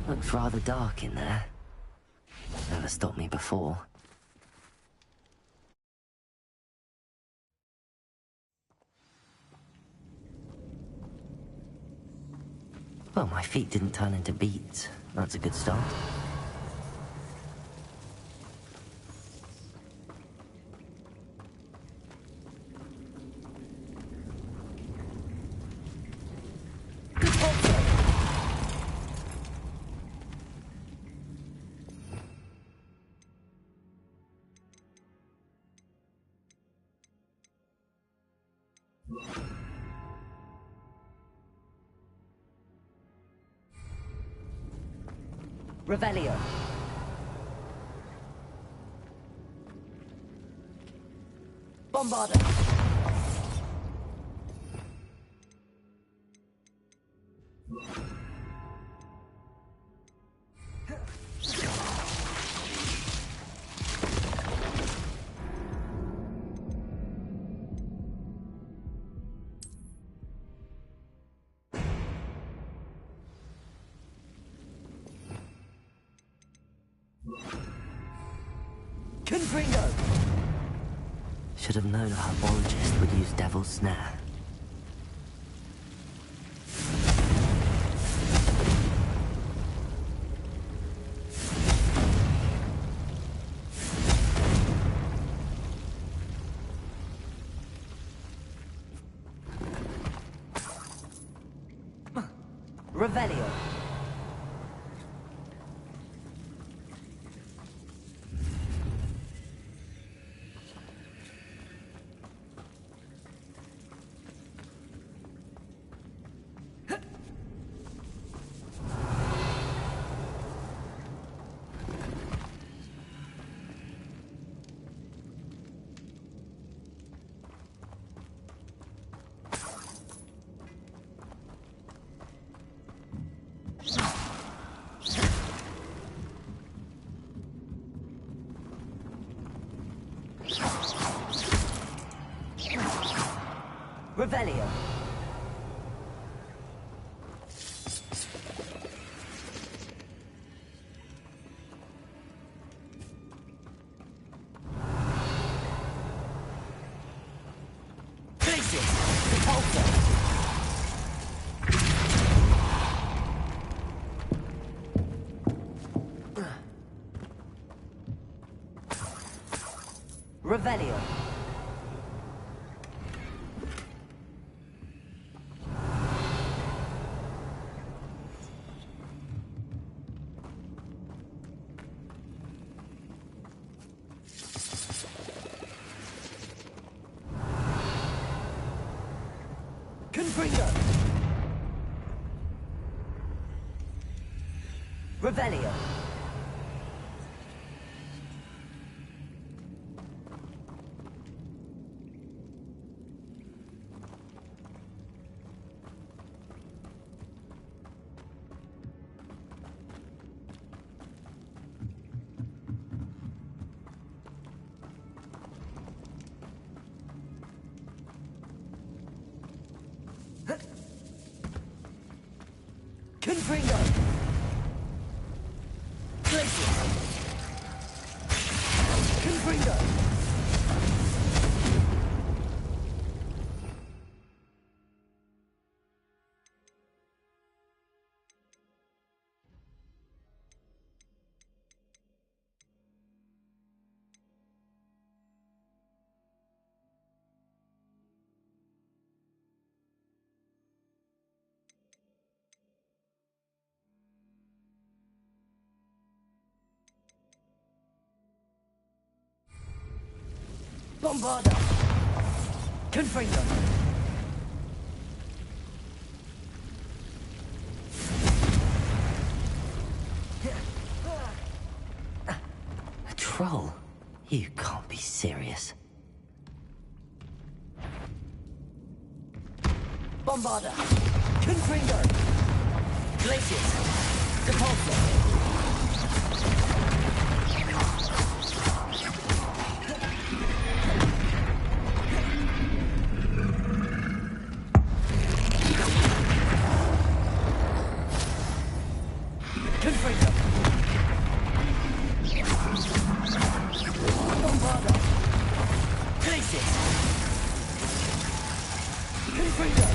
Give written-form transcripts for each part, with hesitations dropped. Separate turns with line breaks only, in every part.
Looks rather dark in there. Never stopped me before. Well, my feet didn't turn into beets. That's a good start.
Revelio. Bombarda. Confringo!
Should have known a herbologist would use Devil's Snare.
Revelio. Revelio. Glacius. Repulsor. Revelio. Confringo. Revelio. Confringo. Glacius. Confringo. Bombarda. Confringo.
A troll? You can't be serious.
Bombarda. Confringo. Glacius. Repulsor. Confringo. Glacius! Confringo!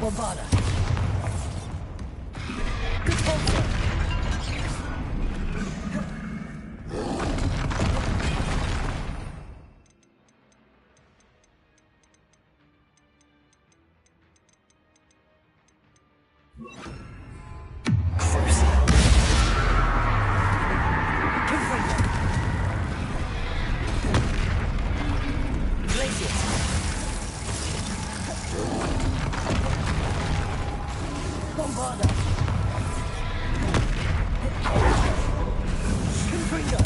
Bombarda. Repulsor. Bombarda. Confringo.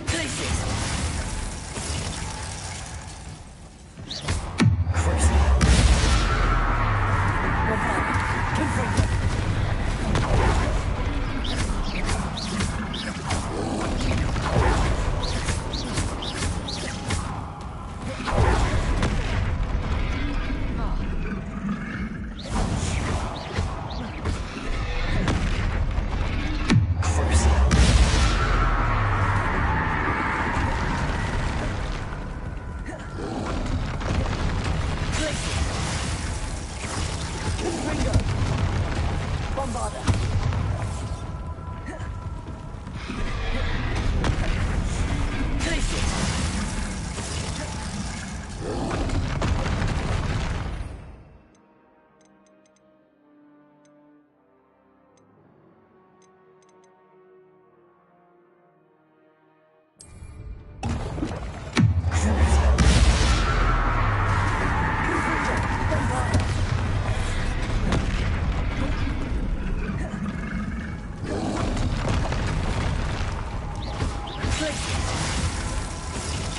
Glacius. Bombarda. Confringo. Bombarda. Glacius.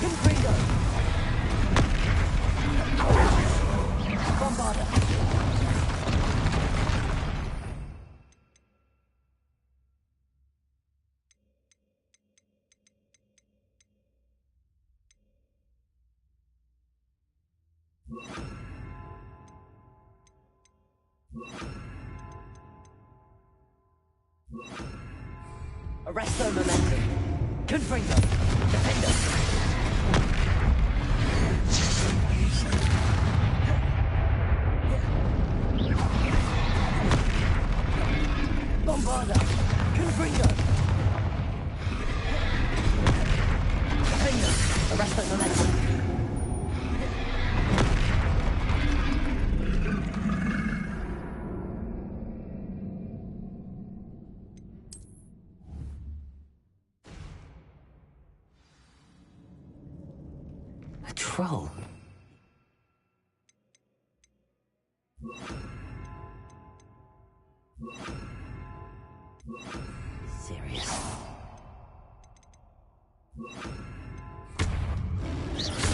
Confringo. Bombarda. Arresto momentum. Confringo. Defender. Bombarda. Confringo. Defender. Arresto momentum.
A troll. Serious.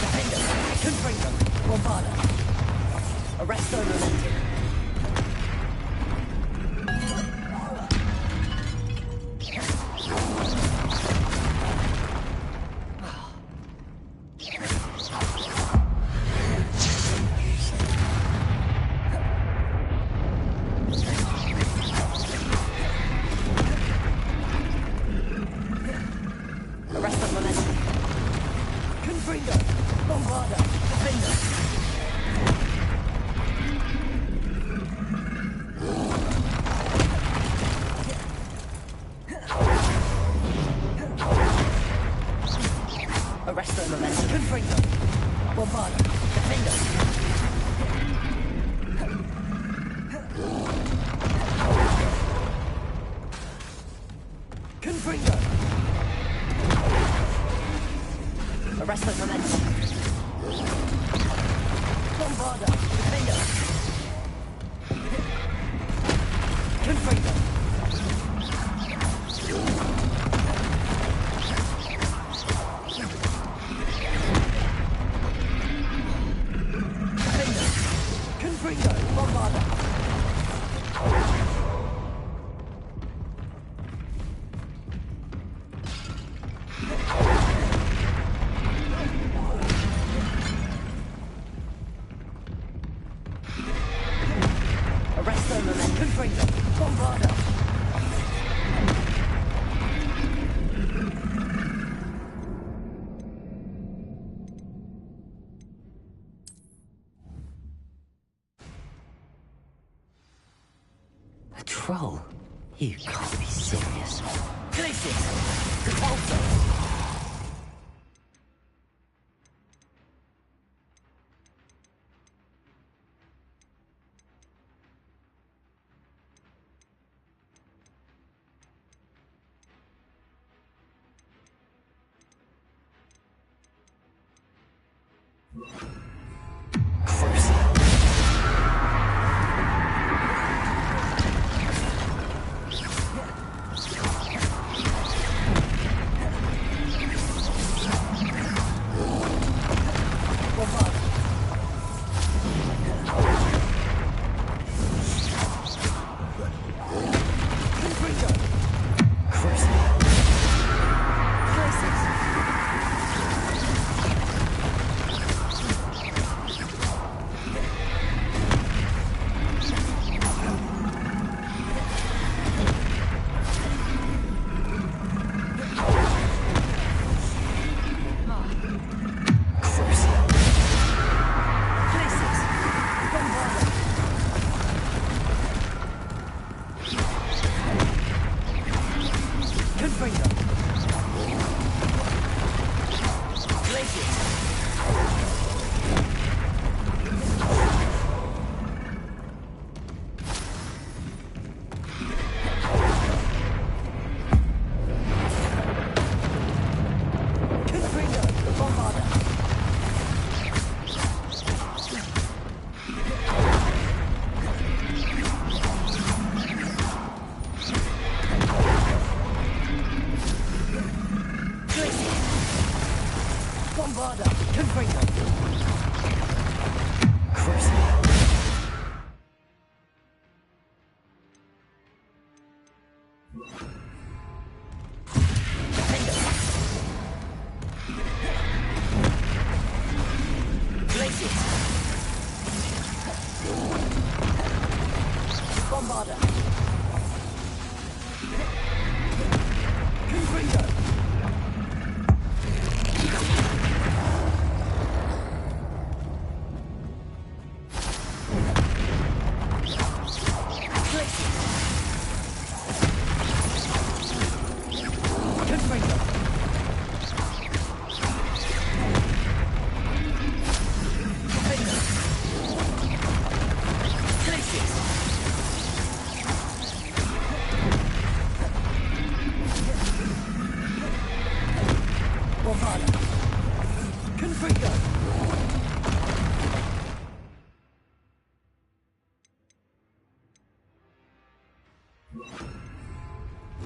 Defender. Confringo. Bombarda. Arresto momentum. Arresto momentum. Confringo. Bombarda. Defender. Arresto momentum. Confringo. Bombarda. Defender. Confringo. Arresto momentum. Bombarda. Defender. Confringo. Defender. Confringo. Bombarda.
You can't be serious.
Glacius! Repulsor!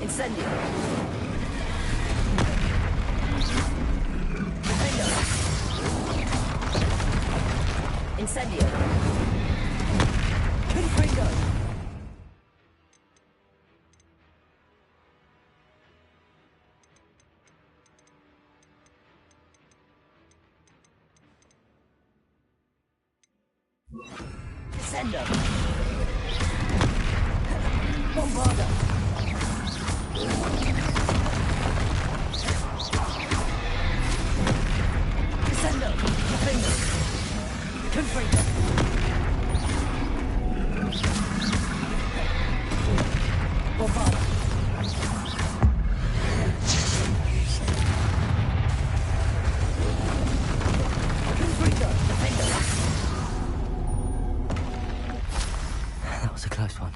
Incendio. Incendio. Confringo. Descendo. Bombarda. Descendo. Confringo. Confringo. Bombarda. Confringo. Defendo.
That was a close one.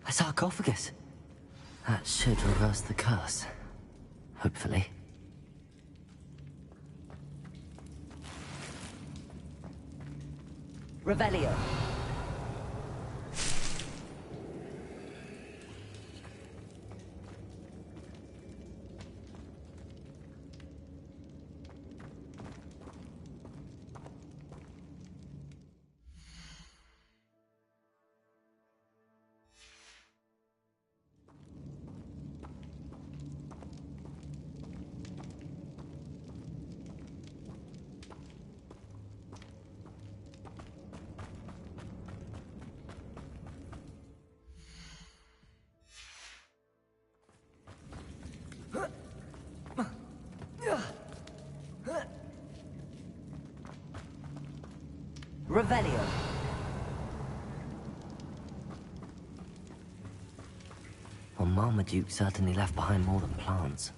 A sarcophagus. That should reverse the curse. Hopefully.
Revelio. Revelio.
Well, Marmaduke certainly left behind more than plants.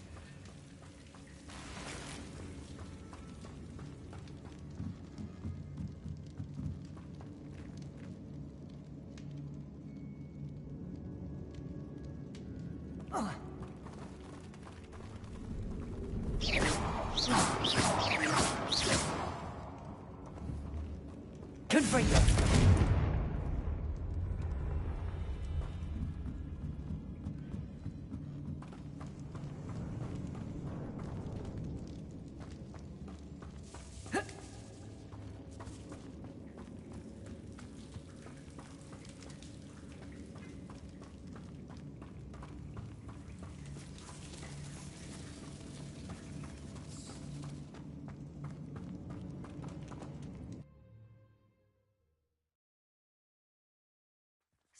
Confringo.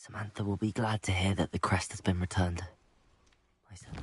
Samantha will be glad to hear that the crest has been returned. I said.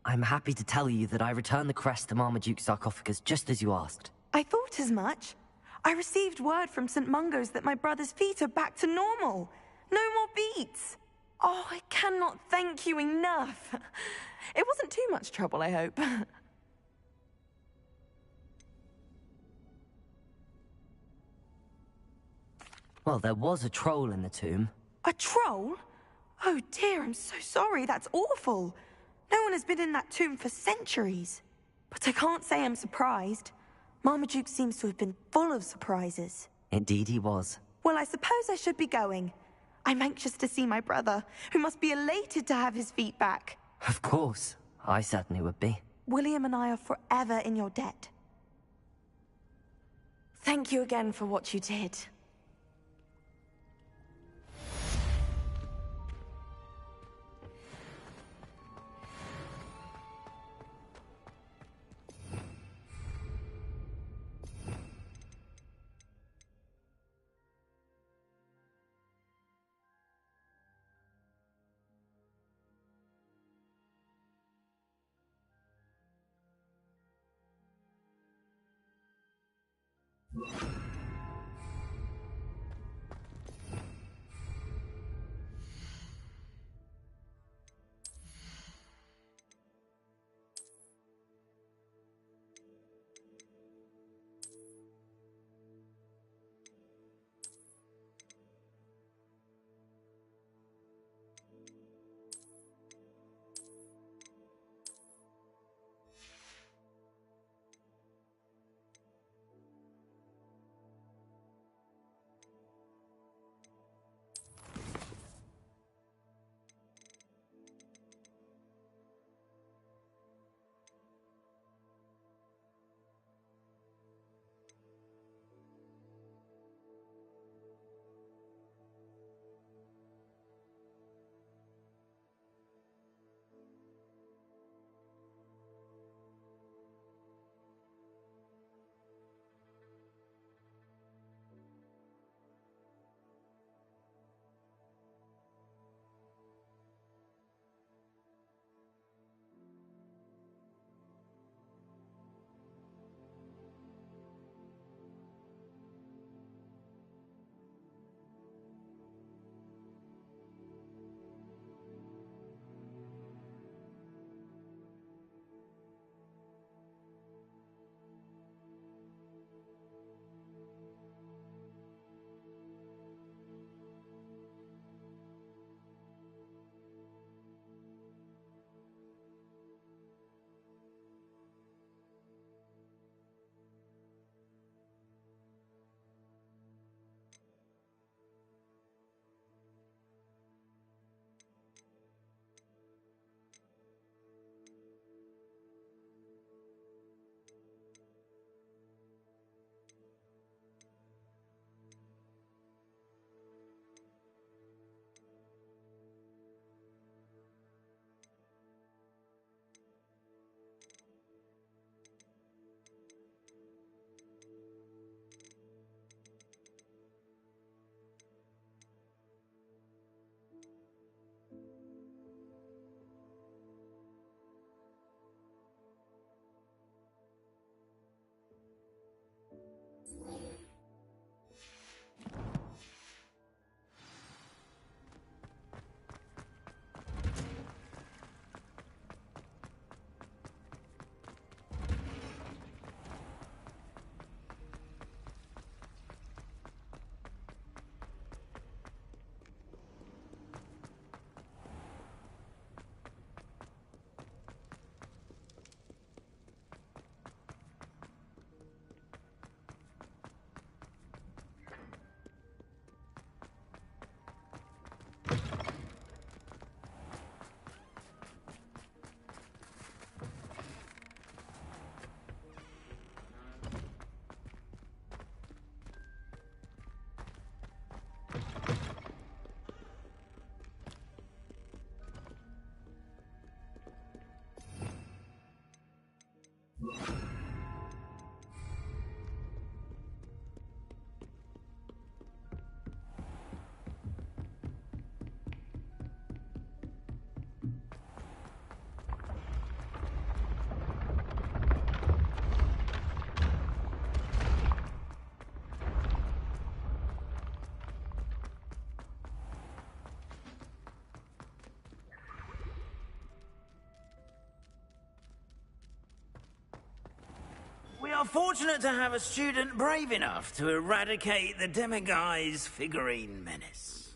I'm happy to tell you that I returned the crest to Marmaduke's sarcophagus just as you asked.
I thought as much. I received word from St. Mungo's that my brother's feet are back to normal. No more beats. Oh, I cannot thank you enough. It wasn't too much trouble, I hope.
Well, there was a troll in the tomb.
A troll? Oh dear, I'm so sorry. That's awful. No one has been in that tomb for centuries. But I can't say I'm surprised. Marmaduke seems to have been full of surprises.
Indeed he was.
Well, I suppose I should be going. I'm anxious to see my brother, who must be elated to have his feet back.
Of course. I certainly would be.
William and I are forever in your debt. Thank you again for what you did.
We are fortunate to have a student brave enough to eradicate the Demiguise figurine menace.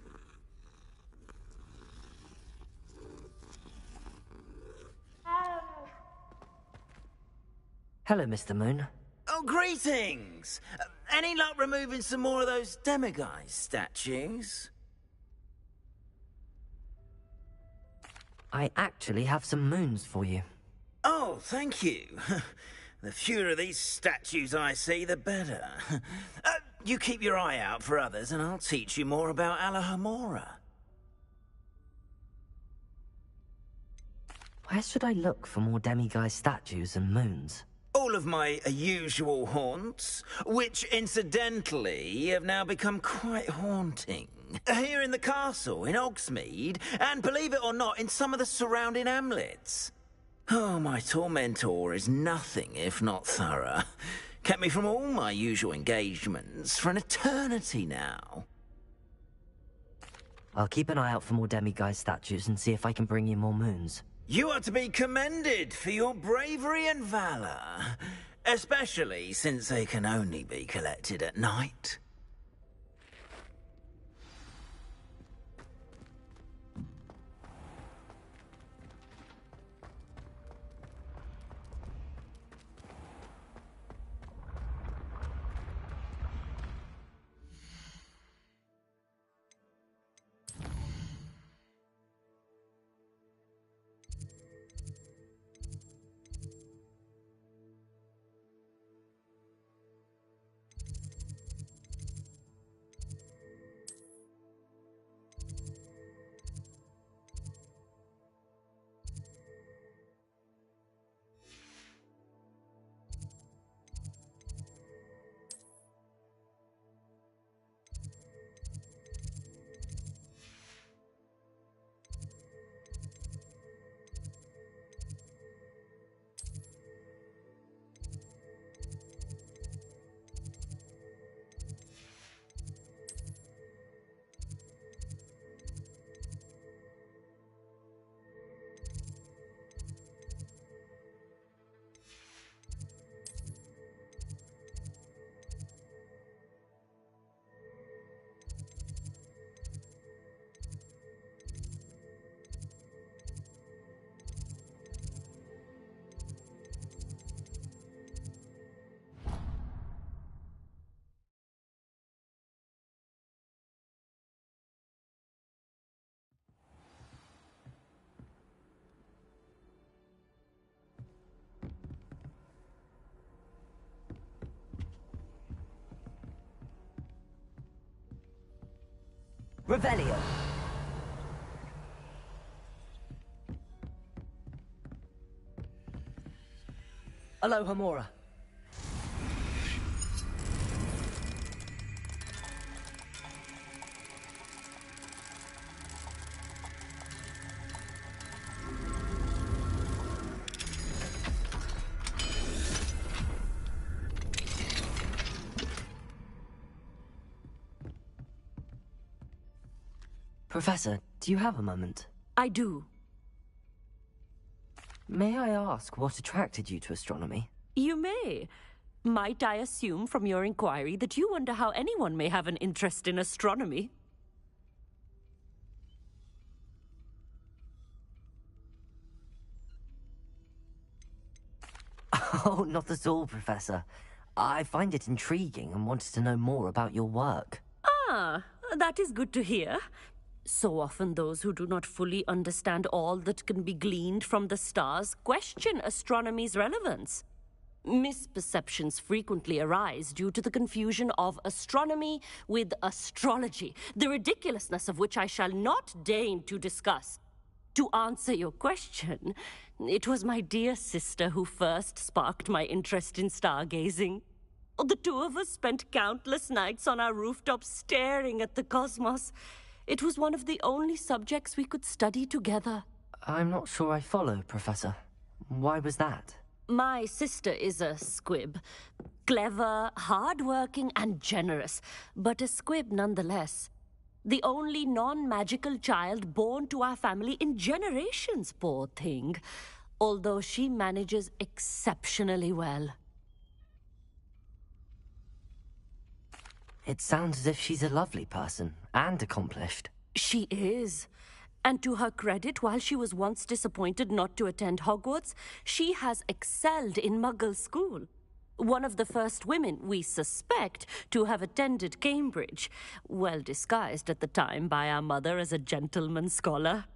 Hello, Mr. Moon.
Oh, greetings! Any luck removing some more of those Demiguise statues?
I actually have some moons for you.
Oh, thank you. The fewer of these statues I see, the better. You keep your eye out for others, and I'll teach you more about Alohomora.
Where should I look for more demiguise statues and moons?
All of my usual haunts, which incidentally have now become quite haunting. Here in the castle, in Hogsmeade, and believe it or not, in some of the surrounding hamlets. Oh, my tormentor is nothing if not thorough. Kept me from all my usual engagements for an eternity now.
I'll keep an eye out for more demiguise statues and see if I can bring you more moons.
You are to be commended for your bravery and valor, especially since they can only be collected at night.
Revelio. Aloha Mora.
Professor, do you have a moment?
I do.
May I ask what attracted you to astronomy?
You may. Might I assume from your inquiry that you wonder how anyone may have an interest in astronomy?
Oh, not at all, Professor. I find it intriguing and wanted to know more about your work.
Ah, that is good to hear. So often those who do not fully understand all that can be gleaned from the stars question astronomy's relevance. Misperceptions frequently arise due to the confusion of astronomy with astrology, the ridiculousness of which I shall not deign to discuss. To answer your question, it was my dear sister who first sparked my interest in stargazing. The two of us spent countless nights on our rooftops staring at the cosmos. It was one of the only subjects we could study together.
I'm not sure I follow, Professor. Why was that?
My sister is a squib. Clever, hard-working, and generous, but a squib nonetheless. The only non-magical child born to our family in generations, poor thing. Although she manages exceptionally well.
It sounds as if she's a lovely person and accomplished.
She is. And to her credit, while she was once disappointed not to attend Hogwarts, she has excelled in Muggle school. One of the first women, we suspect, to have attended Cambridge, well disguised at the time by our mother as a gentleman scholar.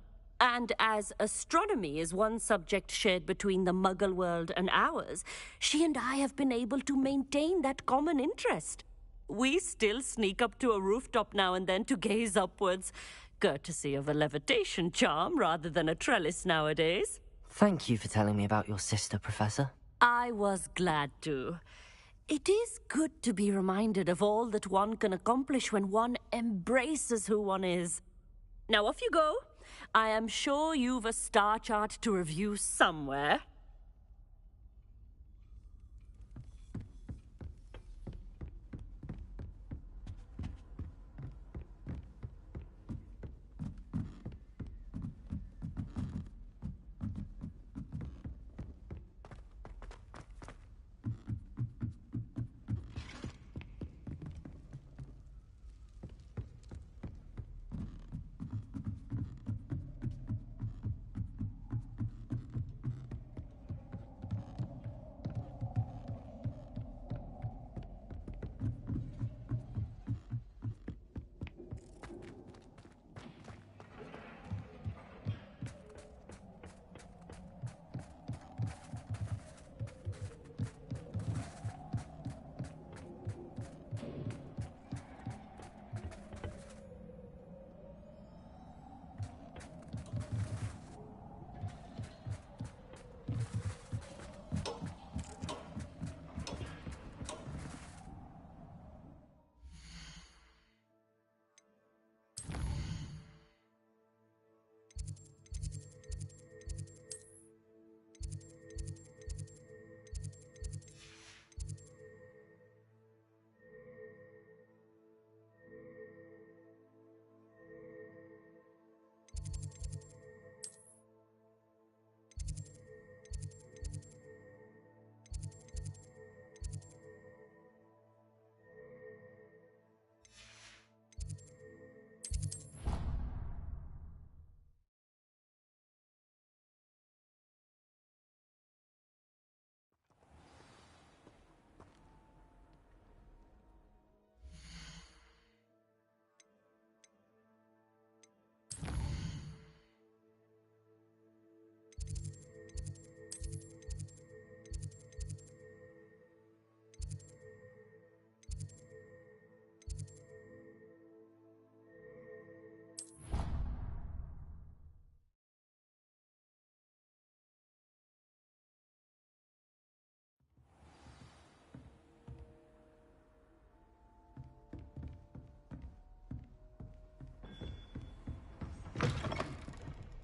And as astronomy is one subject shared between the Muggle world and ours, she and I have been able to maintain that common interest. We still sneak up to a rooftop now and then to gaze upwards, courtesy of a levitation charm rather than a trellis nowadays.
Thank you for telling me about your sister, Professor.
I was glad to. It is good to be reminded of all that one can accomplish when one embraces who one is. Now off you go. I am sure you've a star chart to review somewhere.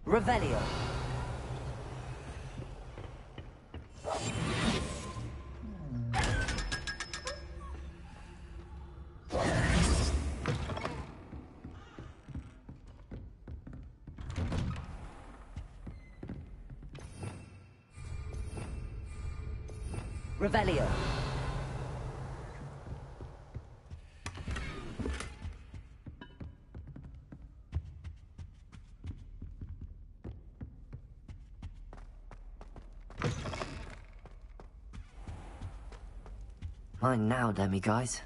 Revelio. Revelio. Mine now, Demi guys.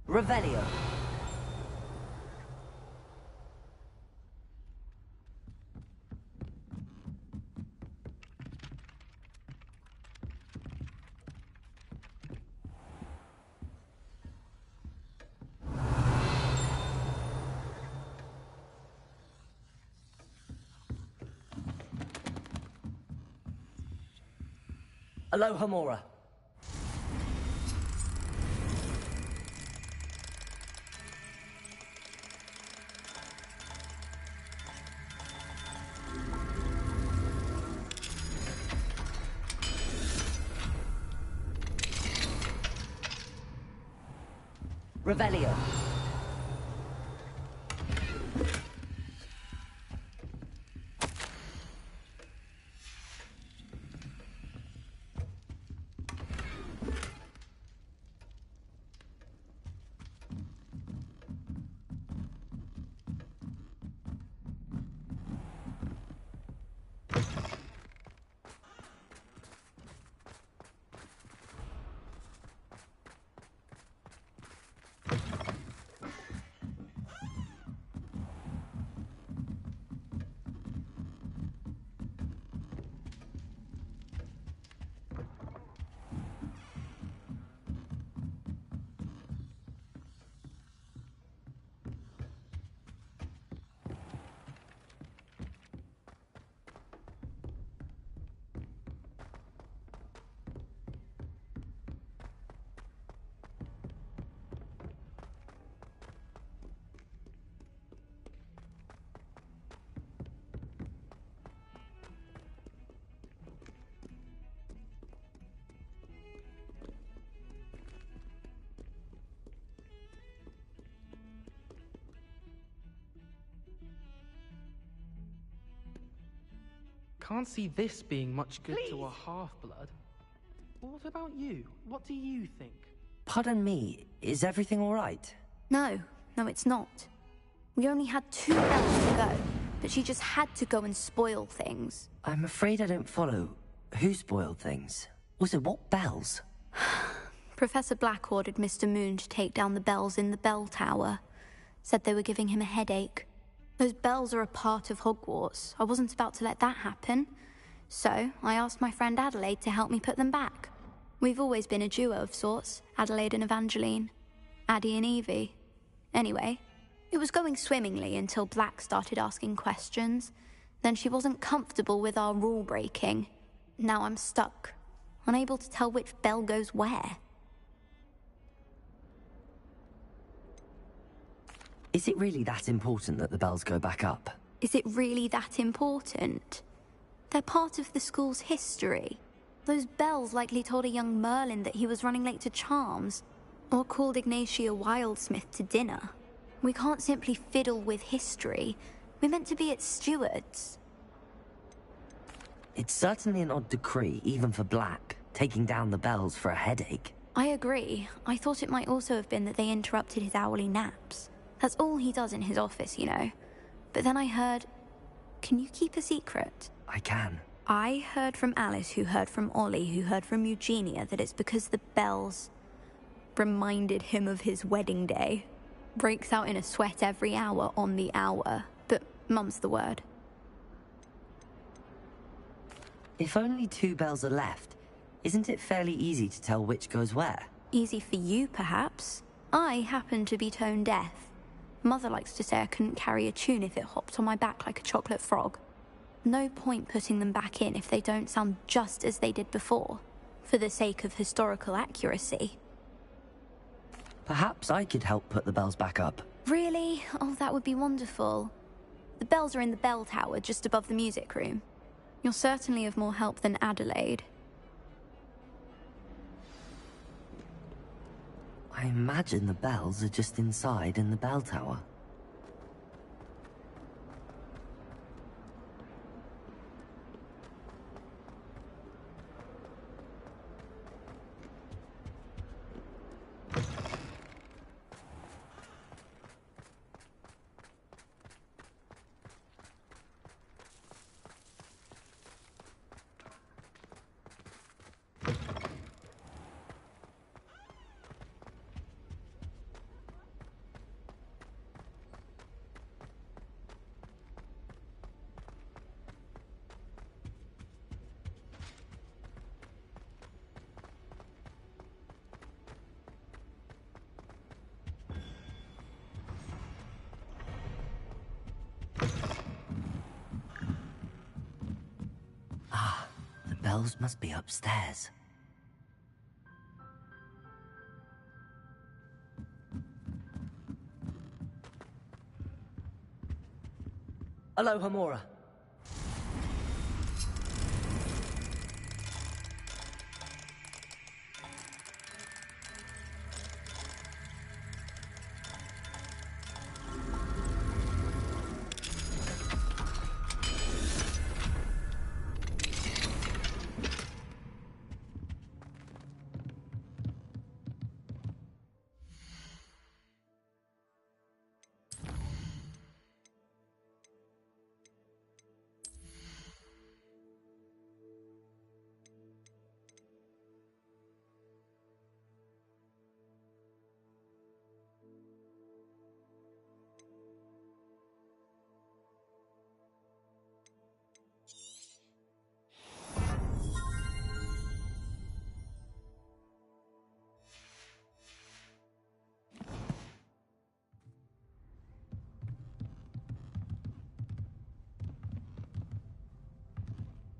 Revelio.
Aloha Mora.
Revelio.
Can't see this being much good to a half-blood. What about you? What do you think?
Pardon me, is everything all right?
No, it's not. We only had 2 bells to go, but she just had to go and spoil things.
I'm afraid I don't follow. Who spoiled things? Also, what bells?
Professor Black ordered Mr. Moon to take down the bells in the bell tower. Said they were giving him a headache. Those bells are a part of Hogwarts. I wasn't about to let that happen. So, I asked my friend Adelaide to help me put them back. We've always been a duo of sorts, Adelaide and Evangeline. Addie and Evie. Anyway, It was going swimmingly until Black started asking questions. Then she wasn't comfortable with our rule breaking. Now I'm stuck, unable to tell which bell goes where.
Is it really that important that the bells go back up?
Is it really that important? They're part of the school's history. Those bells likely told a young Merlin that he was running late to Charms, or called Ignatia Wildsmith to dinner. We can't simply fiddle with history. We're meant to be its stewards.
It's certainly an odd decree, even for Black, taking down the bells for a headache.
I agree. I thought it might also have been that they interrupted his hourly naps. That's all he does in his office, you know. But then I heard... Can you keep a secret?
I can.
I heard from Alice, who heard from Ollie, who heard from Eugenia, that it's because the bells reminded him of his wedding day. Breaks out in a sweat every hour on the hour. But mum's the word.
If only 2 bells are left, isn't it fairly easy to tell which goes where?
Easy for you, perhaps. I happen to be tone deaf. Mother likes to say I couldn't carry a tune if it hopped on my back like a chocolate frog. No point putting them back in if they don't sound just as they did before, for the sake of historical accuracy.
Perhaps I could help put the bells back up.
Really? Oh, that would be wonderful. The bells are in the bell tower just above the music room. You're certainly of more help than Adelaide.
I imagine the bells are just inside in the bell tower. The bells must be upstairs.
Hello, Homura.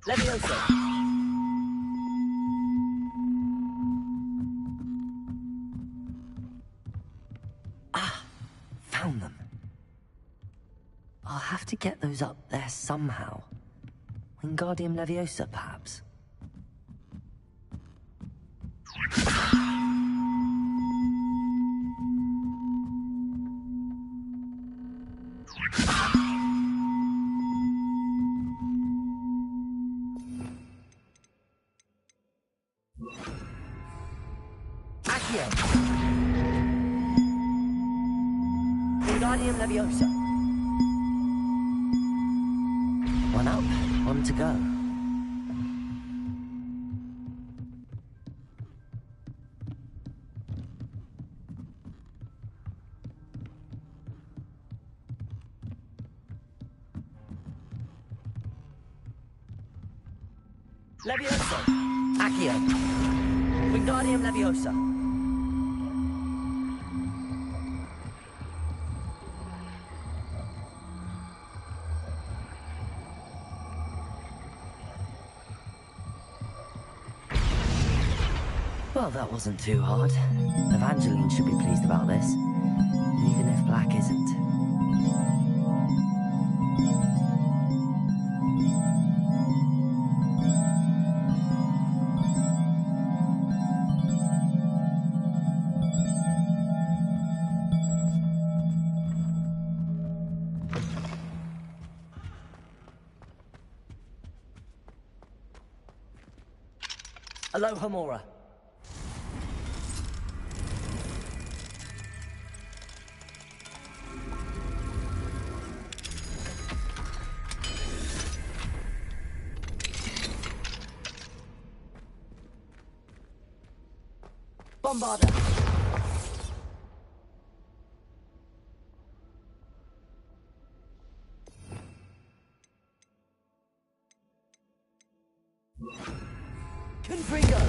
Leviosa.
Found them. I'll have to get those up there somehow. Wingardium Leviosa, perhaps.
Wingardium Leviosa.
One up, one to go.
Leviosa. Accio. Wingardium Leviosa.
Well, that wasn't too hard. Evangeline should be pleased about this, even if Black isn't.
Aloha Mora. Bombarder. Confringo.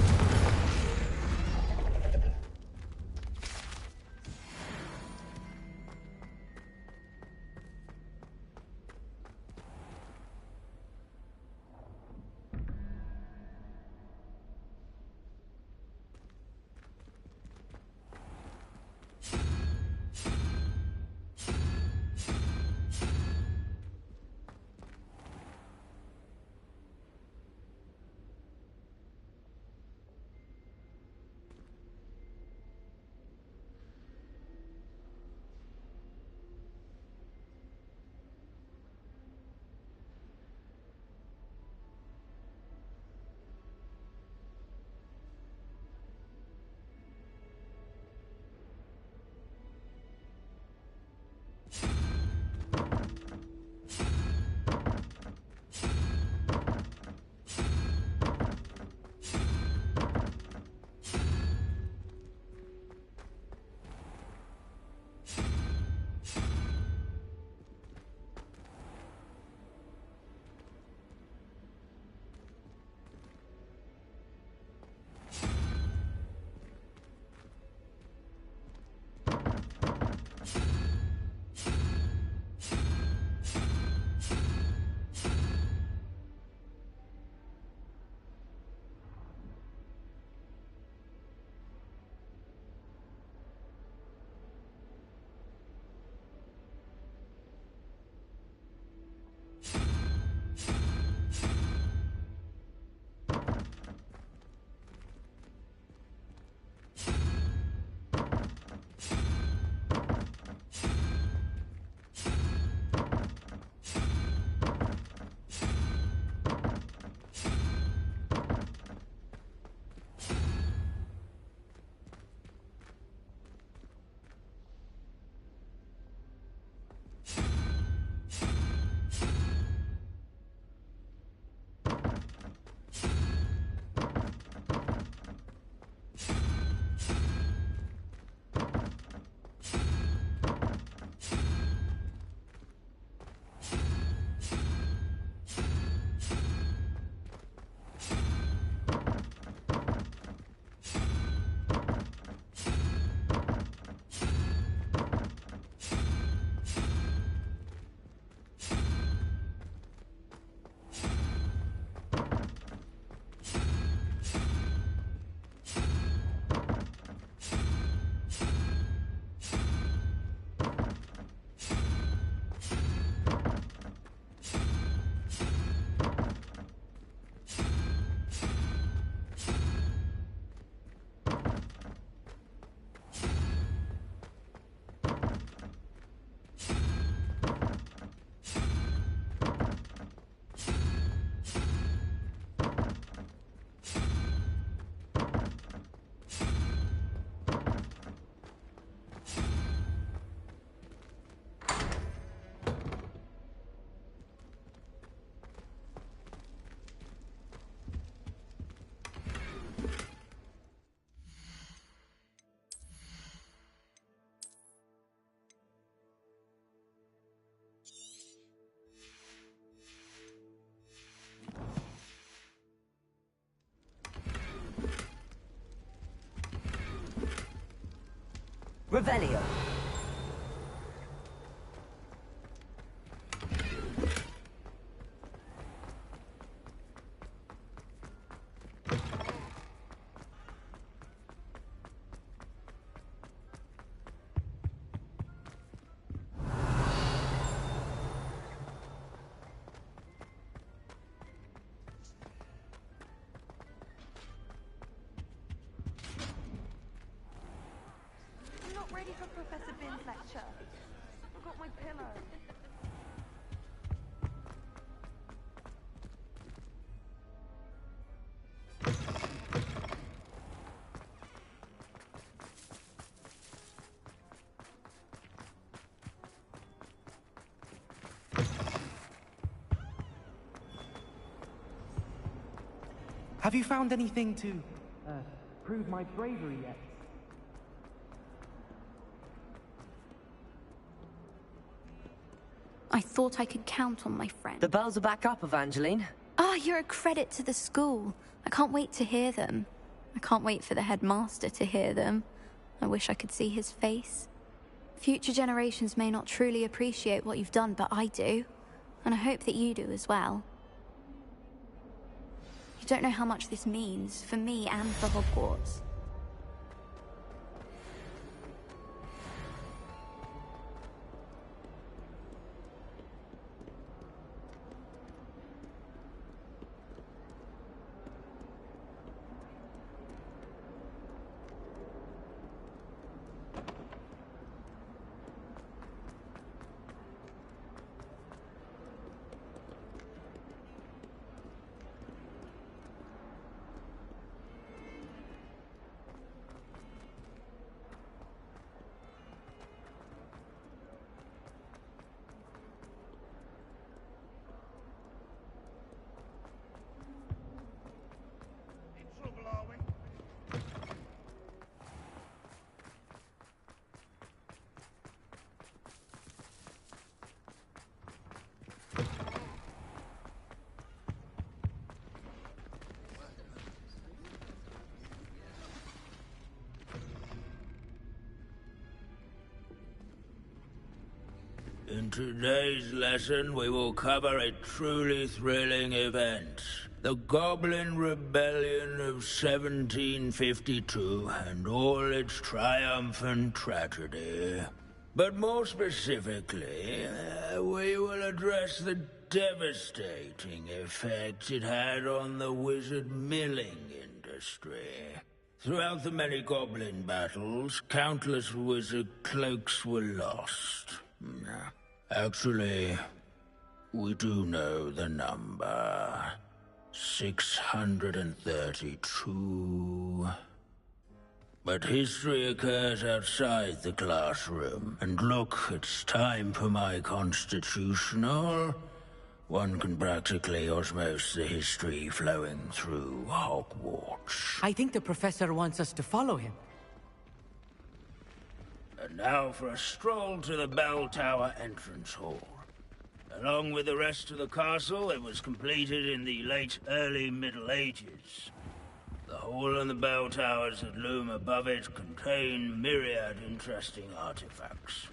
Revelio.
ready for Professor Bin's lecture. I've got my pillow.
Have you found anything to, prove my bravery yet?
I thought I could count on my friend.
The bells are back up, Evangeline.
Ah, you're a credit to the school. I can't wait to hear them. I can't wait for the headmaster to hear them. I wish I could see his face. Future generations may not truly appreciate what you've done, but I do. And I hope that you do as well. You don't know how much this means, for me and for Hogwarts.
In today's lesson, we will cover a truly thrilling event. The Goblin Rebellion of 1752 and all its triumphant tragedy. But more specifically, we will address the devastating effect it had on the wizard milling industry. Throughout the many goblin battles, countless wizard cloaks were lost. Actually, we do know the number. 632. But history occurs outside the classroom. And look, it's time for my constitutional. One can practically osmose the history flowing through Hogwarts.
I think the professor wants us to follow him.
And now for a stroll to the bell tower entrance hall. Along with the rest of the castle, it was completed in the late early Middle Ages. The hall and the bell towers that loom above it contain myriad interesting artifacts.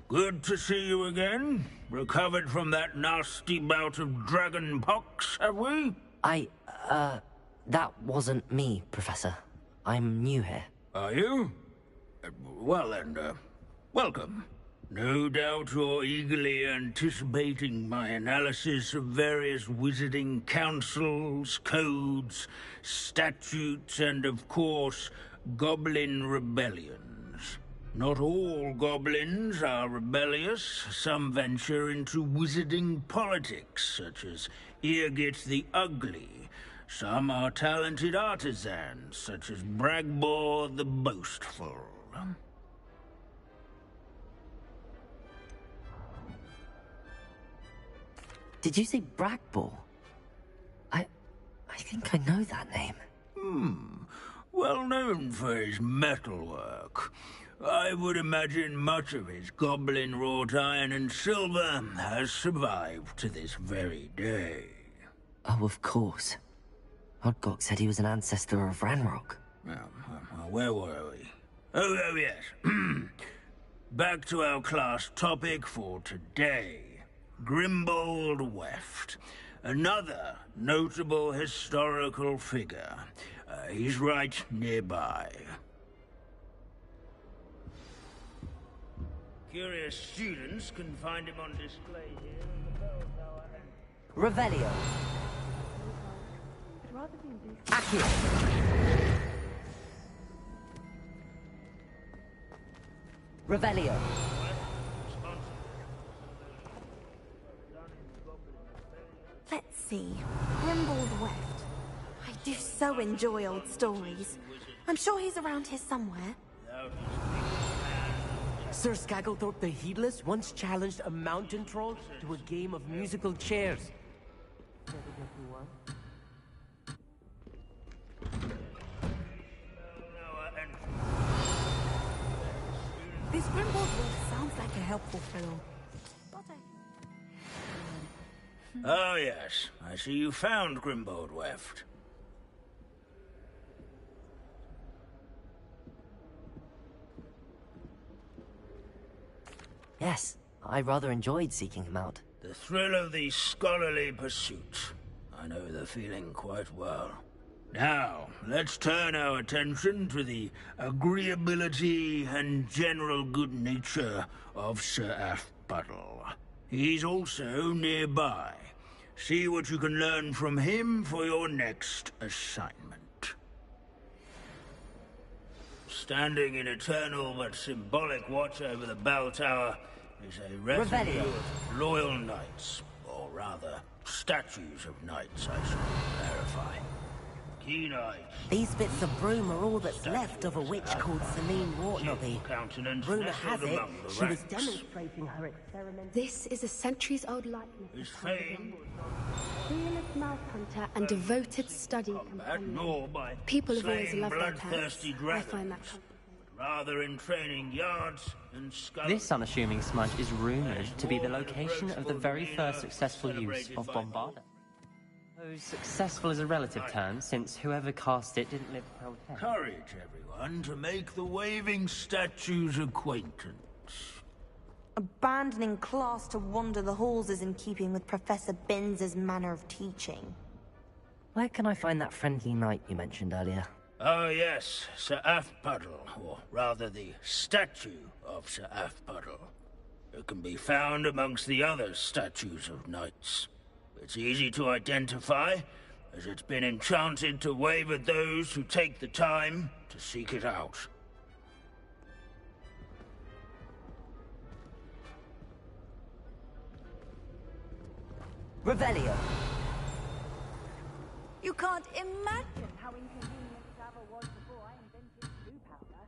Good to see you again. Recovered from that nasty bout of dragon pox, have we?
That wasn't me, Professor. I'm new here.
Are you? Well then, welcome. No doubt you're eagerly anticipating my analysis of various wizarding councils, codes, statutes, and of course, goblin rebellions. Not all goblins are rebellious. Some venture into wizarding politics, such as Eargit the Ugly. Some are talented artisans, such as Bragbor the Boastful.
Did you say Bragbor? I think I know that name.
Well known for his metalwork. I would imagine much of his goblin-wrought iron and silver has survived to this very day.
Oh, of course. Odgok said he was an ancestor of Ranrock.
Where were we? Oh yes. Back to our class topic for today. Grimbold Weft. Another notable historical figure. He's right nearby. Curious students can find him on display here in the bell tower.
Revelio. Accio. Revelio.
Let's see. Grimbled Weft. I do so enjoy old stories. I'm sure he's around here somewhere.
Sir Skagglethorpe the Heedless once challenged a mountain troll to a game of musical chairs.
This Grimbled Weft sounds like a helpful fellow.
Oh, yes. I see you found Grimbold Weft.
Yes, I rather enjoyed seeking him out.
The thrill of the scholarly pursuit. I know the feeling quite well. Now, let's turn our attention to the agreeability and general good nature of Sir Aphbuttle. He's also nearby. See what you can learn from him for your next assignment. Standing in eternal but symbolic watch over the bell tower is a retinue of loyal knights, or rather, statues of knights, I should clarify. Keen eyes.
These bits of broom are all that's left of a witch called Celine Wartnobby. Rumour has it she was demonstrating her experiment.
This is a centuries-old likeness
His
of Hunter.
fame
Fearless mouse hunter and devoted study companion.
nor by
People have always
slaying
loved their pets.
bloodthirsty
I
dragons,
find that comforting.
but rather in training yards and skulls.
This unassuming smudge is rumoured to be the location of the very first successful use of Bombarda. Oh, successful is a relative term, since whoever cast it didn't live to tell tale.
Courage, everyone, to make the waving statue's acquaintance.
Abandoning class to wander the halls is in keeping with Professor Binns's manner of teaching.
Where can I find that friendly knight you mentioned earlier?
Oh, yes, Sir Aphbuttle, or rather the statue of Sir Aphbuttle. It can be found amongst the other statues of knights. It's easy to identify, as it's been enchanted to wave at those who take the time to seek it out.
Revelio.
You can't imagine how inconvenient travel was before I invented blue powder.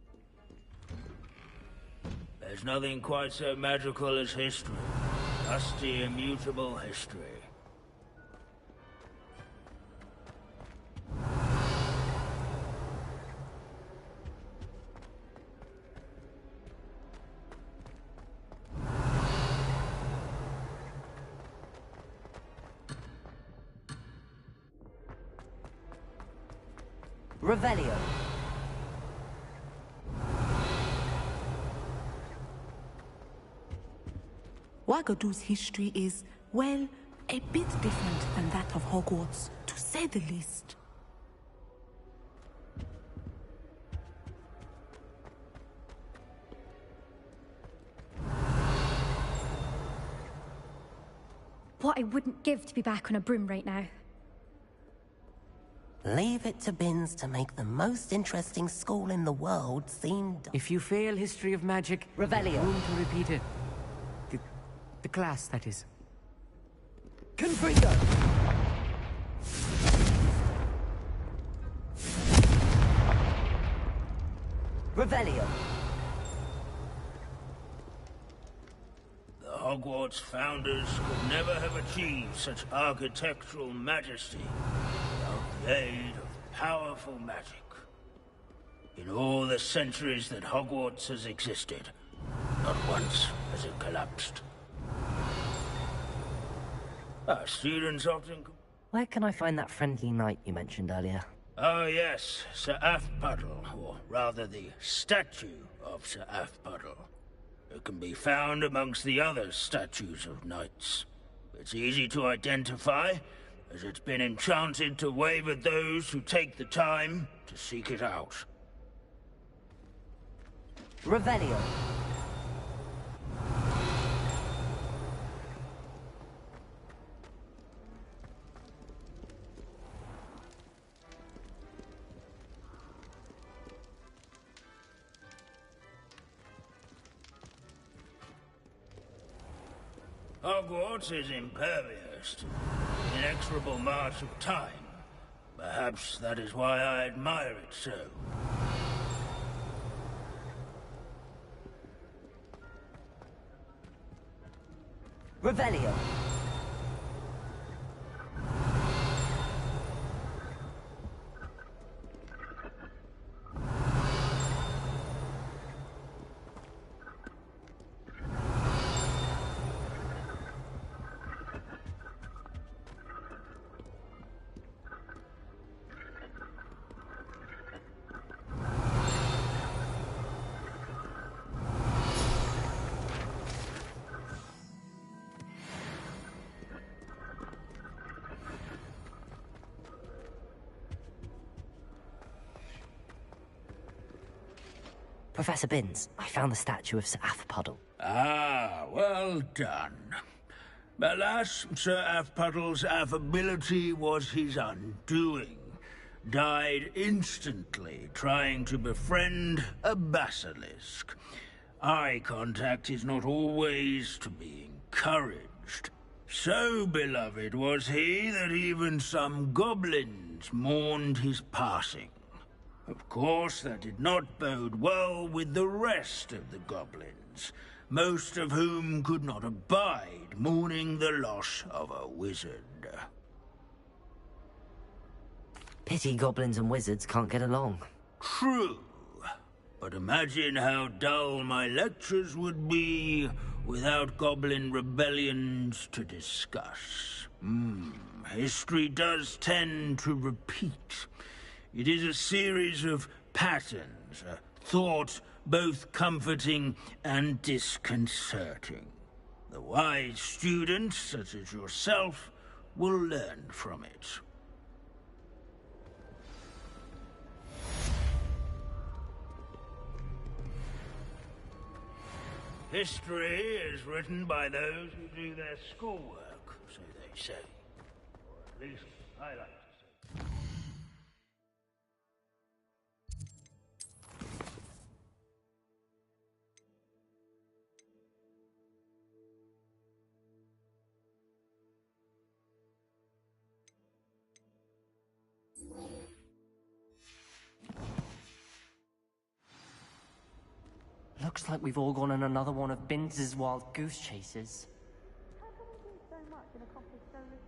There's nothing quite so magical as history. Dusty, immutable history.
Revelio.
Wagadu's history is, well, a bit different than that of Hogwarts, to say the least.
What I wouldn't give to be back on a broom right now.
Leave it to Binns to make the most interesting school in the world seem...
If you fail history of magic,
Revelio.
room to repeat it. The class, that is.
Confringo. Revelio.
The Hogwarts founders could never have achieved such architectural majesty without the aid of powerful magic. In all the centuries that Hogwarts has existed, not once has it collapsed. Our students often...
Where can I find that friendly knight you mentioned earlier?
Oh, yes, Sir Aphbuttle, or rather the statue of Sir Aphbuttle. It can be found amongst the other statues of knights. It's easy to identify, as it's been enchanted to wave at those who take the time to seek it out.
Revelio.
Hogwarts is impervious to the inexorable march of time. Perhaps that is why I admire it so.
Revelio.
Professor Binns, I found the statue of Sir Afpuddle.
Ah, well done. Alas, Sir Afpuddle's affability was his undoing. Died instantly trying to befriend a basilisk. Eye contact is not always to be encouraged. So beloved was he that even some goblins mourned his passing. Of course, that did not bode well with the rest of the goblins, most of whom could not abide mourning the loss of a wizard.
Pity goblins and wizards can't get along.
True, but imagine how dull my lectures would be without goblin rebellions to discuss. History does tend to repeat. It is a series of patterns, a thought both comforting and disconcerting. The wise students, such as yourself, will learn from it. History is written by those who do their schoolwork, so they say. Or at least I like to say.
Looks like we've all gone on another one of Binns' wild goose chases.
How can we do so much and accomplish so little?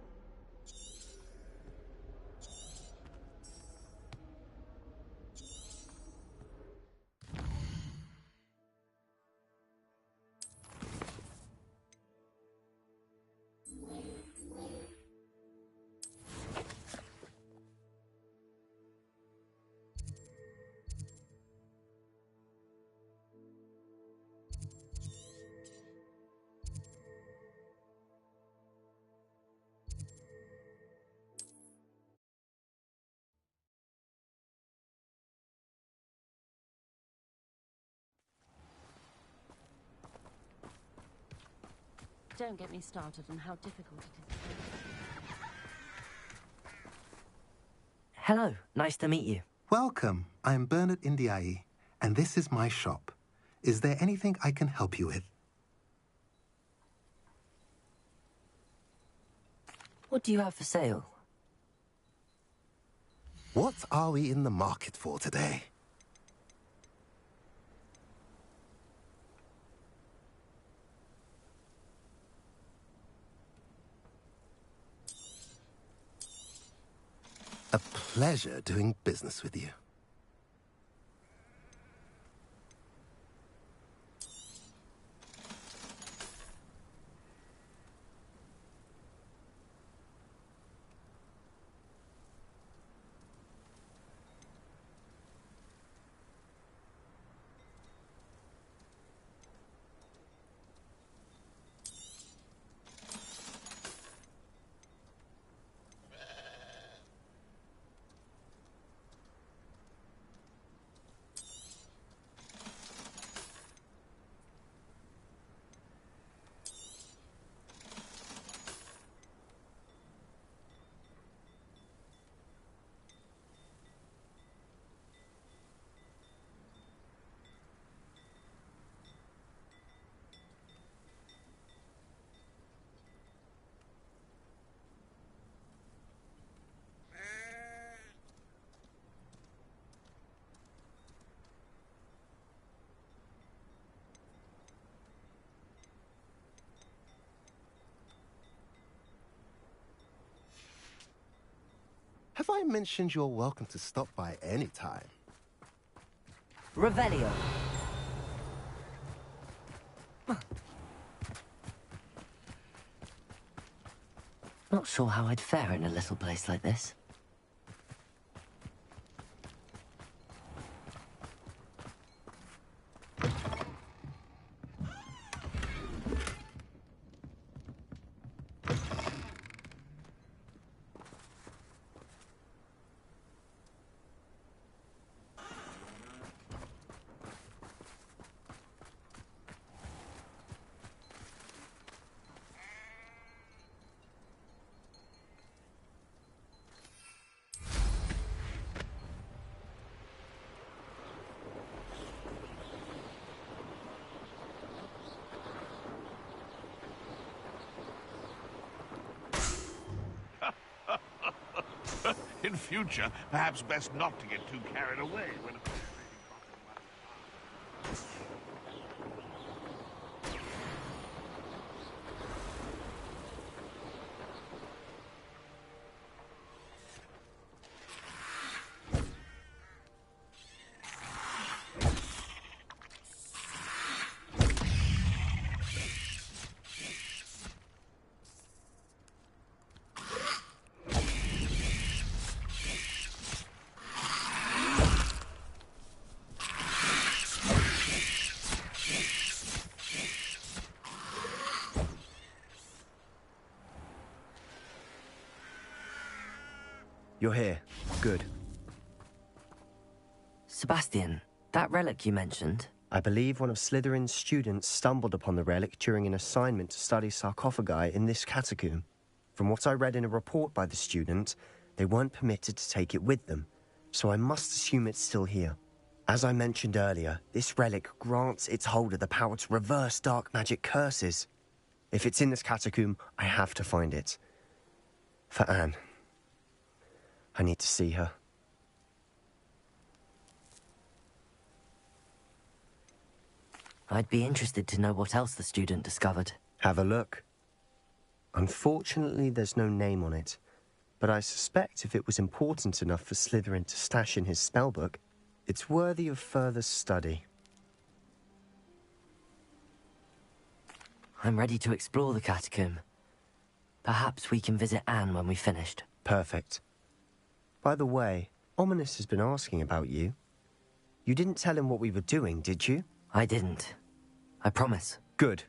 Don't get me started on how difficult it is.
Hello, nice to meet you.
Welcome. I'm Bernard Indiaye, and this is my shop. Is there anything I can help you with?
What do you have for sale?
What are we in the market for today? A pleasure doing business with you. Have I mentioned you're welcome to stop by any time?
Revelio.
Not sure how I'd fare in a little place like this.
In future, perhaps best not to get too carried away when...
You're here. Good.
Sebastian, that relic you mentioned...
I believe one of Slytherin's students stumbled upon the relic during an assignment to study sarcophagi in this catacomb. From what I read in a report by the student, they weren't permitted to take it with them, so I must assume it's still here. As I mentioned earlier, this relic grants its holder the power to reverse dark magic curses. If it's in this catacomb, I have to find it. For Anne. I need to see her.
I'd be interested to know what else the student discovered.
Have a look. Unfortunately, there's no name on it, but I suspect if it was important enough for Slytherin to stash in his spellbook, it's worthy of further study.
I'm ready to explore the catacomb. Perhaps we can visit Anne when we've finished.
Perfect. By the way, Ominous has been asking about you. You didn't tell him what we were doing, did you?
I didn't. I promise.
Good.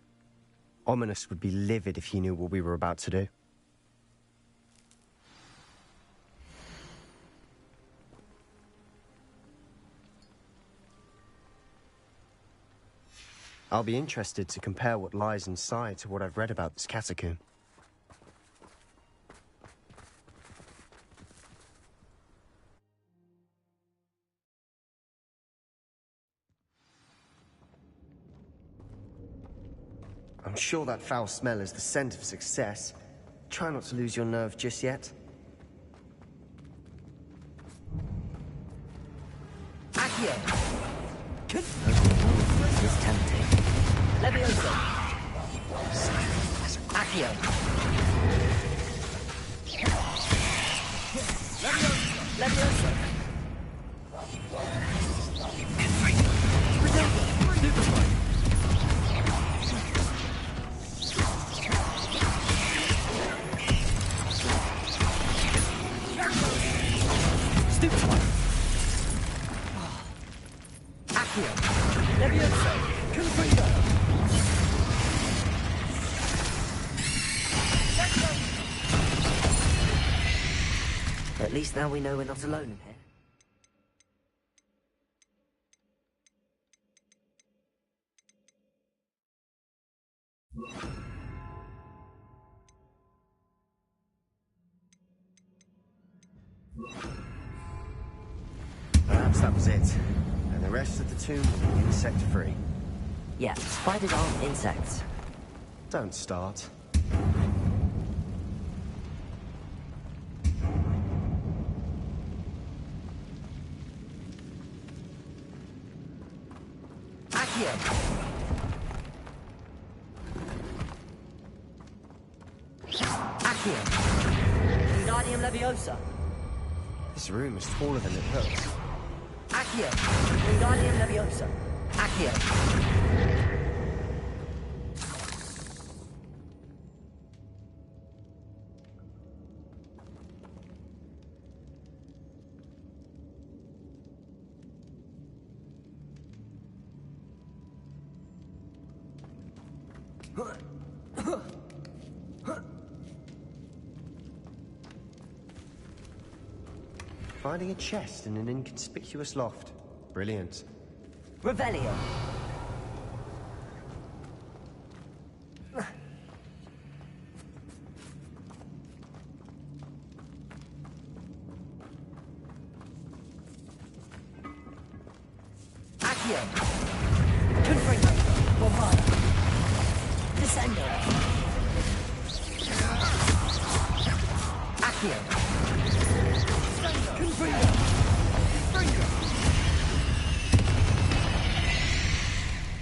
Ominous would be livid if he knew what we were about to do. I'll be interested to compare what lies inside to what I've read about this catacomb. I'm sure that foul smell is the scent of success. Try not to lose your nerve just yet.
Accio.
This is tempting.
Levioso. Accio. Levioso.
At least now we know we're not alone in here.
Perhaps that was it. And the rest of the tomb will be insect-free.
Yeah, spiders aren't insects.
Don't start.
Accio. Accio. Wingardium Leviosa.
This room is taller than it looks.
Accio. Wingardium Leviosa. Accio.
Finding a chest in an inconspicuous loft. Brilliant.
Revelio. Accio. Confringo. Bombarda. Descendo. Accio. Confringo.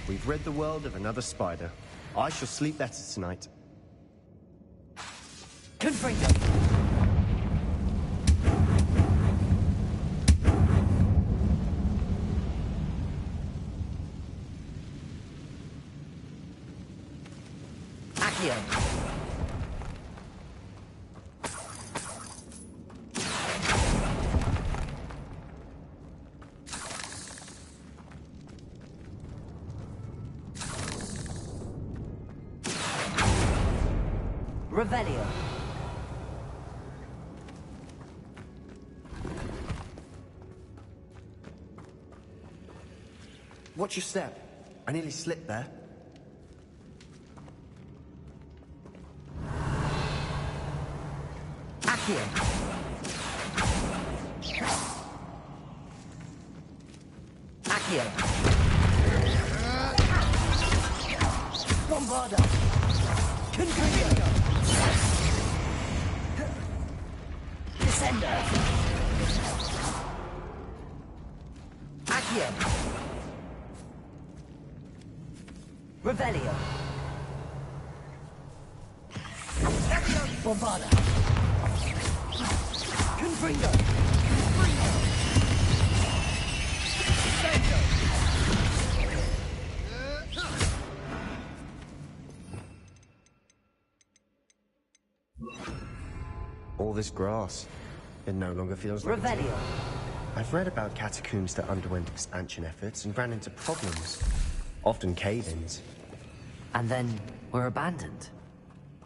We've rid the world of another spider. I shall sleep better tonight.
Confringo. Accio. Revelio.
Watch your step. I nearly slipped there.
Accio. Accio. Bombarda. Confringo. Descendo. Accio. Revelio. Bombarda. Confringo. Descendo.
All this grass. It no longer feels like
Revelio.
I've read about catacombs that underwent expansion efforts and ran into problems. Often cave-ins.
And then were abandoned.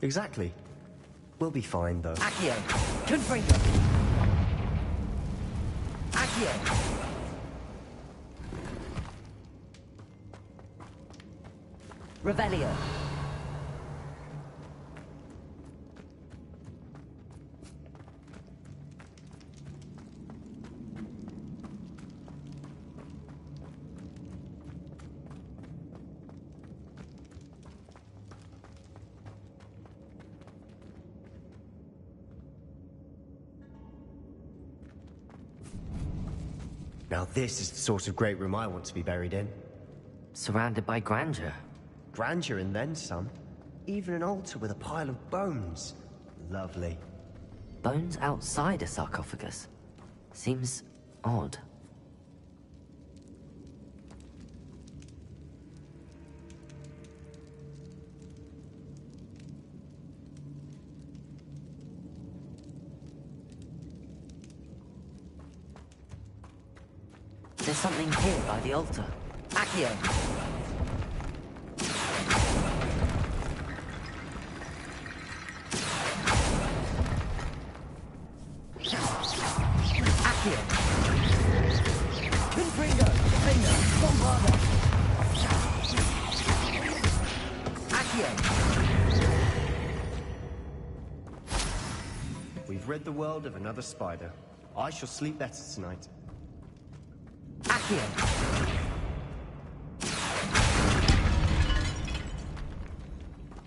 Exactly. We'll be fine, though.
Accio. Confringo. Accio. Revelio.
Now this is the sort of great room I want to be buried in.
Surrounded by grandeur.
Grandeur and then some. Even an altar with a pile of bones. Lovely.
Bones outside a sarcophagus. Seems odd. There's something here by the altar.
Accio. Accio. Confringo. Finger. Bombarda. Accio.
We've rid the world of another spider. I shall sleep better tonight.
Accio.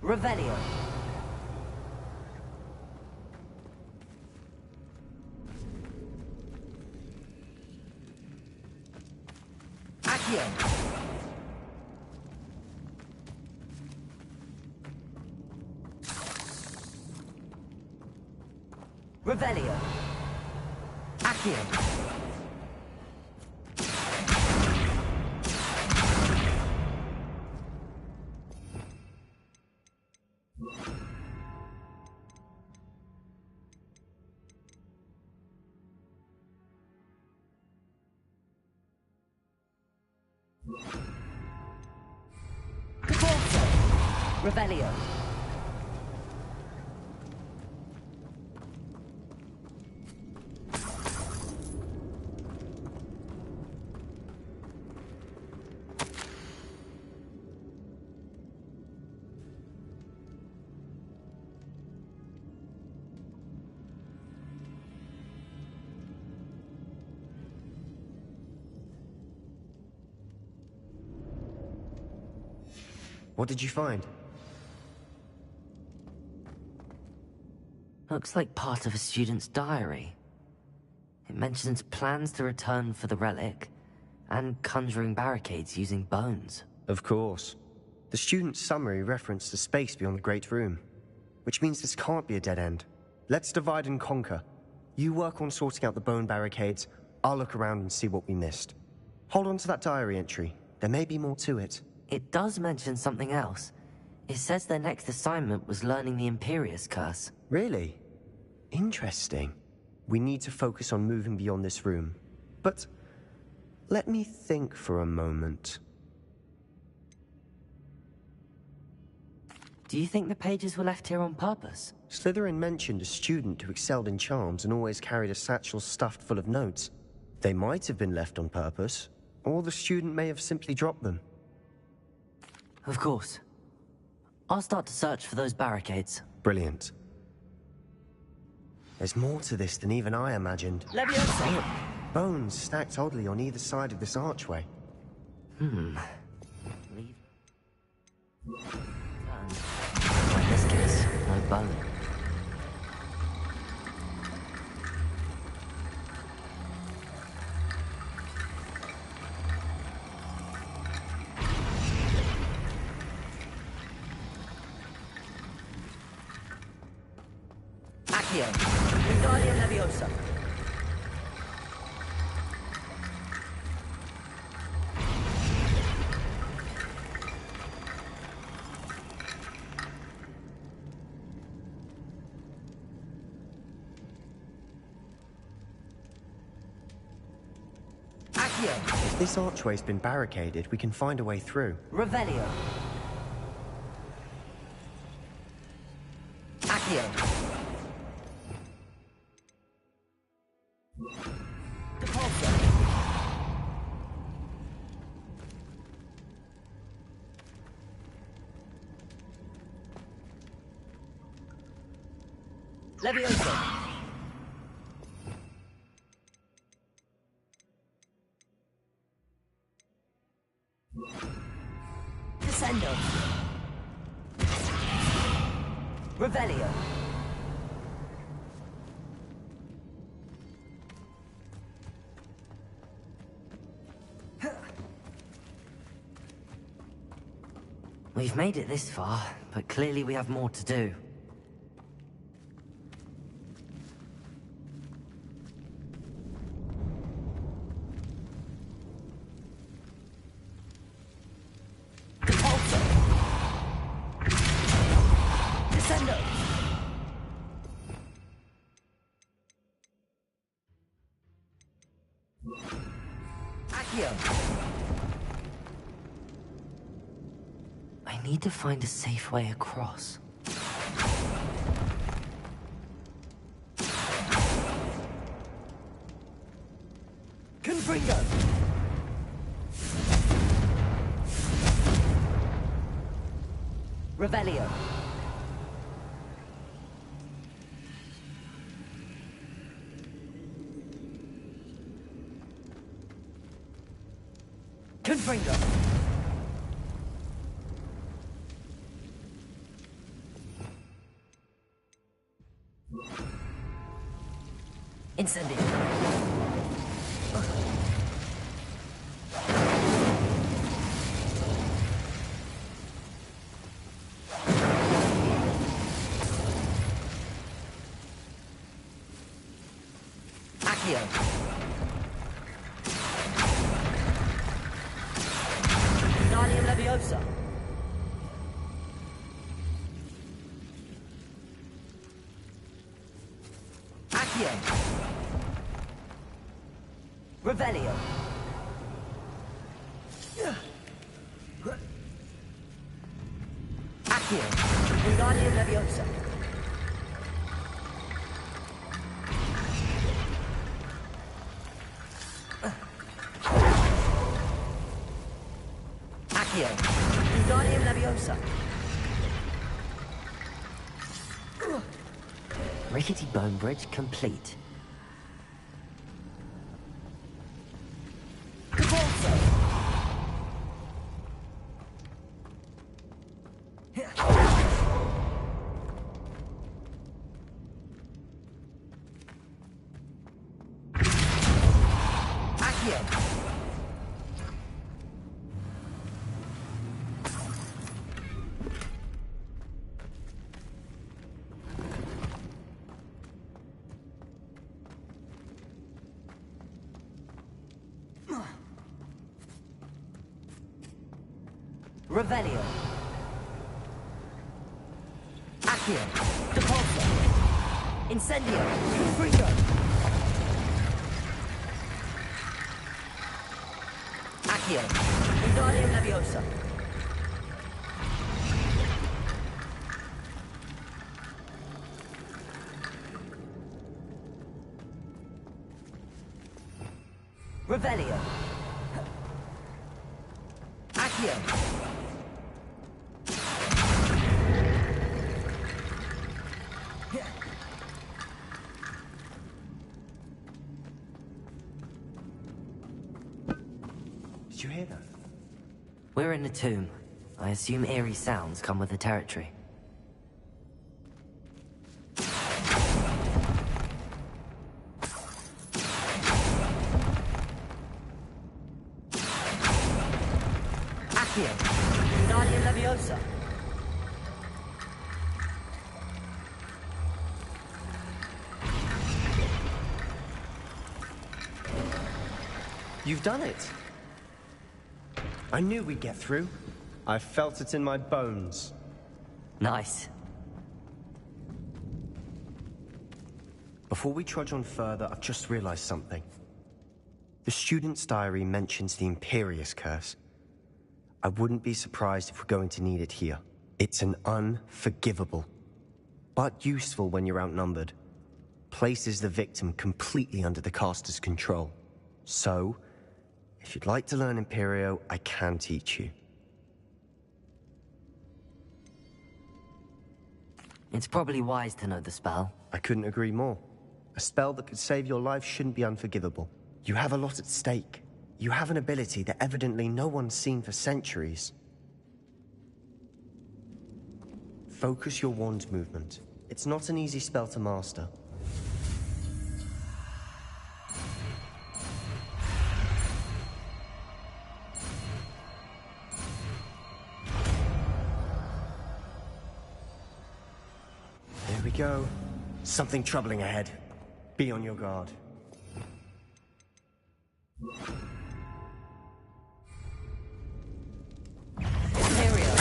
Revelio. Accio. Revelio. Accio. Accio. Revelio.
What did you find?
Looks like part of a student's diary. It mentions plans to return for the relic, and conjuring barricades using bones.
Of course. The student's summary referenced the space beyond the Great Room, which means this can't be a dead end. Let's divide and conquer. You work on sorting out the bone barricades, I'll look around and see what we missed. Hold on to that diary entry. There may be more to it.
It does mention something else. It says their next assignment was learning the Imperius Curse.
Really? Interesting. We need to focus on moving beyond this room. But let me think for a moment.
Do you think the pages were left here on purpose?
Slytherin mentioned a student who excelled in charms and always carried a satchel stuffed full of notes. They might have been left on purpose, or the student may have simply dropped them.
Of course. I'll start to search for those barricades.
Brilliant. There's more to this than even I imagined.
Leviosa!
Bones stacked oddly on either side of this archway.
Leave. In this case, no bone.
Accio. Wingardium Leviosa. Accio.
If this archway's been barricaded, we can find a way through.
Revelio. Accio. Leviosa. Descendo. Revelio.
We've made it this far, but clearly we have more to do.
Descendo. Accio.
I need to find a safe way across.
Confringo. Revelio. Confringo. Incendio. Accio. Wingardium Leviosa. Accio. Revelio. Accio. Wingardium Leviosa. Accio. Wingardium Leviosa.
Rickety bone bridge complete.
Cabalzo. Accio. Revelio. Accio. Depulso. Incendio. Confringo. Accio. Wingardium Leviosa. Revelio. Accio.
Did you hear that?
We're in a tomb. I assume eerie sounds come with the territory.
Accio. Wingardium Leviosa.
You've done it. I knew we'd get through. I felt it in my bones.
Nice.
Before we trudge on further, I've just realized something. The student's diary mentions the Imperius curse. I wouldn't be surprised if we're going to need it here. It's an unforgivable, but useful when you're outnumbered. Places the victim completely under the caster's control. So, if you'd like to learn Imperio, I can teach you.
It's probably wise to know the spell.
I couldn't agree more. A spell that could save your life shouldn't be unforgivable. You have a lot at stake. You have an ability that evidently no one's seen for centuries. Focus your wand movement. It's not an easy spell to master. There we go. Something troubling ahead. Be on your guard.
Imperio.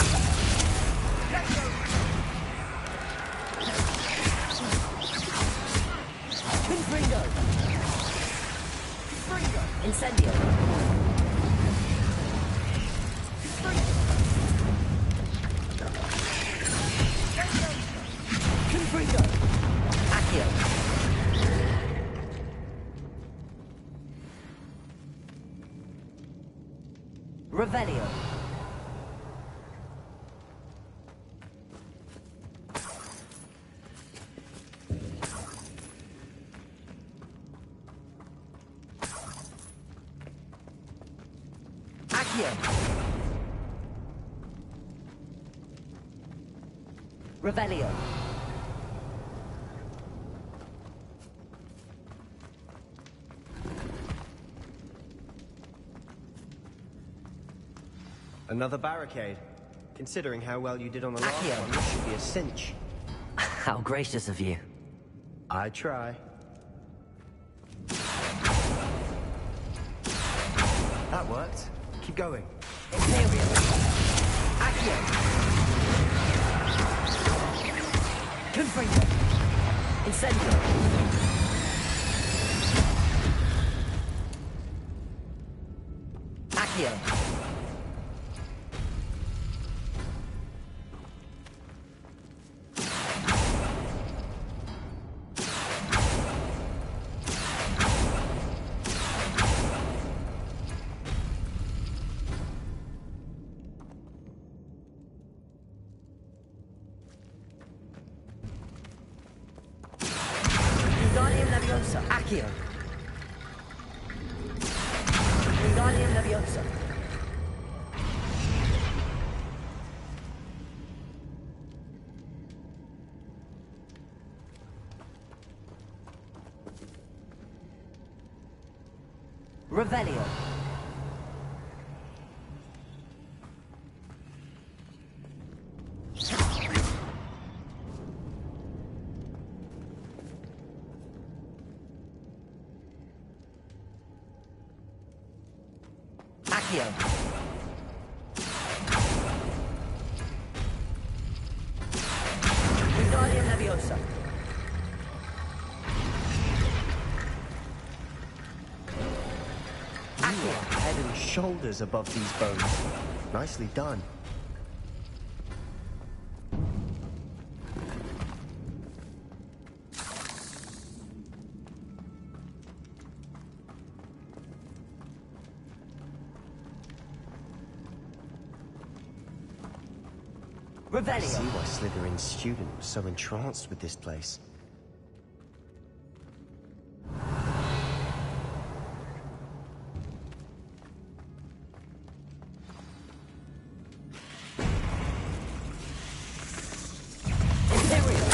Confringo. Confringo. Incendio. Confringo. Accio. Revelio. Accio. Revelio.
Another barricade. Considering how well you did on the last one, this should be a cinch.
How gracious of you.
I try. That worked. Keep going.
Imperial. Accio. Confringo. Incendio. Accio. Wingardium Leviosa. Accio. Wingardium Leviosa. Revelio. Accio. Wingardium Leviosa.
You are head and shoulders above these bones. Nicely done. I see
Revelio.
why Slytherin's student was so entranced with this place.
Imperial.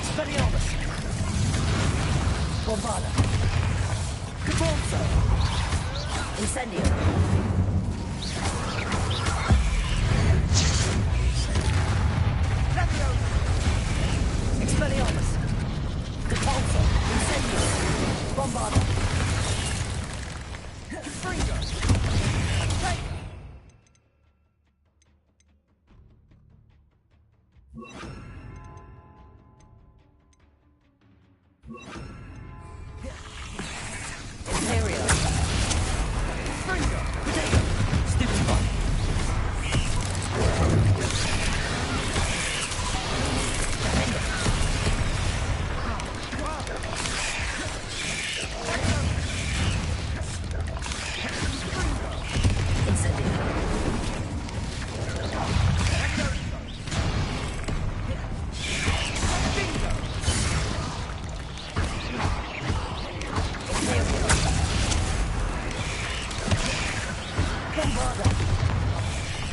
Expelliarmus. Bombarda. Caponzo. Incendio. Expelliarmus. Caponzo. Incendio. Bombarda. Fringo. Imperial. Fringo. Potato. Stupefy. Incendio. Bombarda.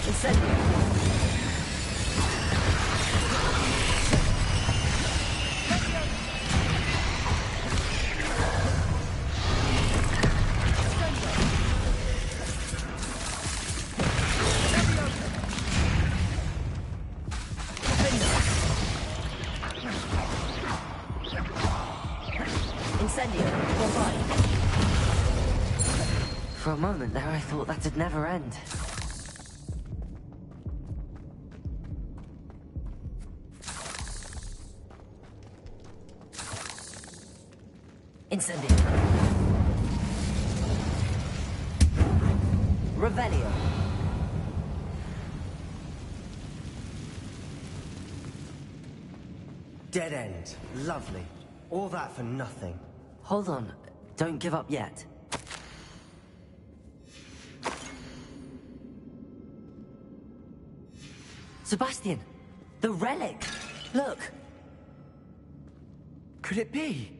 Incendio. Incendio. Bombarda.
For a moment there, I thought that'd never end.
Incendio. Revelio.
Dead end. Lovely. All that for nothing.
Hold on. Don't give up yet. Sebastian! The relic! Look! Could it be?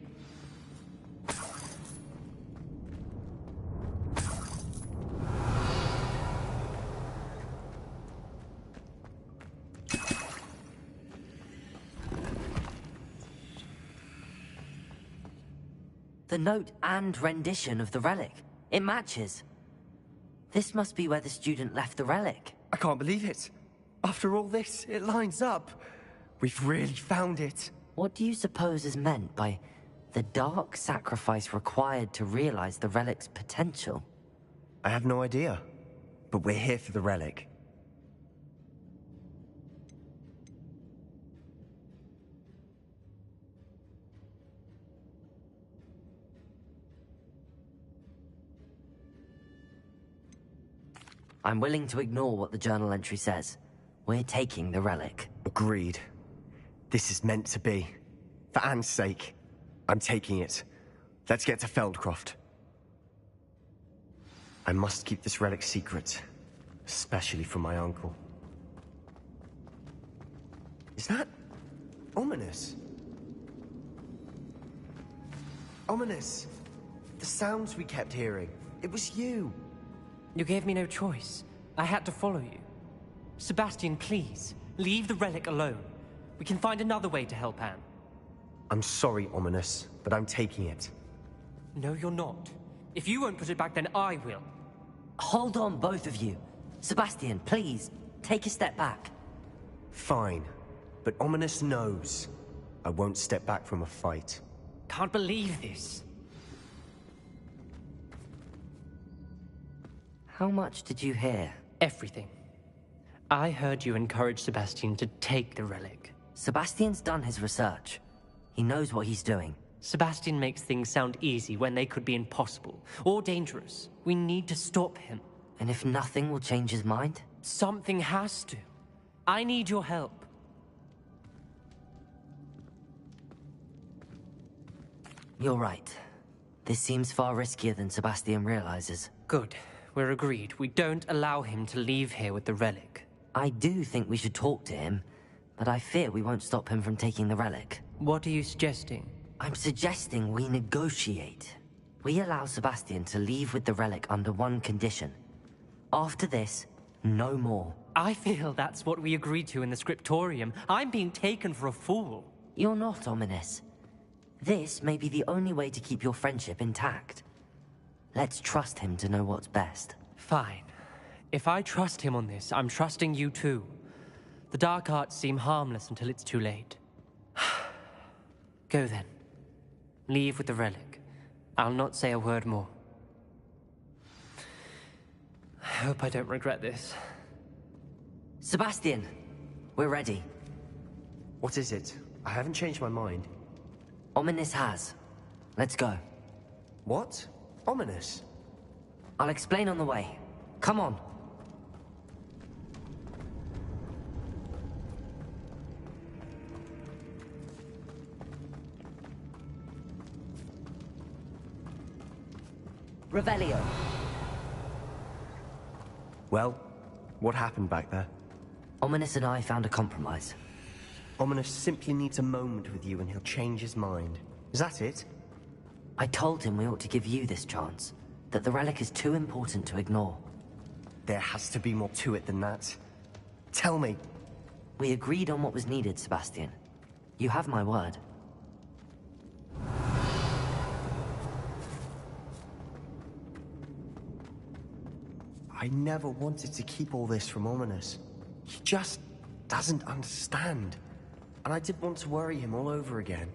The note and rendition of the relic. It matches. This must be where the student left the relic.
I can't believe it. After all this, it lines up. We've really found it.
What do you suppose is meant by the dark sacrifice required to realize the relic's potential?
I have no idea. But we're here for the relic.
I'm willing to ignore what the journal entry says. We're taking the relic.
Agreed. This is meant to be. For Anne's sake, I'm taking it. Let's get to Feldcroft. I must keep this relic secret, especially from my uncle. Is that ominous? Ominous! The sounds we kept hearing. It was you.
You gave me no choice. I had to follow you. Sebastian, please, leave the relic alone. We can find another way to help Anne.
I'm sorry, Ominous, but I'm taking it.
No, you're not. If you won't put it back, then I will.
Hold on, both of you. Sebastian, please, take a step back.
Fine, but Ominous knows. I won't step back from a fight.
Can't believe this.
How much did you hear?
Everything. I heard you encourage Sebastian to take the relic.
Sebastian's done his research. He knows what he's doing.
Sebastian makes things sound easy when they could be impossible or dangerous. We need to stop him.
And if nothing will change his mind?
Something has to. I need your help.
You're right. This seems far riskier than Sebastian realizes.
Good. We're agreed. We don't allow him to leave here with the relic.
I do think we should talk to him, but I fear we won't stop him from taking the relic.
What are you suggesting?
I'm suggesting we negotiate. We allow Sebastian to leave with the relic under one condition. After this, no more.
I feel that's what we agreed to in the scriptorium. I'm being taken for a fool.
You're not, Ominous. This may be the only way to keep your friendship intact. Let's trust him to know what's best.
Fine. If I trust him on this, I'm trusting you too. The dark arts seem harmless until it's too late. Go then. Leave with the relic. I'll not say a word more. I hope I don't regret this.
Sebastian, we're ready.
What is it? I haven't changed my mind.
Ominous has. Let's go.
What? Ominous?
I'll explain on the way. Come on. Revelio.
Well, what happened back there?
Ominous and I found a compromise.
Ominous simply needs a moment with you and he'll change his mind. Is that it?
I told him we ought to give you this chance. That the relic is too important to ignore.
There has to be more to it than that. Tell me.
We agreed on what was needed, Sebastian. You have my word.
I never wanted to keep all this from Ominous. He just doesn't understand. And I didn't want to worry him all over again.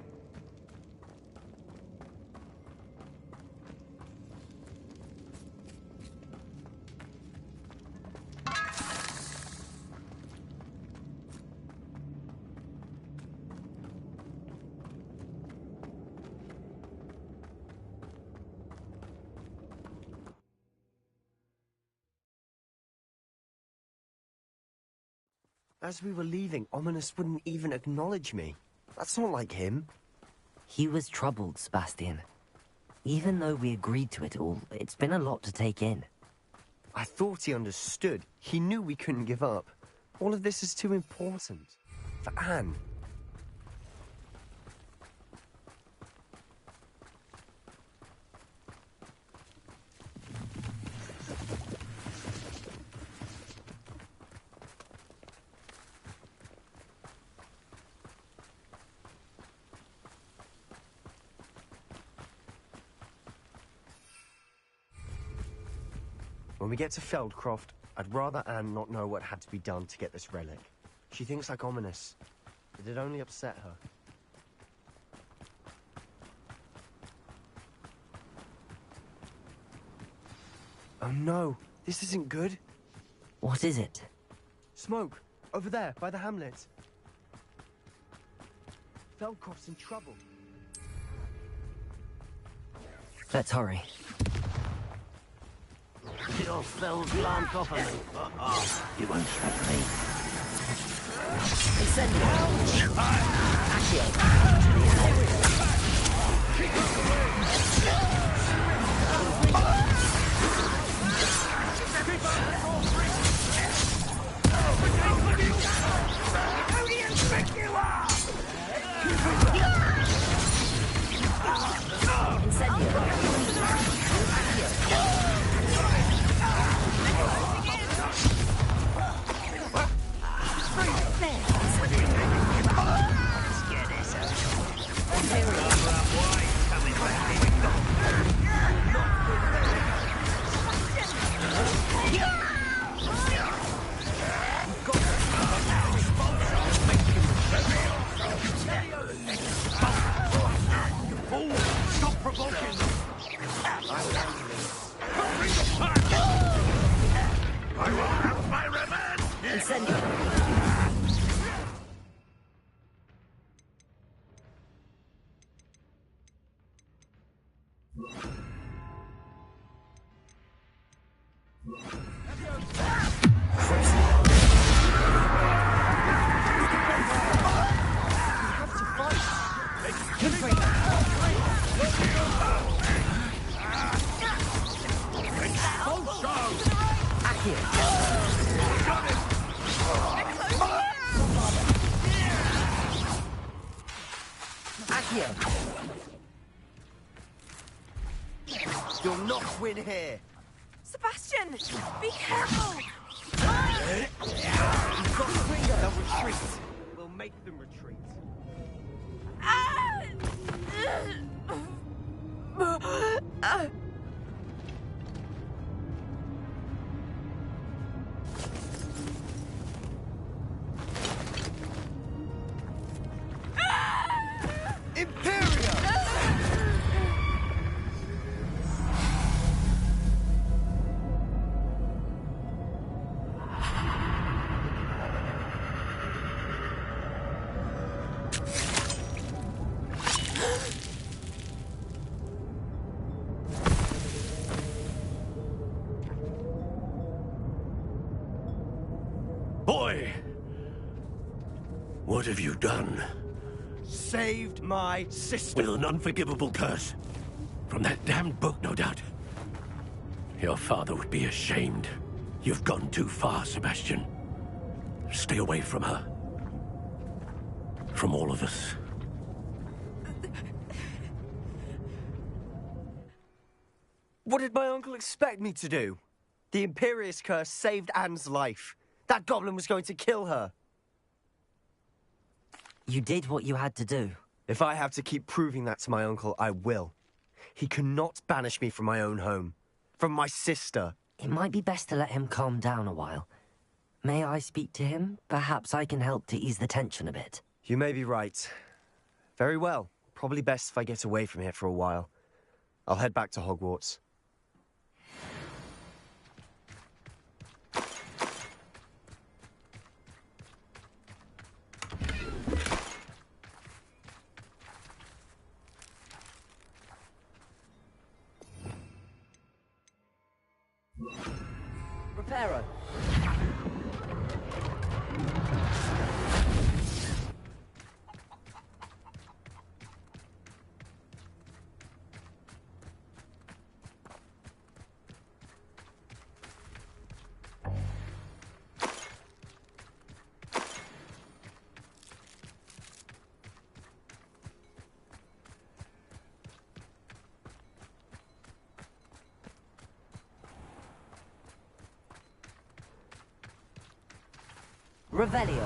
As we were leaving, Ominous wouldn't even acknowledge me. That's not like him.
He was troubled, Sebastian. Even though we agreed to it all, it's been a lot to take in.
I thought he understood. He knew we couldn't give up. All of this is too important. For Anne. When we get to Feldcroft, I'd rather Anne not know what had to be done to get this relic. She thinks like ominous. It'd only upset her. Oh no, this isn't good.
What is it?
Smoke, over there, by the hamlet. Feldcroft's in trouble.
Let's hurry.
Your spells plant off of me.
You won't stop me.
Incendio. Accio.
Who do you think you are? Stop provoking! I will have my revenge!
Incendio.
You'll not win here.
Sebastian, be careful.
You've got Ringo. They'll retreat. We'll make them retreat.
Boy! What have you done?
Saved my sister.
With an unforgivable curse. From that damned book, no doubt. Your father would be ashamed. You've gone too far, Sebastian. Stay away from her. From all of us.
What did my uncle expect me to do? The Imperious curse saved Anne's life. That goblin was going to kill her.
You did what you had to do.
If I have to keep proving that to my uncle, I will. He cannot banish me from my own home. From my sister.
It might be best to let him calm down a while. May I speak to him? Perhaps I can help to ease the tension a bit.
You may be right. Very well. Probably best if I get away from here for a while. I'll head back to Hogwarts.
Reparo. Revelio.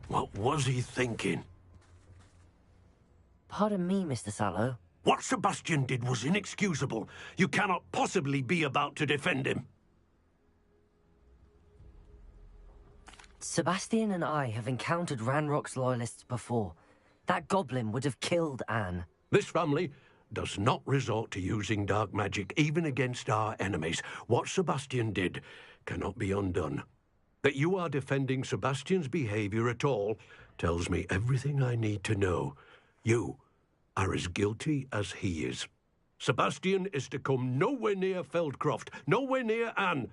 What was he thinking?
Pardon me, Mr. Sallow.
What Sebastian did was inexcusable. You cannot possibly be about to defend him.
Sebastian and I have encountered Ranrock's loyalists before. That goblin would have killed Anne.
This family does not resort to using dark magic, even against our enemies. What Sebastian did cannot be undone. That you are defending Sebastian's behavior at all tells me everything I need to know. You are as guilty as he is. Sebastian is to come nowhere near Feldcroft, nowhere near Anne.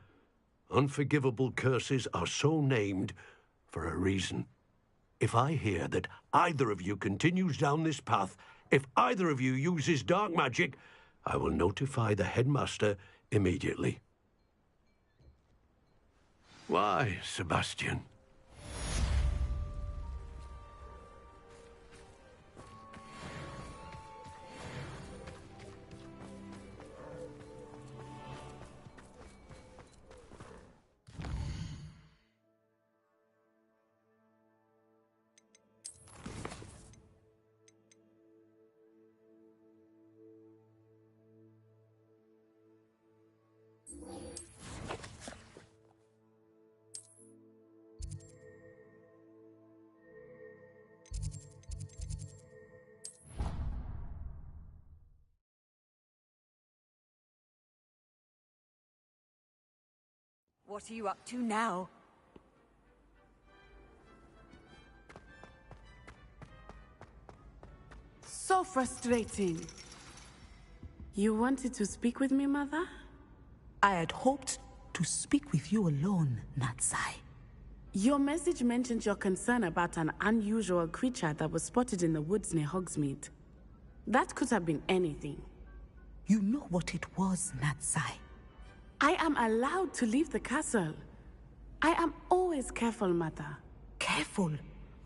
Unforgivable curses are so named for a reason. If I hear that either of you continues down this path, if either of you uses dark magic, I will notify the headmaster immediately. Why, Sebastian?
What are you up to now?
So frustrating. You wanted to speak with me, Mother?
I had hoped to speak with you alone, Natsai.
Your message mentioned your concern about an unusual creature that was spotted in the woods near Hogsmeade. That could have been anything.
You know what it was, Natsai.
I am allowed to leave the castle. I am always careful, Mother.
Careful?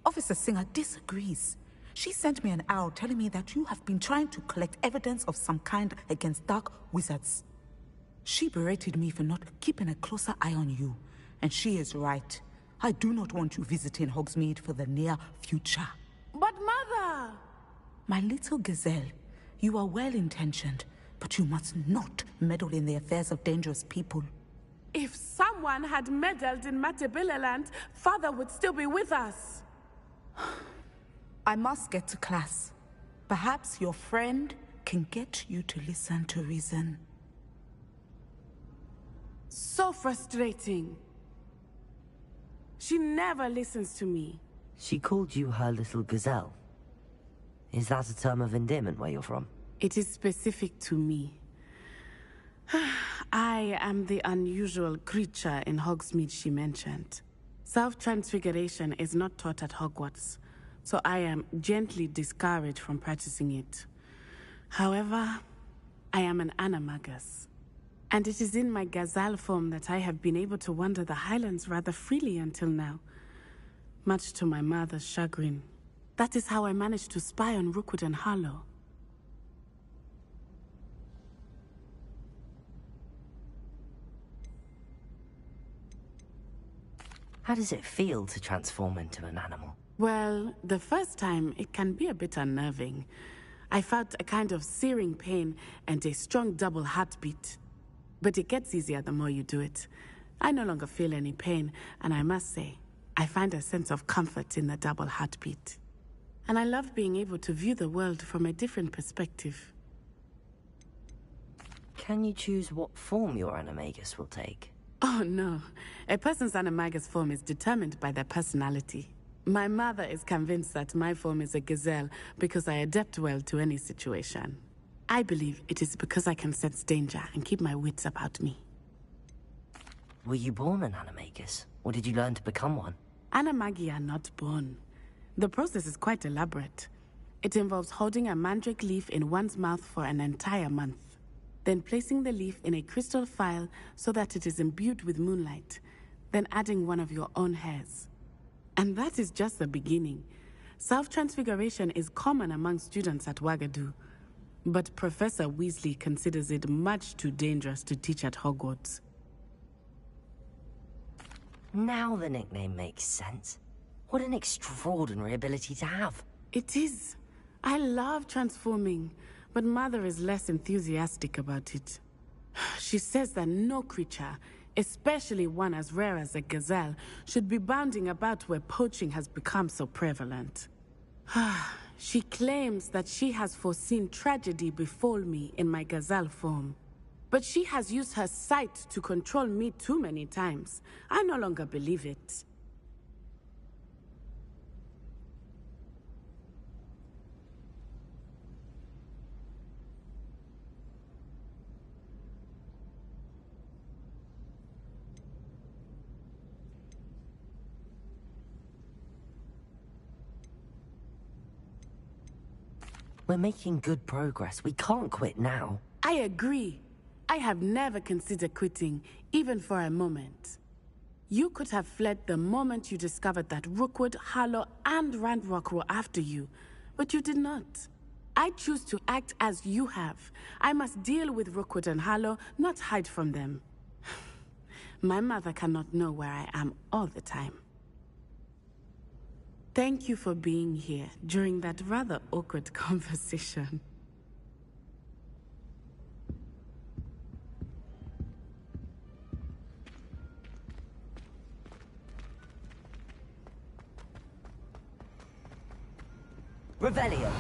Officer Singer disagrees. She sent me an owl telling me that you have been trying to collect evidence of some kind against dark wizards. She berated me for not keeping a closer eye on you, and she is right. I do not want you visiting Hogsmeade for the near future.
But Mother!
My little gazelle, you are well-intentioned, but you must not meddle in the affairs of dangerous people.
If someone had meddled in Matabeleland, Father would still be with us.
I must get to class. Perhaps your friend can get you to listen to reason.
So frustrating. She never listens to me.
She called you her little gazelle. Is that a term of endearment where you're from?
It is specific to me. I am the unusual creature in Hogsmeade she mentioned. Self-transfiguration is not taught at Hogwarts, so I am gently discouraged from practicing it. However, I am an animagus, and it is in my gazelle form that I have been able to wander the Highlands rather freely until now, much to my mother's chagrin. That is how I managed to spy on Rookwood and Harlow.
How does it feel to transform into an animal?
Well, the first time, it can be a bit unnerving. I felt a kind of searing pain and a strong double heartbeat. But it gets easier the more you do it. I no longer feel any pain, and I must say, I find a sense of comfort in the double heartbeat. And I love being able to view the world from a different perspective.
Can you choose what form your animagus will take?
Oh no, a person's animagus form is determined by their personality. My mother is convinced that my form is a gazelle because I adapt well to any situation. I believe it is because I can sense danger and keep my wits about me.
Were you born an animagus, or did you learn to become one?
Animagi are not born. The process is quite elaborate. It involves holding a mandrake leaf in one's mouth for an entire month, then placing the leaf in a crystal phial so that it is imbued with moonlight, then adding one of your own hairs. And that is just the beginning. Self-transfiguration is common among students at Wagadu, but Professor Weasley considers it much too dangerous to teach at Hogwarts.
Now the nickname makes sense. What an extraordinary ability to have.
It is. I love transforming, but Mother is less enthusiastic about it. She says that no creature, especially one as rare as a gazelle, should be bounding about where poaching has become so prevalent. She claims that she has foreseen tragedy befall me in my gazelle form. But she has used her sight to control me too many times. I no longer believe it.
We're making good progress. We can't quit now.
I agree. I have never considered quitting, even for a moment. You could have fled the moment you discovered that Rookwood, Harlow, and Randrock were after you, but you did not. I choose to act as you have. I must deal with Rookwood and Harlow, not hide from them. My mother cannot know where I am all the time. Thank you for being here during that rather awkward conversation.
Revelio.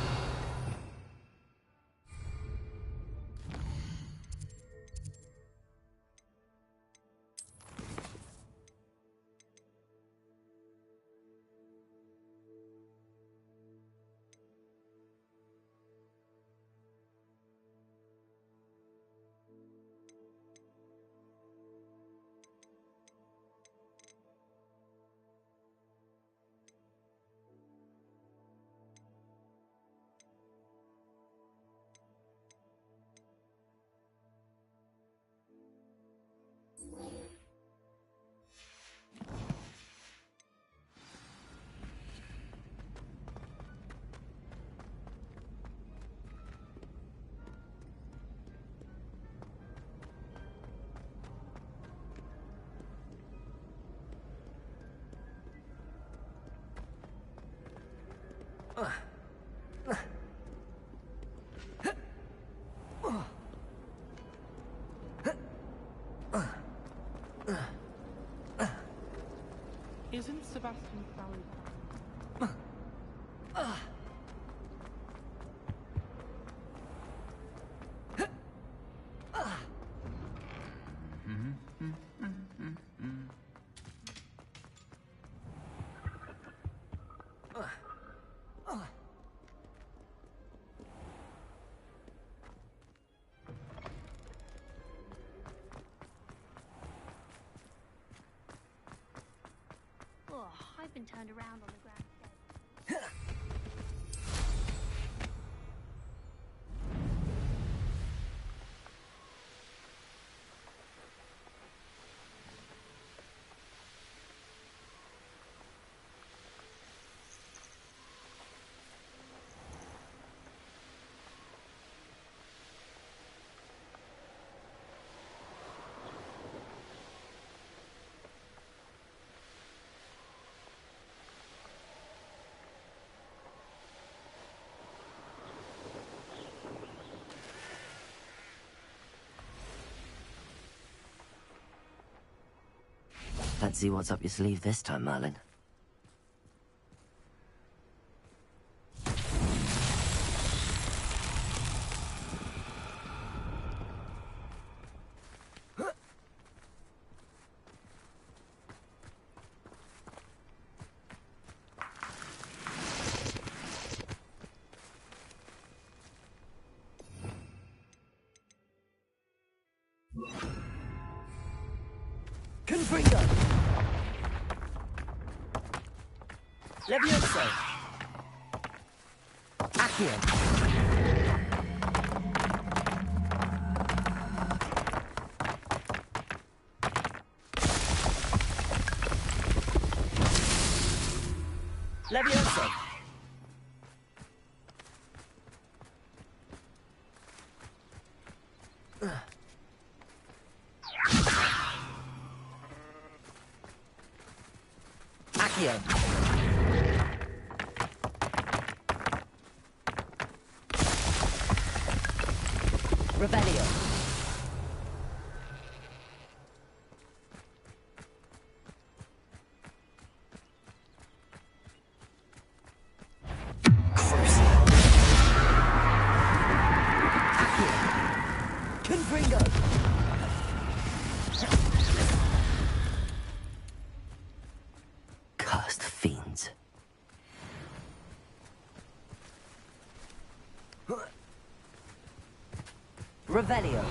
Isn't Sebastian Fallon?
Oh, I've been turned around on the ground.
Let's see what's up your sleeve this time, Merlin.
Confringo. Levioso. Accio. Levioso. Accio. Revelio. Confringo.
Cursed fiends.
Revelio.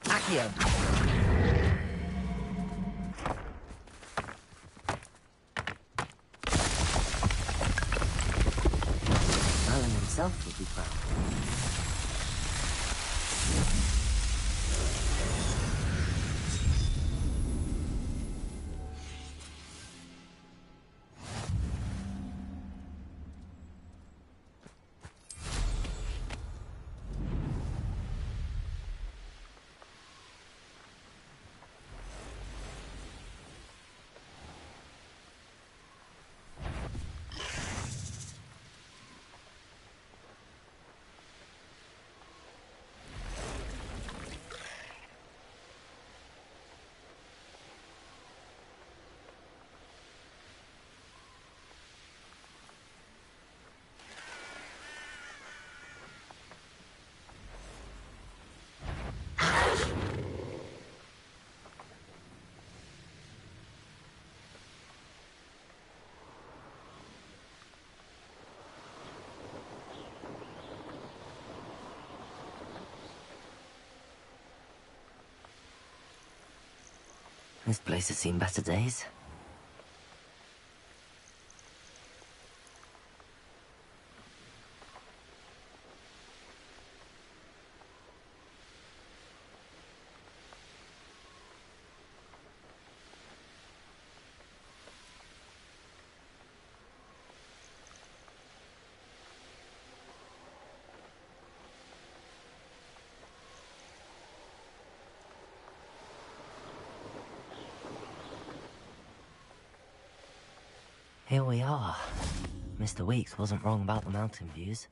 Accio.
Alan himself would be proud. This place has seen better days. Here we are. Mr. Weeks wasn't wrong about the mountain views.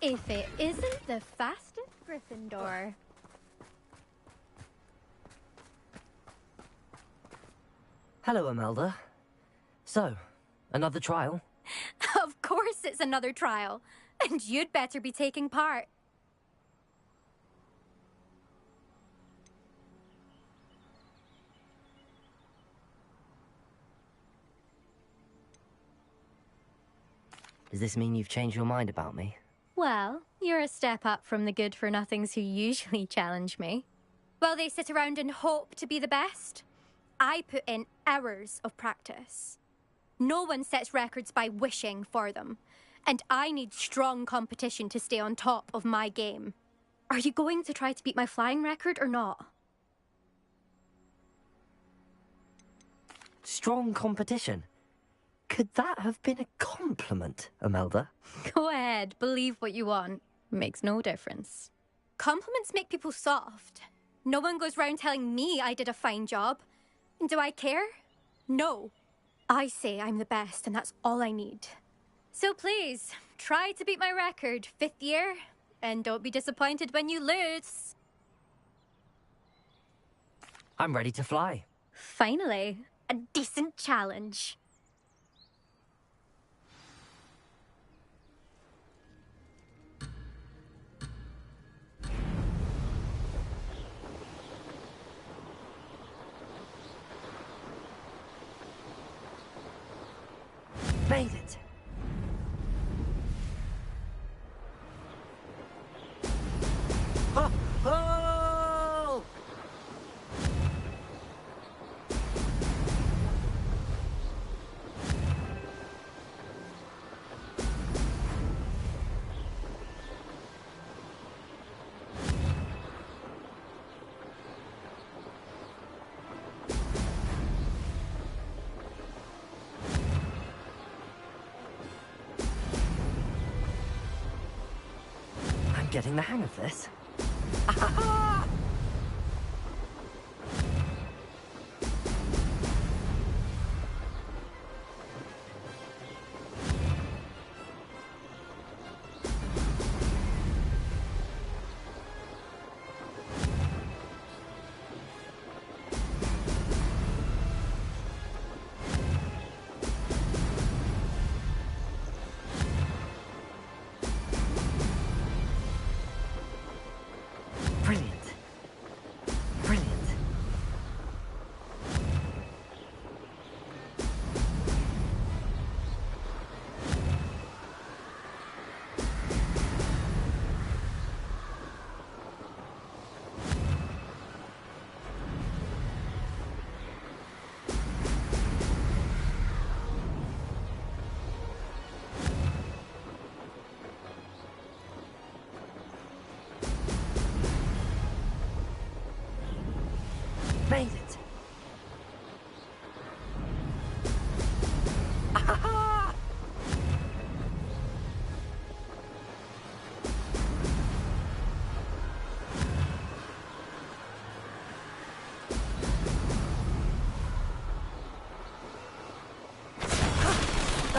If it isn't the fastest Gryffindor.
Hello, Imelda. So, another trial?
Of course it's another trial. And you'd better be taking part.
Does this mean you've changed your mind about me?
Well, you're a step up from the good-for-nothings who usually challenge me. While they sit around and hope to be the best, I put in hours of practice. No one sets records by wishing for them, and I need strong competition to stay on top of my game. Are you going to try to beat my flying record or not?
Strong competition? Could that have been a compliment, Imelda?
Go ahead, believe what you want. Makes no difference. Compliments make people soft. No one goes round telling me I did a fine job. And do I care? No. I say I'm the best, and that's all I need. So please, try to beat my record, 5th year, and don't be disappointed when you lose.
I'm ready to fly.
Finally, a decent challenge.
Made it! Oh! Oh! Getting the hang of this. Ah-ha-ha!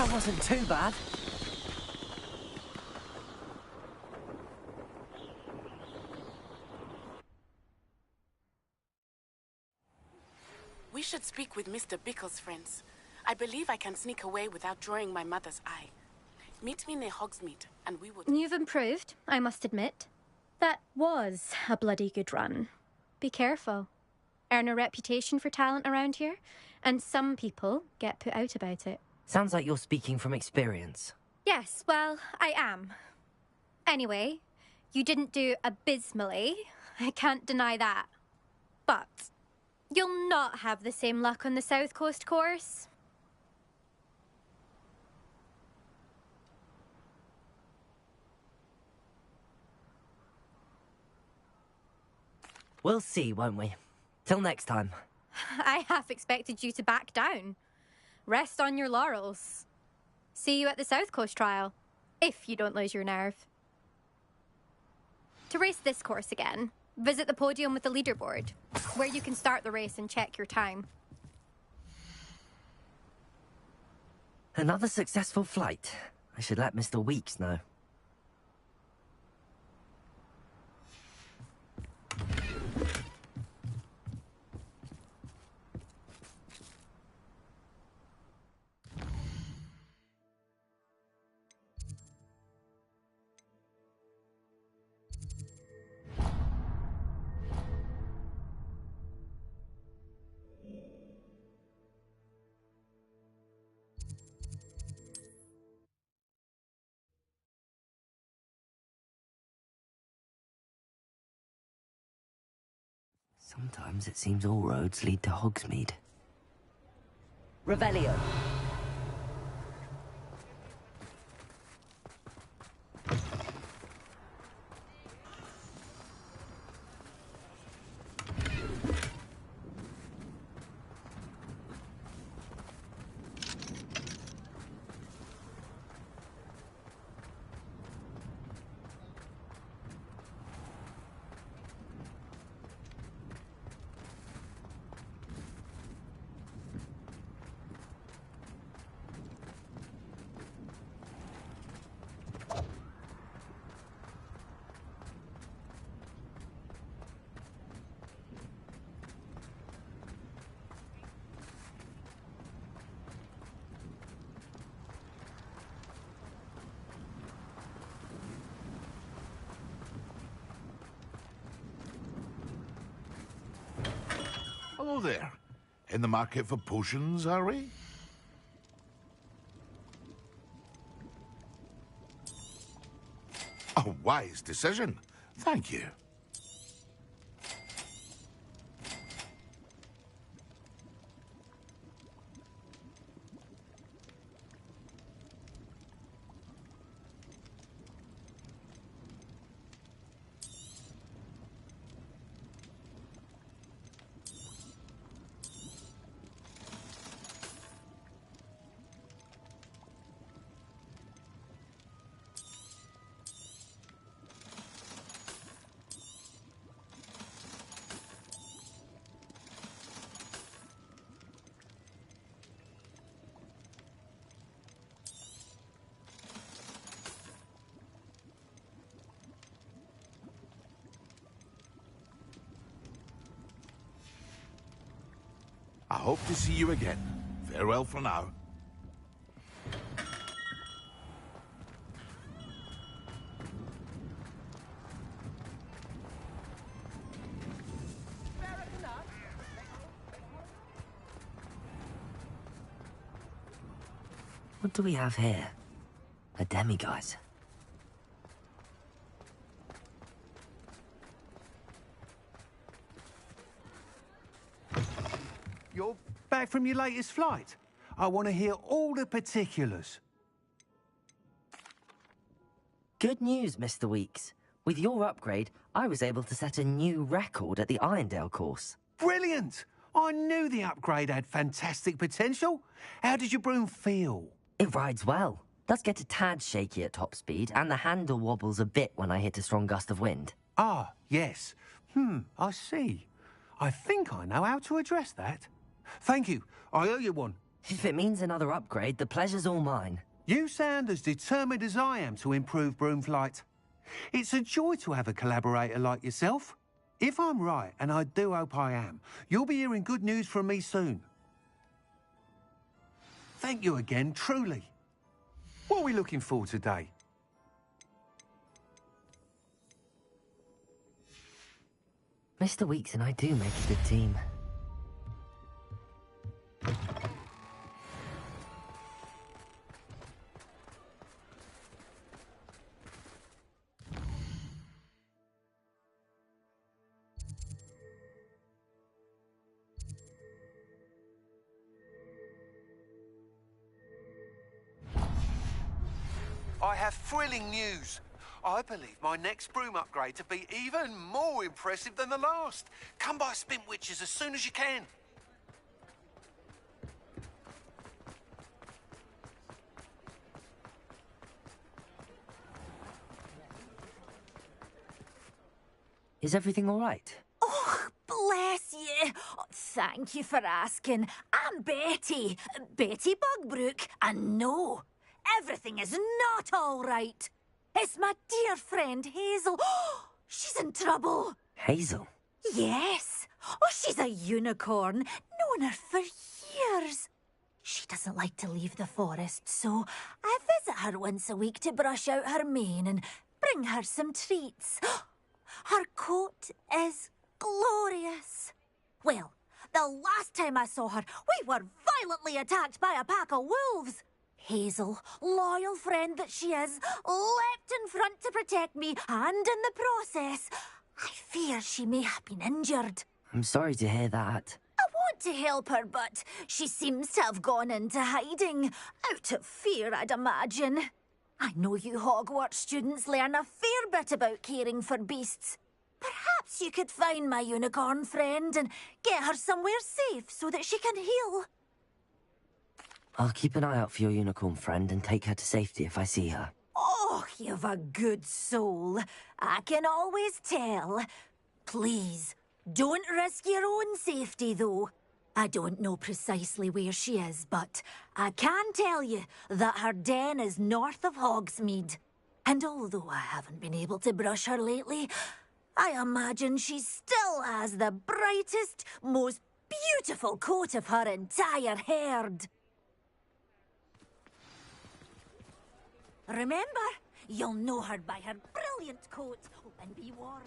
That wasn't too bad.
We should speak with Mr. Bickle's friends. I believe I can sneak away without drawing my mother's eye. Meet me near Hogsmeade, and we will...
You've improved, I must admit. That was a bloody good run. Be careful. Earn a reputation for talent around here, and some people get put out about it.
Sounds like you're speaking from experience.
Yes, well, I am. Anyway, you didn't do abysmally. I can't deny that. But you'll not have the same luck on the South Coast course.
We'll see, won't we? Till next time.
I half expected you to back down. Rest on your laurels. See you at the South Coast trial, if you don't lose your nerve. To race this course again, visit the podium with the leaderboard, where you can start the race and check your time.
Another successful flight. I should let Mr. Weeks know. Sometimes it seems all roads lead to Hogsmeade.
Revelio.
Hello there. In the market for potions, are we? A wise decision. Thank you. I hope to see you again. Farewell for now.
What do we have here? A demiguise.
You're back from your latest flight? I want to hear all the particulars.
Good news, Mr. Weeks. With your upgrade, I was able to set a new record at the Irondale course.
Brilliant! I knew the upgrade had fantastic potential. How did your broom feel?
It rides well. Does get a tad shaky at top speed, and the handle wobbles a bit when I hit a strong gust of wind.
Ah, yes. I see. I think I know how to address that. Thank you. I owe you one.
If it means another upgrade, the pleasure's all mine.
You sound as determined as I am to improve broom flight. It's a joy to have a collaborator like yourself. If I'm right, and I do hope I am, you'll be hearing good news from me soon. Thank you again, truly. What are we looking for today?
Mr. Weeks and I do make a good team.
I have thrilling news. I believe my next broom upgrade to be even more impressive than the last. Come by Spintwitches as soon as you can.
Is everything all right?
Oh, bless you. Oh, thank you for asking. I'm Betty. Betty Bugbrook. And no, everything is not all right. It's my dear friend Hazel. She's in trouble.
Hazel?
Yes. Oh, she's a unicorn. Known her for years. She doesn't like to leave the forest, so I visit her once a week to brush out her mane and bring her some treats. Her coat is glorious. Well, the last time I saw her, we were violently attacked by a pack of wolves. Hazel, loyal friend that she is, leapt in front to protect me, and in the process, I fear she may have been injured.
I'm sorry to hear that.
I want to help her, but she seems to have gone into hiding. Out of fear, I'd imagine. I know you Hogwarts students learn a fair bit about caring for beasts. Perhaps you could find my unicorn friend and get her somewhere safe so that she can heal.
I'll keep an eye out for your unicorn friend and take her to safety if I see her.
Oh, you've a good soul. I can always tell. Please, don't risk your own safety, though. I don't know precisely where she is, but I can tell you that her den is north of Hogsmeade. And although I haven't been able to brush her lately, I imagine she still has the brightest, most beautiful coat of her entire herd. Remember, you'll know her by her brilliant coat. Oh, and be warned.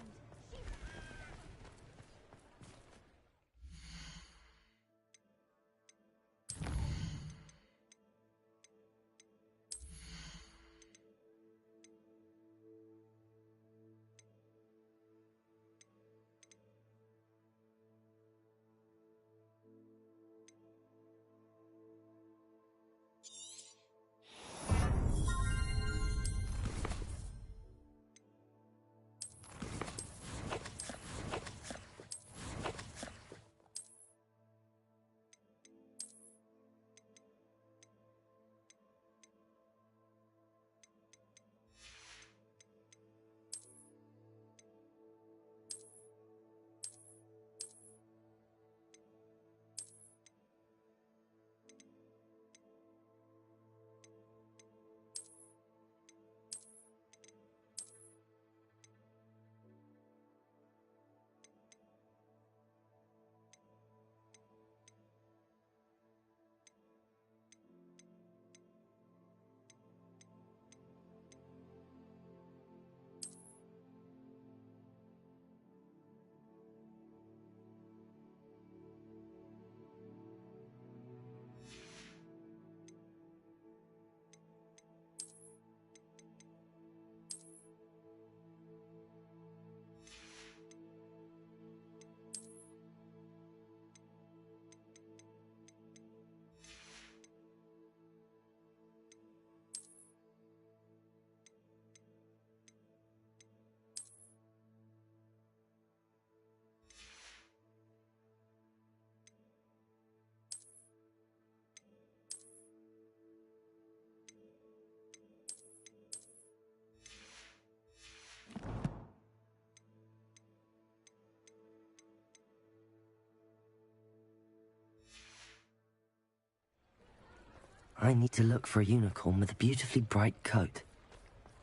I need to look for a unicorn with a beautifully bright coat.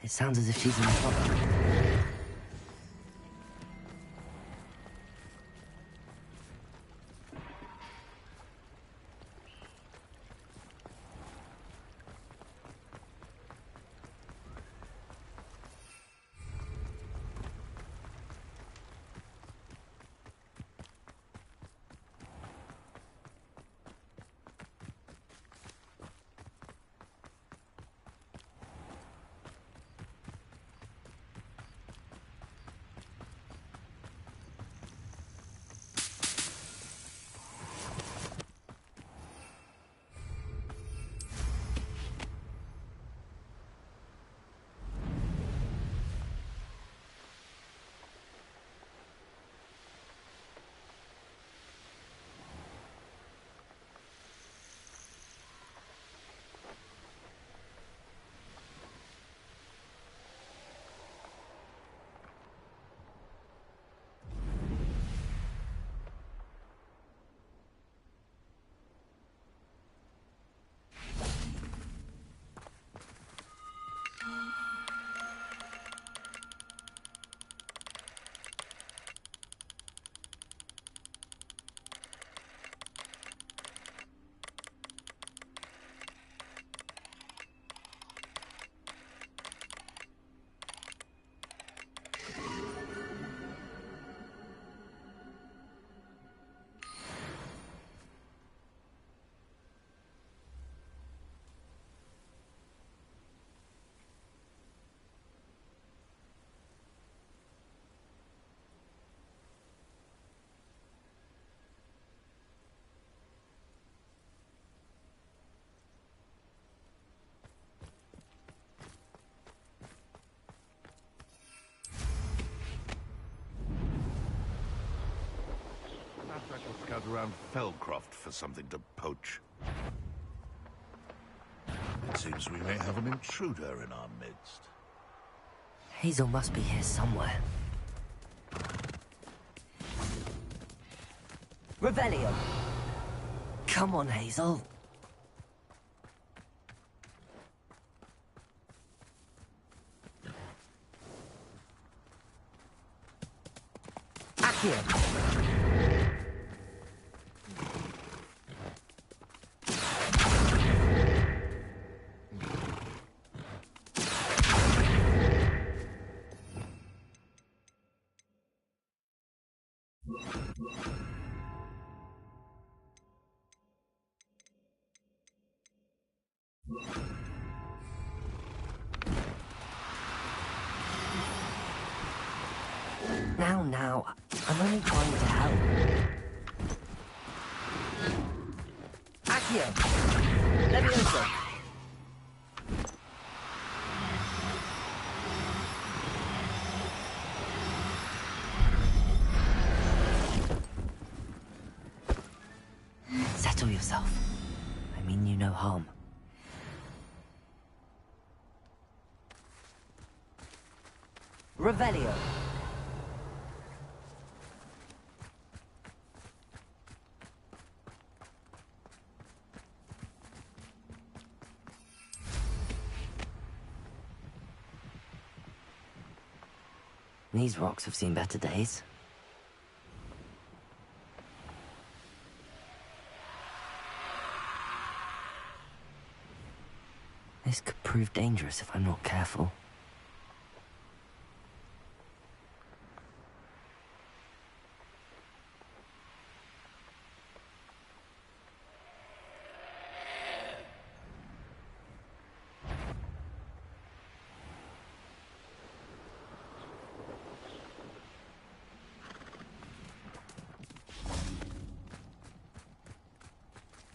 It sounds as if she's in trouble.
Scout around Felcroft for something to poach. It seems we may have an intruder in our midst.
Hazel must be here somewhere.
Revelio.
Come on, Hazel.
Accio.
Now, I'm only trying to help.
Accio. Levioso.
Settle yourself. I mean you no harm.
Revelio.
These rocks have seen better days. This could prove dangerous if I'm not careful.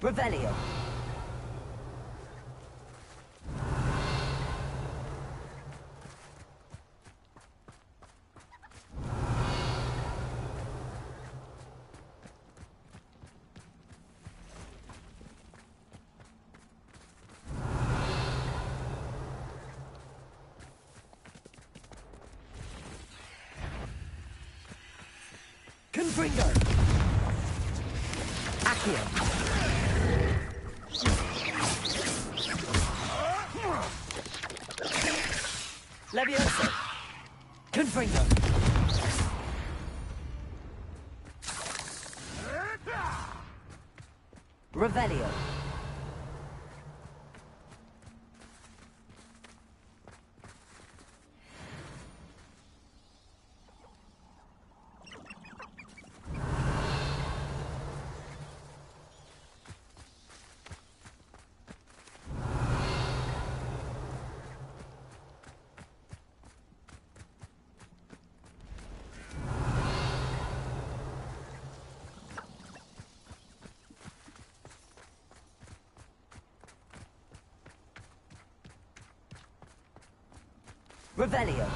Revelio. Confringo. Accio. Levioso. Confringo. Revelio. Revelio.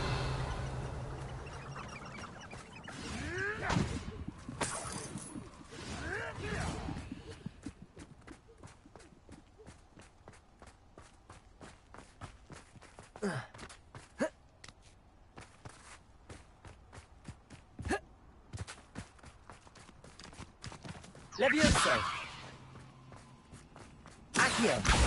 Levioso. Accio.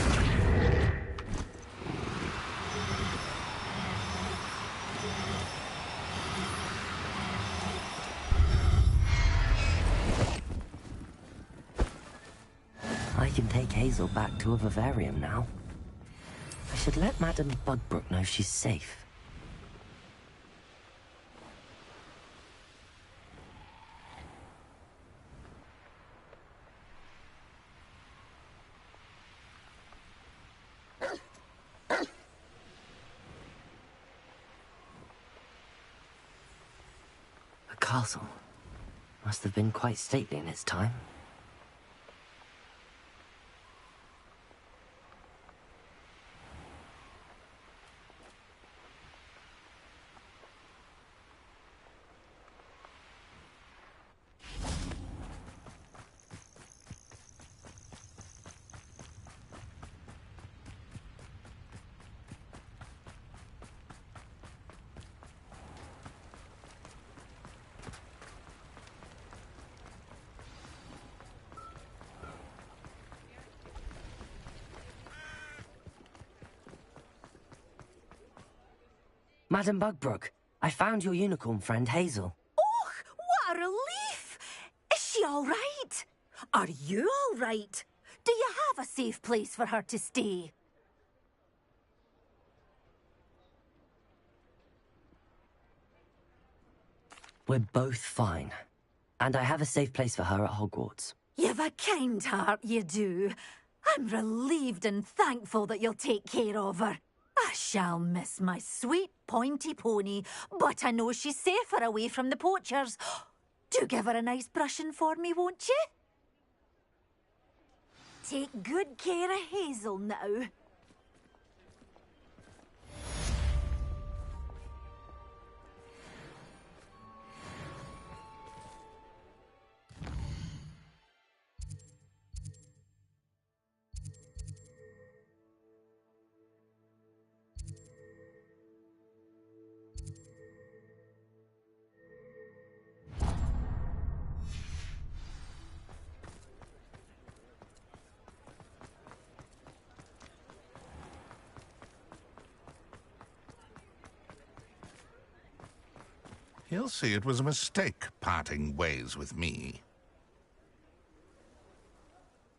I can take Hazel back to a vivarium now. I should let Madame Bugbrook know she's safe. The castle must have been quite stately in its time. Madame Bugbrook, I found your unicorn friend Hazel.
Oh, what a relief! Is she all right? Are you all right? Do you have a safe place for her to stay?
We're both fine. And I have a safe place for her at Hogwarts.
You've a kind heart, you do. I'm relieved and thankful that you'll take care of her. I shall miss my sweet pointy pony, but I know she's safer away from the poachers. Do give her a nice brushing for me, won't you? Take good care of Hazel now.
He'll see it was a mistake parting ways with me.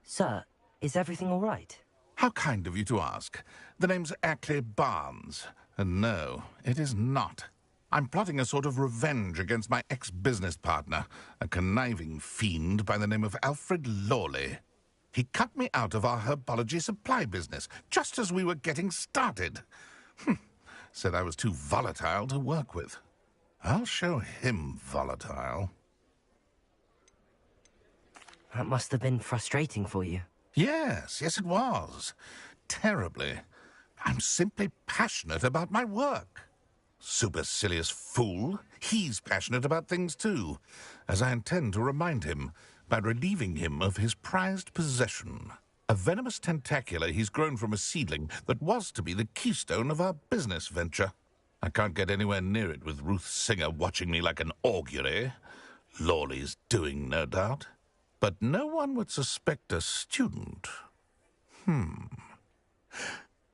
Sir, is everything all right?
How kind of you to ask. The name's Ackley Barnes. And no, it is not. I'm plotting a sort of revenge against my ex-business partner, a conniving fiend by the name of Alfred Lawley. He cut me out of our herbology supply business, just as we were getting started. Said I was too volatile to work with. I'll show him volatile.
That must have been frustrating for you.
Yes, it was. Terribly. I'm simply passionate about my work. Supercilious fool. He's passionate about things too, as I intend to remind him by relieving him of his prized possession. A venomous tentacula he's grown from a seedling that was to be the keystone of our business venture. I can't get anywhere near it with Ruth Singer watching me like an augury. Lawley's doing, no doubt. But no one would suspect a student.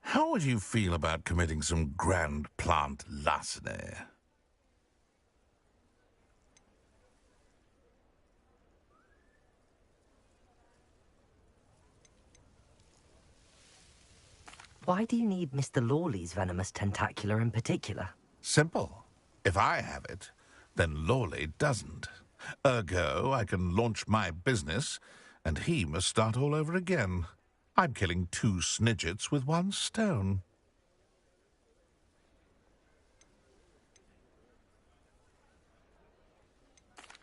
How would you feel about committing some grand plant larceny?
Why do you need Mr. Lawley's venomous tentacular in particular?
Simple. If I have it, then Lawley doesn't. Ergo, I can launch my business, and he must start all over again. I'm killing 2 snidgets with 1 stone.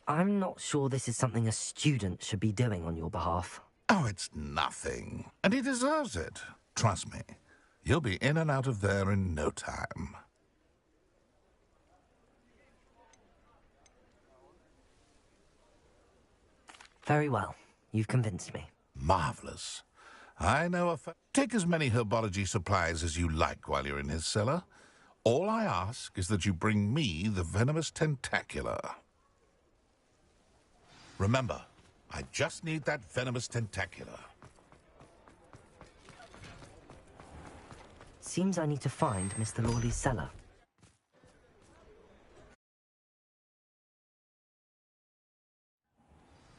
I'm not sure this is something a student should be doing on your behalf.
Oh, it's nothing. And he deserves it. Trust me. You'll be in and out of there in no time.
Very well. You've convinced me.
Marvelous. I know take as many herbology supplies as you like while you're in his cellar. All I ask is that you bring me the venomous tentacular. Remember, I just need that venomous tentacular.
Seems I need to find Mr. Lawley's cellar.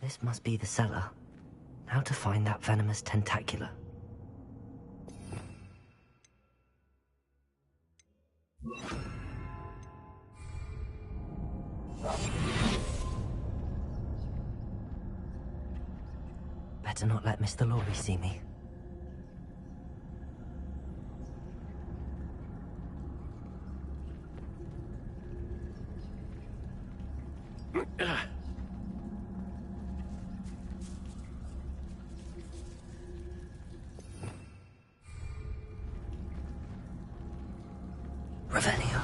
This must be the cellar. How to find that venomous tentacular? Better not let Mr. Lawley see me. Revelio.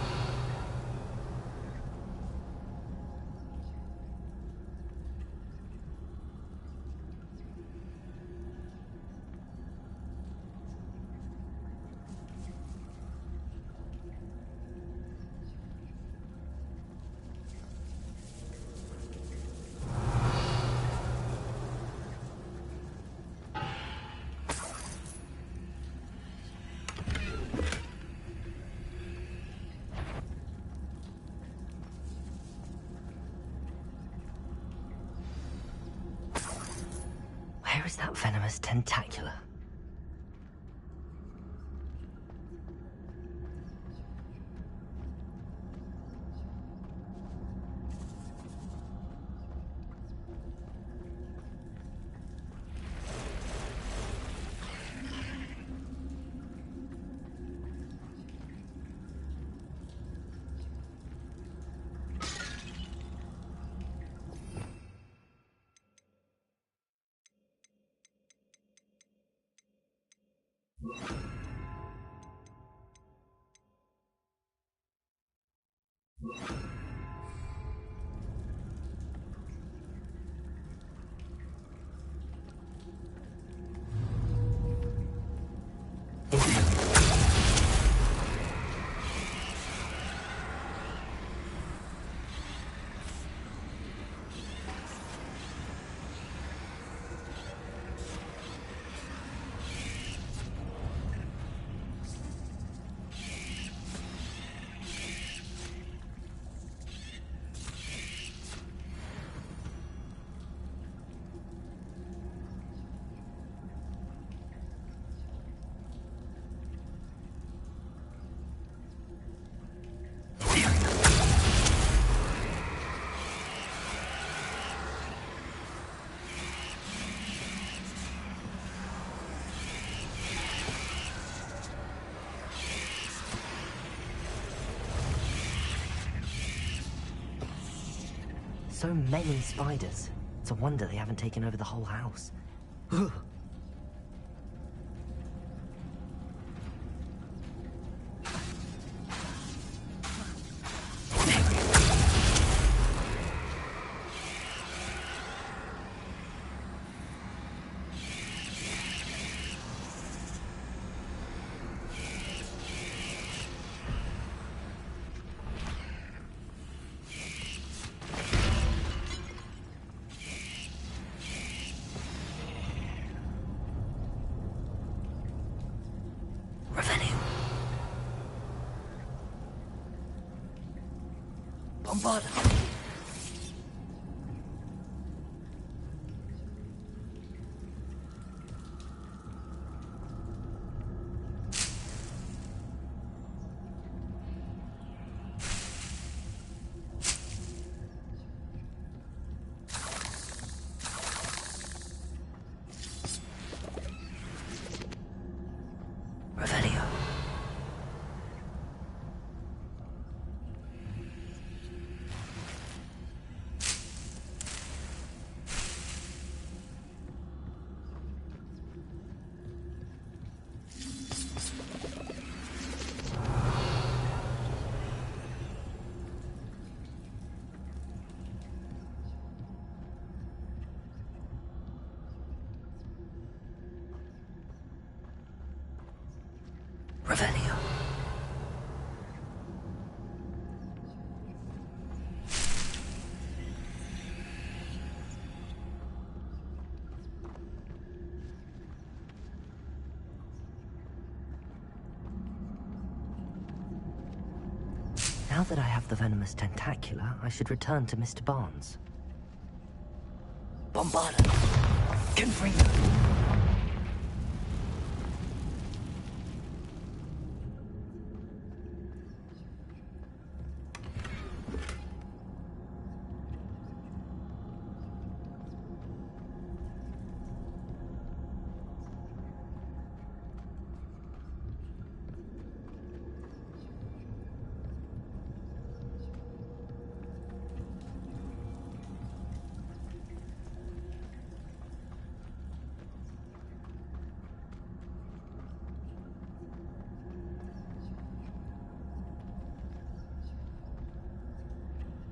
Where is that venomous tentacular? So many spiders. It's a wonder they haven't taken over the whole house. Bombarda! Revelio. Revelio. Now that I have the venomous tentacula, I should return to Mr. Barnes. Bombarda! Confringo!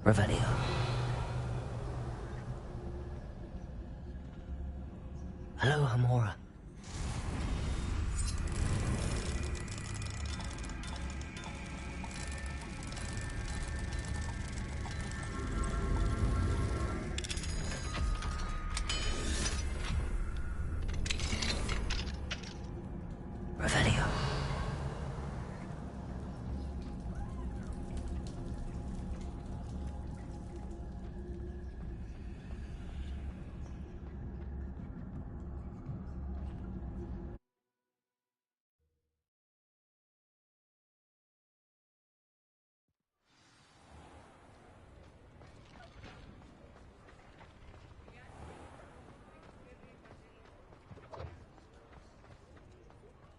Revelio. Hello, Hamora. Revelio.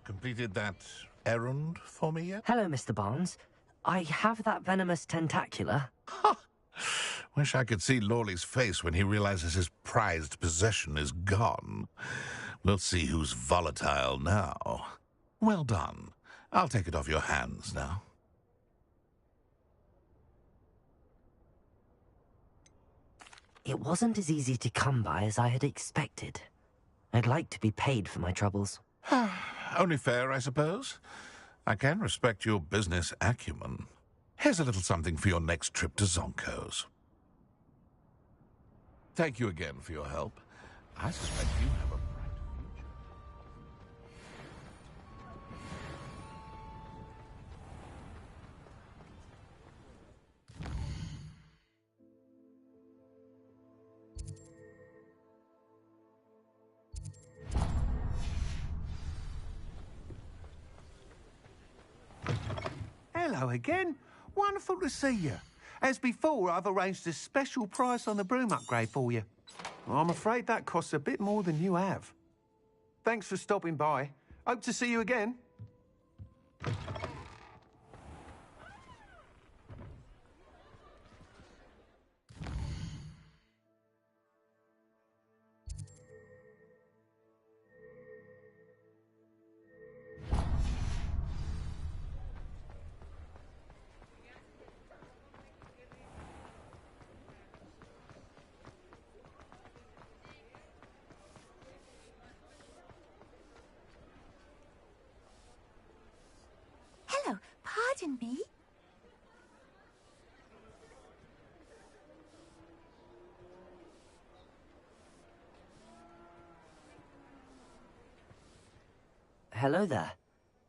Completed that errand for me yet?
Hello, Mr. Barnes. I have that venomous tentacula.
Wish I could see Lawley's face when he realizes his prized possession is gone. We'll see who's volatile now. Well done. I'll take it off your hands now.
It wasn't as easy to come by as I had expected. I'd like to be paid for my troubles.
Only fair, I suppose. I can respect your business acumen. Here's a little something for your next trip to Zonko's. Thank you again for your help. I suspect you have a bright future.
Hello again. Wonderful to see you. As before, I've arranged a special price on the broom upgrade for you. I'm afraid that costs a bit more than you have. Thanks for stopping by. Hope to see you again.
Hello, pardon me.
Hello there.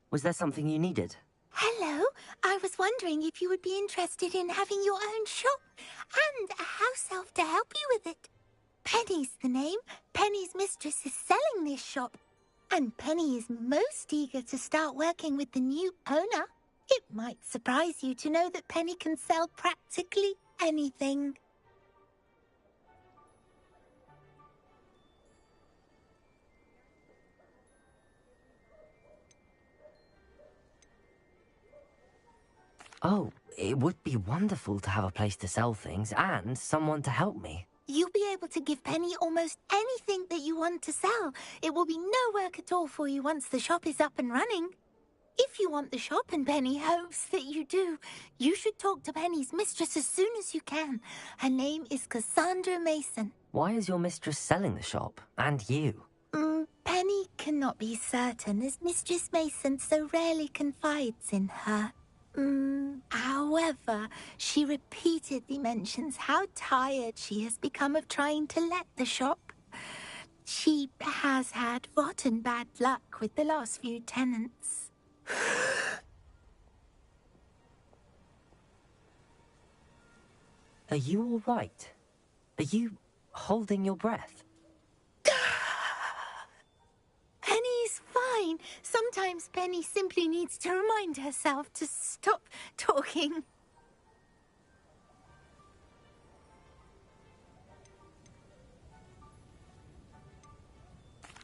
Was there something you needed?
Hello, I was
wondering if you would be interested in having your own shop and a house elf to help you with it. Penny's the name. Penny's mistress is selling this shop. And Penny is most eager to start working with the new owner. It might surprise you to know that Penny can sell practically anything.
Oh, it would be wonderful to have a place to sell things and someone to help me.
You'll be able to give Penny almost anything that you want to sell. It will be no work at all for you once the shop is up and running. If you want the shop and Penny hopes that you do, you should talk to Penny's mistress as soon as you can. Her name is Cassandra Mason.
Why is your mistress selling the shop? And you?
Penny cannot be certain, as Mistress Mason so rarely confides in her. However, she repeatedly mentions how tired she has become of trying to let the shop. She has had rotten bad luck with the last few tenants.
Are you all right? Are you holding your breath?
Penny's fine. Sometimes Penny simply needs to remind herself to stop talking.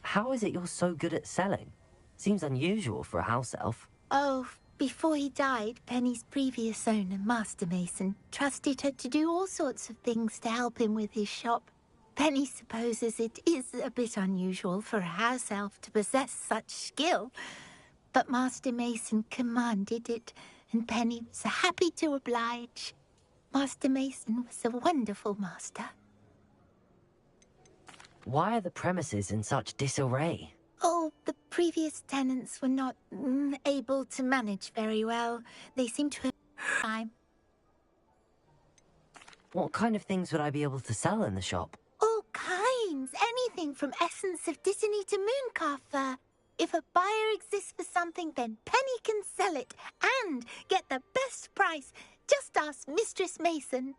How is it you're so good at selling? Seems unusual for a house elf.
Oh, before he died, Penny's previous owner, Master Mason, trusted her to do all sorts of things to help him with his shop. Penny supposes it is a bit unusual for a house elf to possess such skill, but Master Mason commanded it, and Penny was happy to oblige. Master Mason was a wonderful master.
Why are the premises in such disarray?
Oh, the previous tenants were not able to manage very well. They seem to have time.
What kind of things would I be able to sell in the shop?
All kinds. Anything from essence of Dittany to Mooncalf fur. If a buyer exists for something, then Penny can sell it and get the best price. Just ask Mistress Mason.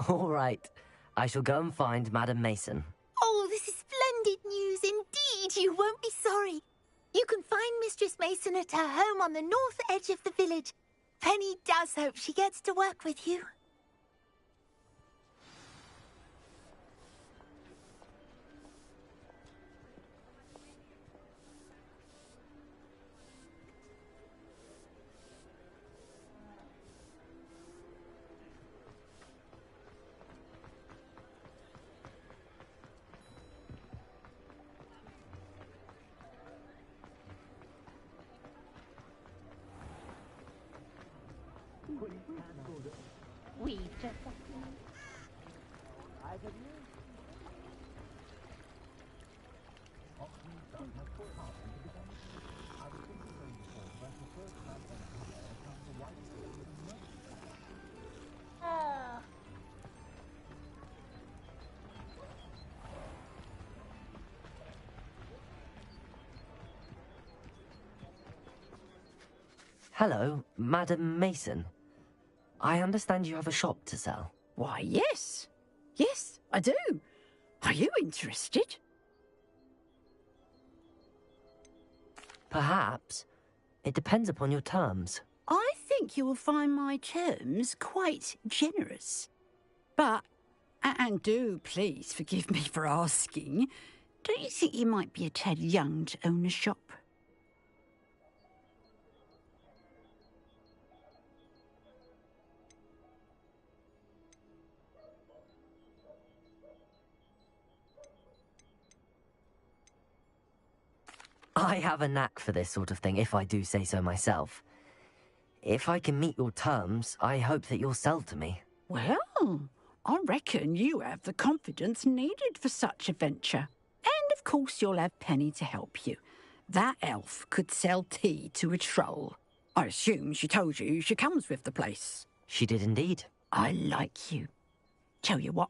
All right. I shall go and find Madam Mason.
Oh, this is splendid news indeed. You won't be sorry. You can find Mistress Mason at her home on the north edge of the village. Penny does hope she gets to work with you.
We just...
Hello, Madam Mason. I understand you have a shop to sell.
Why, yes. Yes, I do. Are you interested?
Perhaps. It depends upon your terms.
I think you will find my terms quite generous. But, and do please forgive me for asking, don't you think you might be a tad young to own a shop?
I have a knack for this sort of thing, if I do say so myself. If I can meet your terms, I hope that you'll sell to me.
Well, I reckon you have the confidence needed for such a venture. And of course you'll have Penny to help you. That elf could sell tea to a troll. I assume she told you she comes with the place.
She did indeed.
I like you. Tell you what,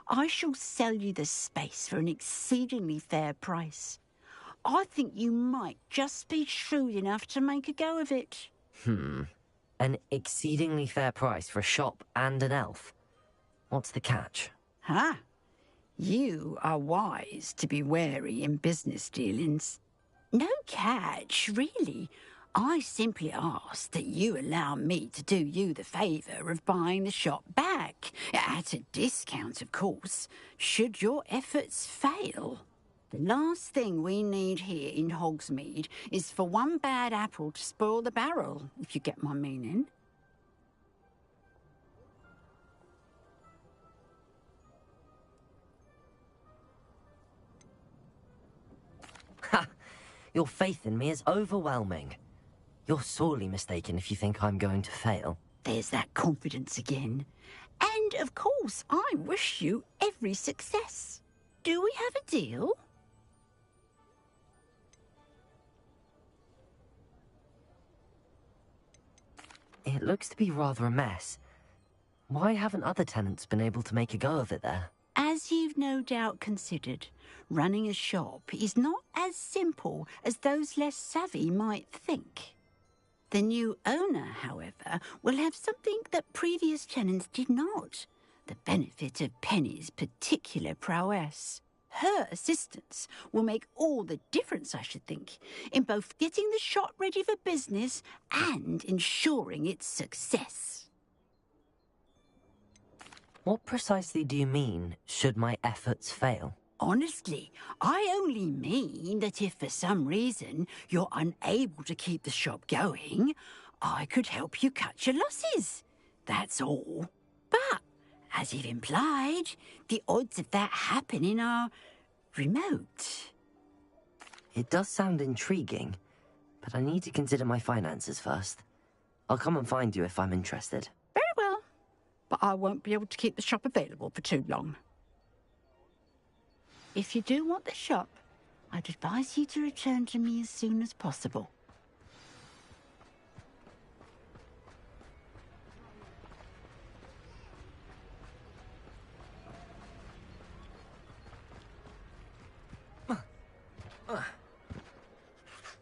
I shall sell you the space for an exceedingly fair price. I think you might just be shrewd enough to make a go of it.
An exceedingly fair price for a shop and an elf. What's the catch?
Huh? You are wise to be wary in business dealings. No catch, really. I simply ask that you allow me to do you the favour of buying the shop back, at a discount, of course, should your efforts fail. The last thing we need here in Hogsmeade is for one bad apple to spoil the barrel, if you get my meaning.
Ha! Your faith in me is overwhelming. You're sorely mistaken if you think I'm going to fail.
There's that confidence again. And, of course, I wish you every success. Do we have a deal?
It looks to be rather a mess. Why haven't other tenants been able to make a go of it there?
As you've no doubt considered, running a shop is not as simple as those less savvy might think. The new owner, however, will have something that previous tenants did not. The benefit of Penny's particular prowess. Her assistance will make all the difference, I should think, in both getting the shop ready for business and ensuring its success.
What precisely do you mean, should my efforts fail?
Honestly, I only mean that if for some reason you're unable to keep the shop going, I could help you cut your losses. That's all. But, as you've implied, the odds of that happening are remote.
It does sound intriguing, but I need to consider my finances first. I'll come and find you if I'm interested.
Very well, but I won't be able to keep the shop available for too long. If you do want the shop, I'd advise you to return to me as soon as possible.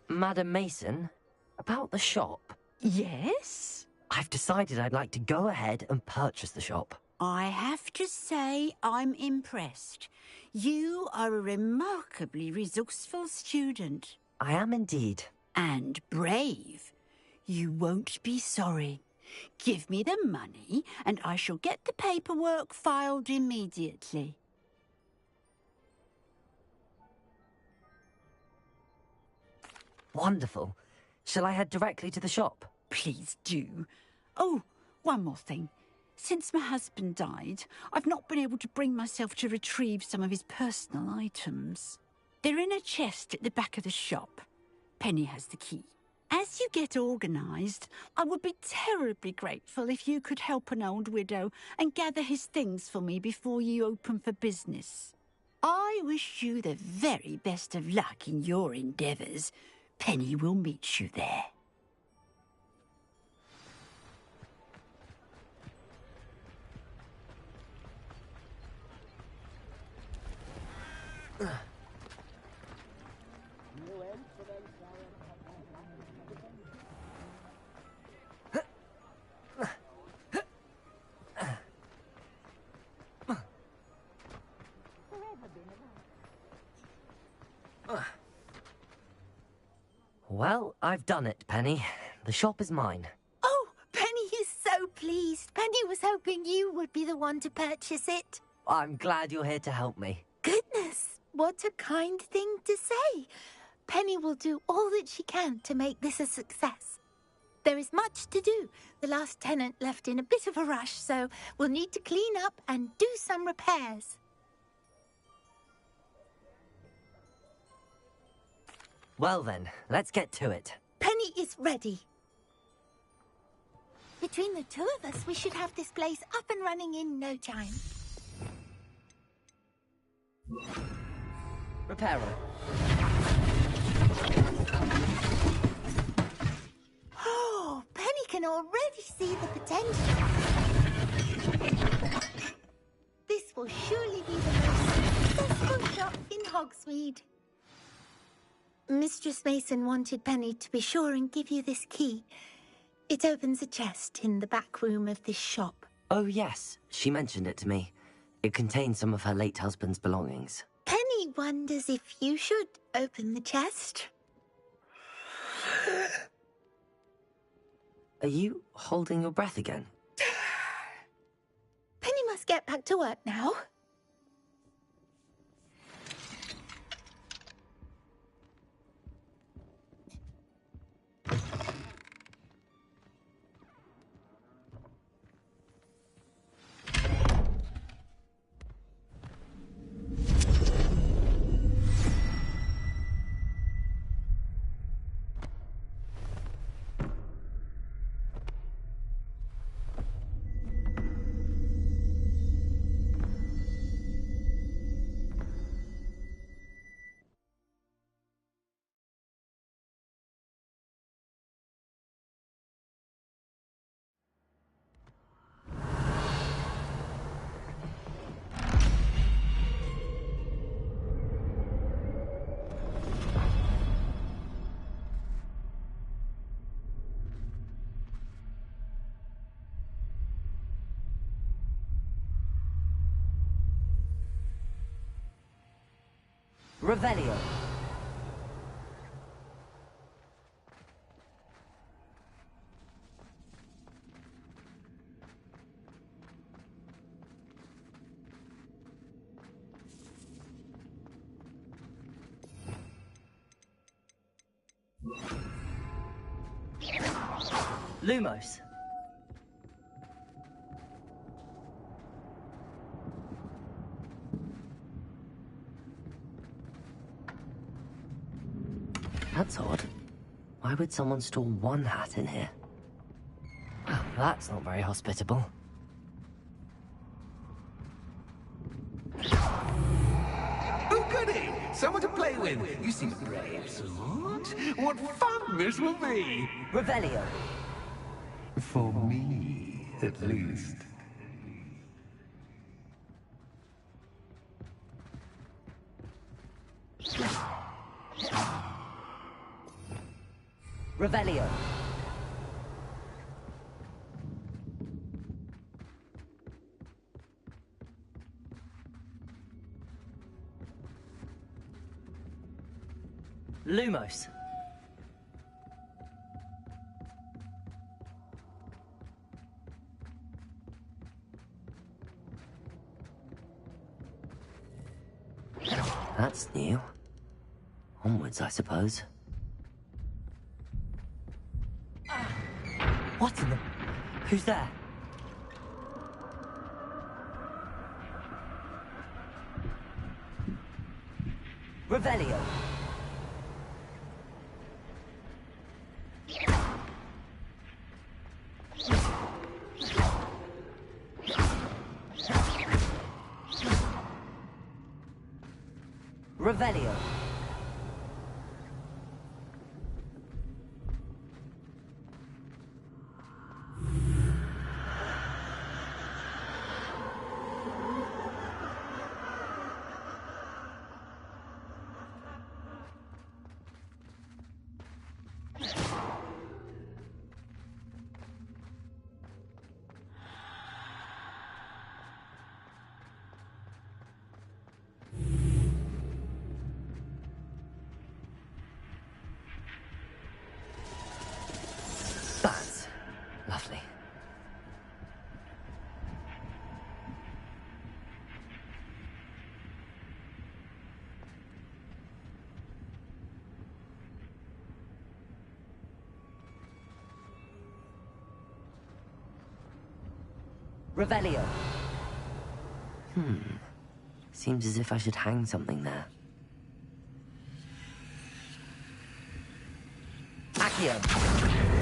Madam Mason, about the shop.
Yes?
I've decided I'd like to go ahead and purchase the shop.
I have to say I'm impressed. You are a remarkably resourceful student.
I am indeed.
And brave. You won't be sorry. Give me the money, and I shall get the paperwork filed immediately.
Wonderful. Shall I head directly to the shop?
Please do. Oh, one more thing. Since my husband died, I've not been able to bring myself to retrieve some of his personal items. They're in a chest at the back of the shop. Penny has the key. As you get organised, I would be terribly grateful if you could help an old widow and gather his things for me before you open for business. I wish you the very best of luck in your endeavours. Penny will meet you there.
Well, I've done it, Penny. The shop is mine.
Oh, Penny is so pleased. Penny was hoping you would be the one to purchase it.
I'm glad you're here to help me.
Goodness, what a kind thing to say. Penny will do all that she can to make this a success. There is much to do. The last tenant left in a bit of a rush, so we'll need to clean up and do some repairs.
Well then, let's get to it.
Penny is ready. Between the two of us, we should have this place up and running in no time.
Repairer.
Oh, Penny can already see the potential. This will surely be the most successful shop in Hogsmeade. Mistress Mason wanted Penny to be sure and give you this key. It opens a chest in the back room of this shop.
Oh, yes. She mentioned it to me. It contains some of her late husband's belongings.
Penny wonders if you should open the chest.
Are you holding your breath again?
Penny must get back to work now.
Revelio. Lumos.
That's odd. Why would someone store one hat in here? Well, that's not very hospitable.
Oh, goody! Someone to play with. You seem brave, smart. What fun this will be!
Revelio.
For me, at least.
Revelio. Lumos.
That's new. Onwards, I suppose.
What in the... Who's there? Revelio. Revelio.
That's lovely.
Revelio.
Seems as if I should hang something there.
Accio.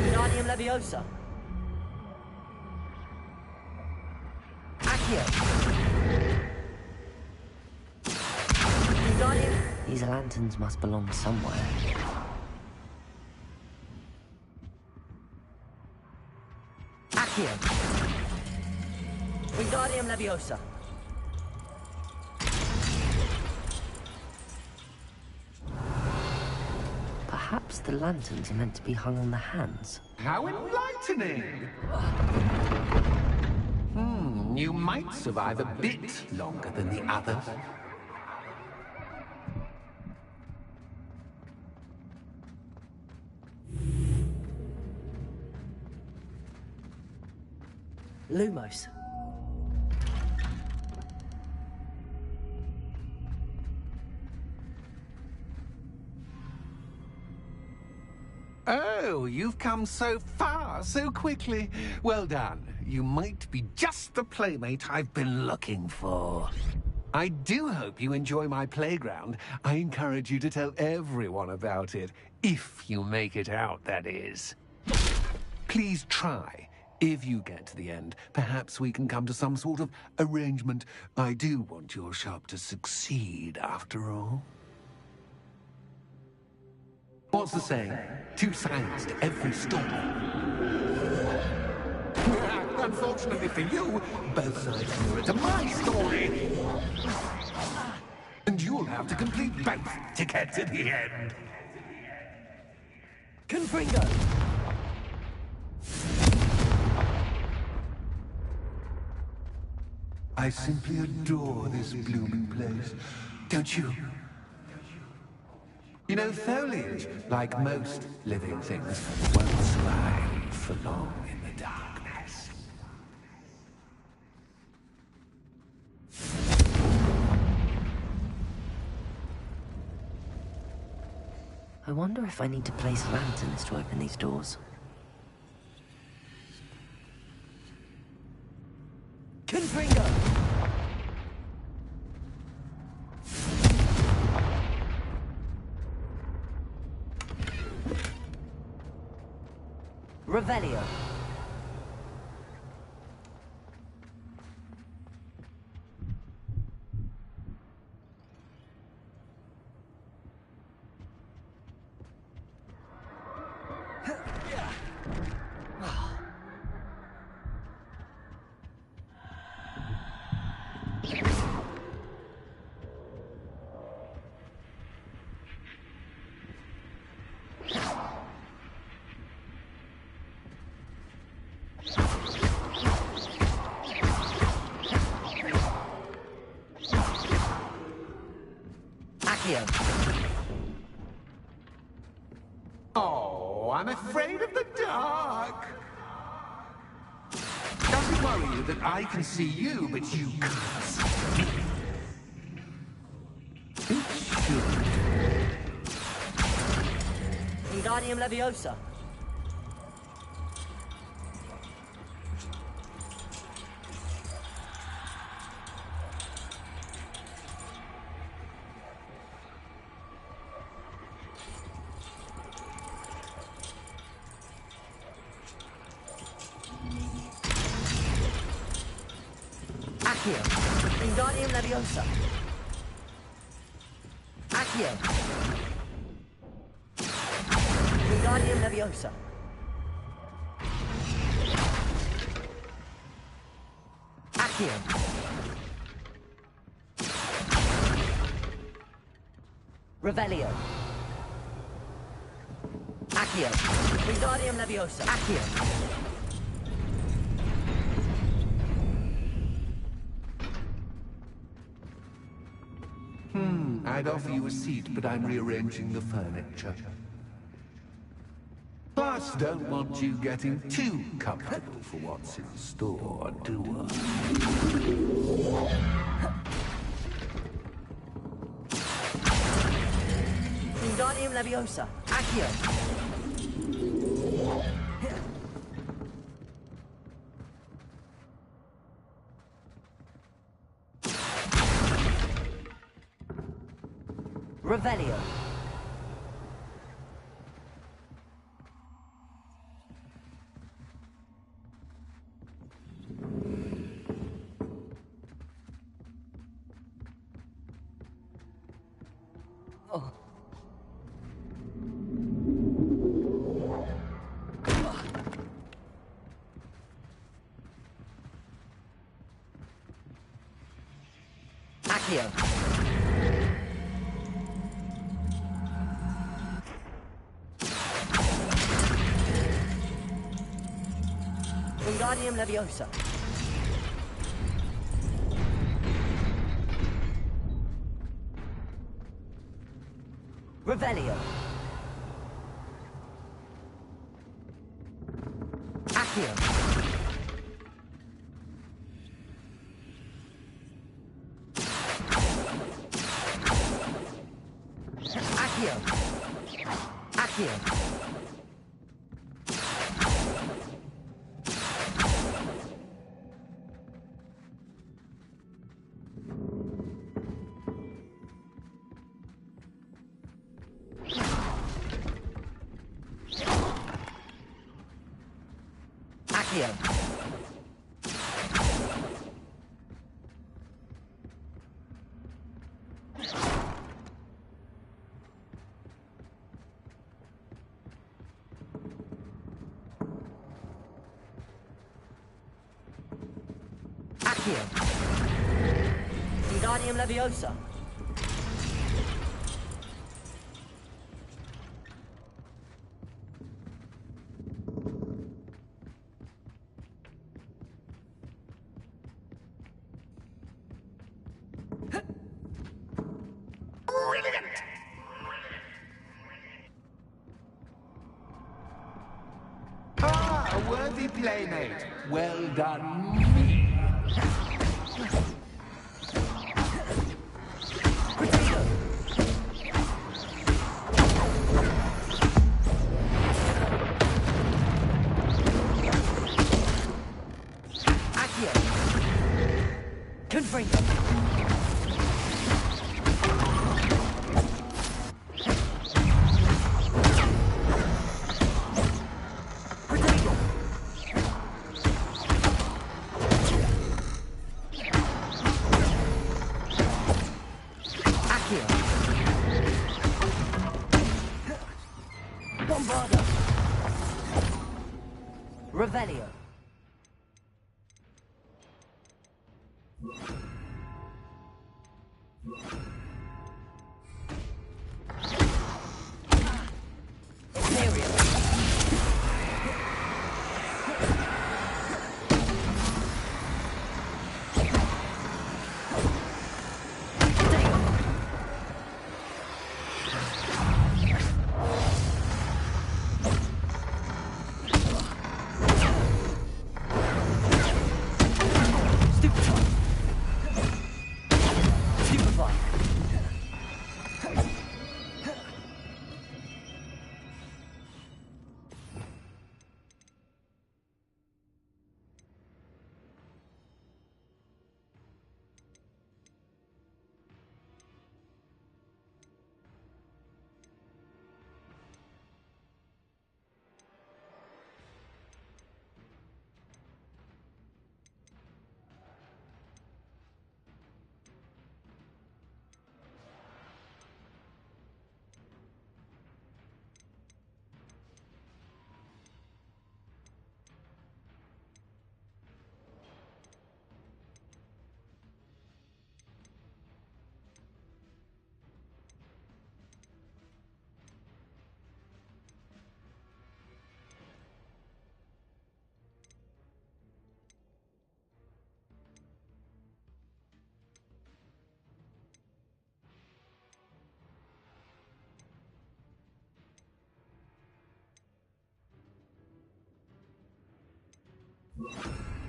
Wingardium Leviosa. Accio. Wingardium...
These lanterns must belong somewhere.
Accio. Wingardium Leviosa.
Perhaps the lanterns are meant to be hung on the hands.
How enlightening! frightening. You might survive a bit longer than the others.
Lumos.
Oh, you've come so far, so quickly. Well done. You might be just the playmate I've been looking for. I do hope you enjoy my playground. I encourage you to tell everyone about it. If you make it out, that is. Please try. If you get to the end, perhaps we can come to some sort of arrangement. I do want your shop to succeed, after all. What's the saying? Two sides to every story. Unfortunately for you, both sides mirror to my story. And you'll have to complete both to get to the end.
Confringo!
I simply adore this blooming place, don't you? You know, foliage, like most living things, won't survive for long in the darkness.
I wonder if I need to place lanterns to open these doors.
Confringo! Revelio.
Oh, I'm afraid of the dark. Doesn't worry you that I can see you, but you can't see me. It should.
Wingardium Leviosa. Accio. Wingardium Leviosa. Accio. Wingardium Leviosa. Accio. Revelio. Accio. Wingardium Leviosa. Accio.
I'd offer you a seat, but I'm rearranging the furniture. Plus, don't want you getting too comfortable for what's in store, do I?
Wingardium Leviosa. Accio. Revelio. Oh. Accio. Wingardium Leviosa. Revelio. Accio. Accio. Accio. Accio. Accio. Wingardium Leviosa.
Ah, a worthy playmate. Well done, me.
Accio. Confringo. Bombarda. Revelio. Imperial. Stupefy.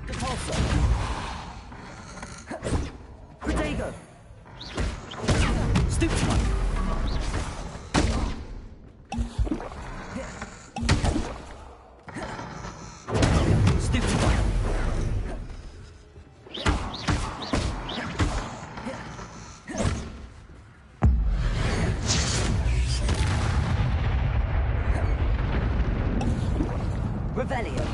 Repulsor. Protego. Stupefy. Stupefy. Revelio.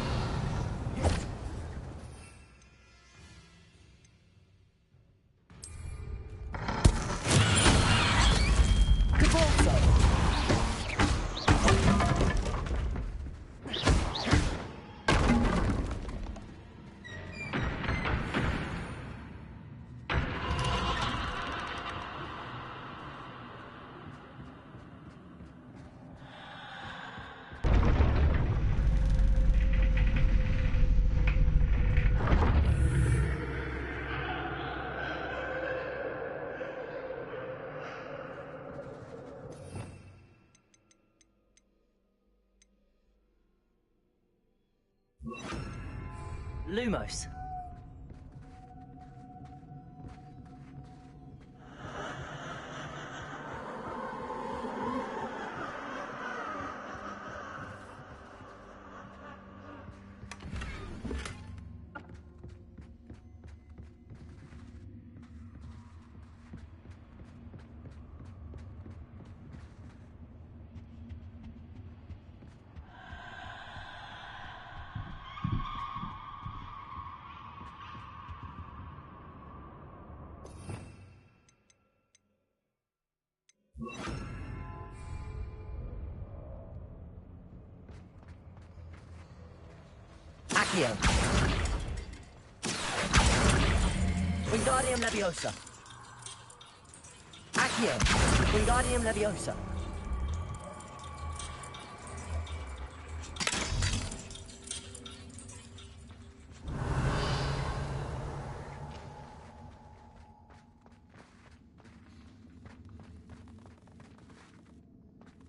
Lumos. Accio. Wingardium Leviosa. Accio. Wingardium Leviosa.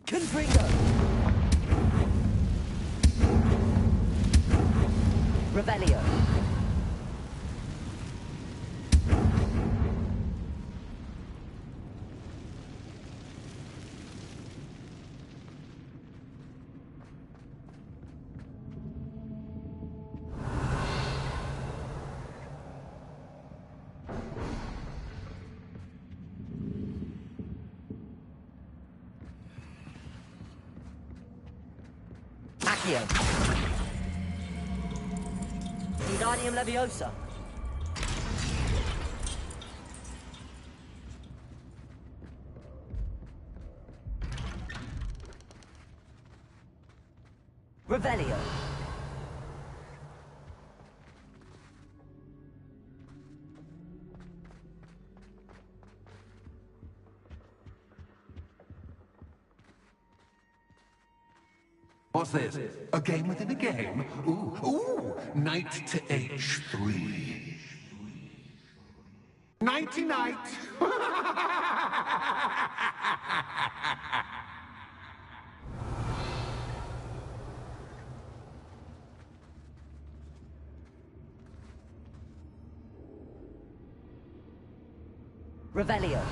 Confringo. Revelio. Accio. Wingardium Leviosa. Revelio.
What's this? A game within a game? Ooh, knight to H3. Nighty-night!
Revelio.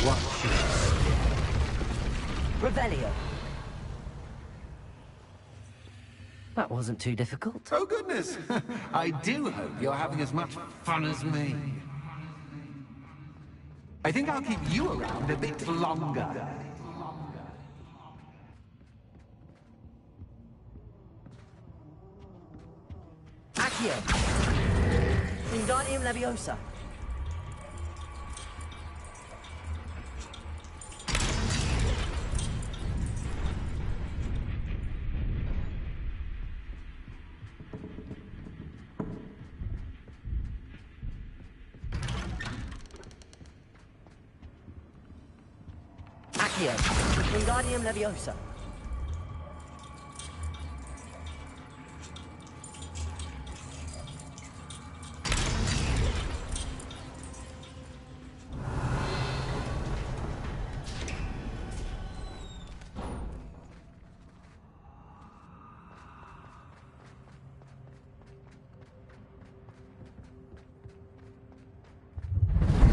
Watch this.
Revelio. That wasn't too difficult.
Oh, goodness! I do hope you're having as much fun as me. I think I'll keep you around a bit longer.
Accio. Wingardium Leviosa. Accio. Wingardium Leviosa.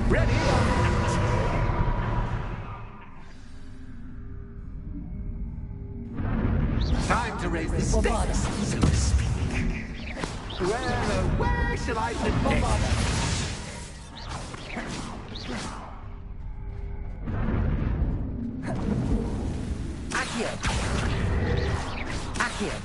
Ready? Time to raise the stakes, so to speak. Well, where shall I begin?
Accio. Accio.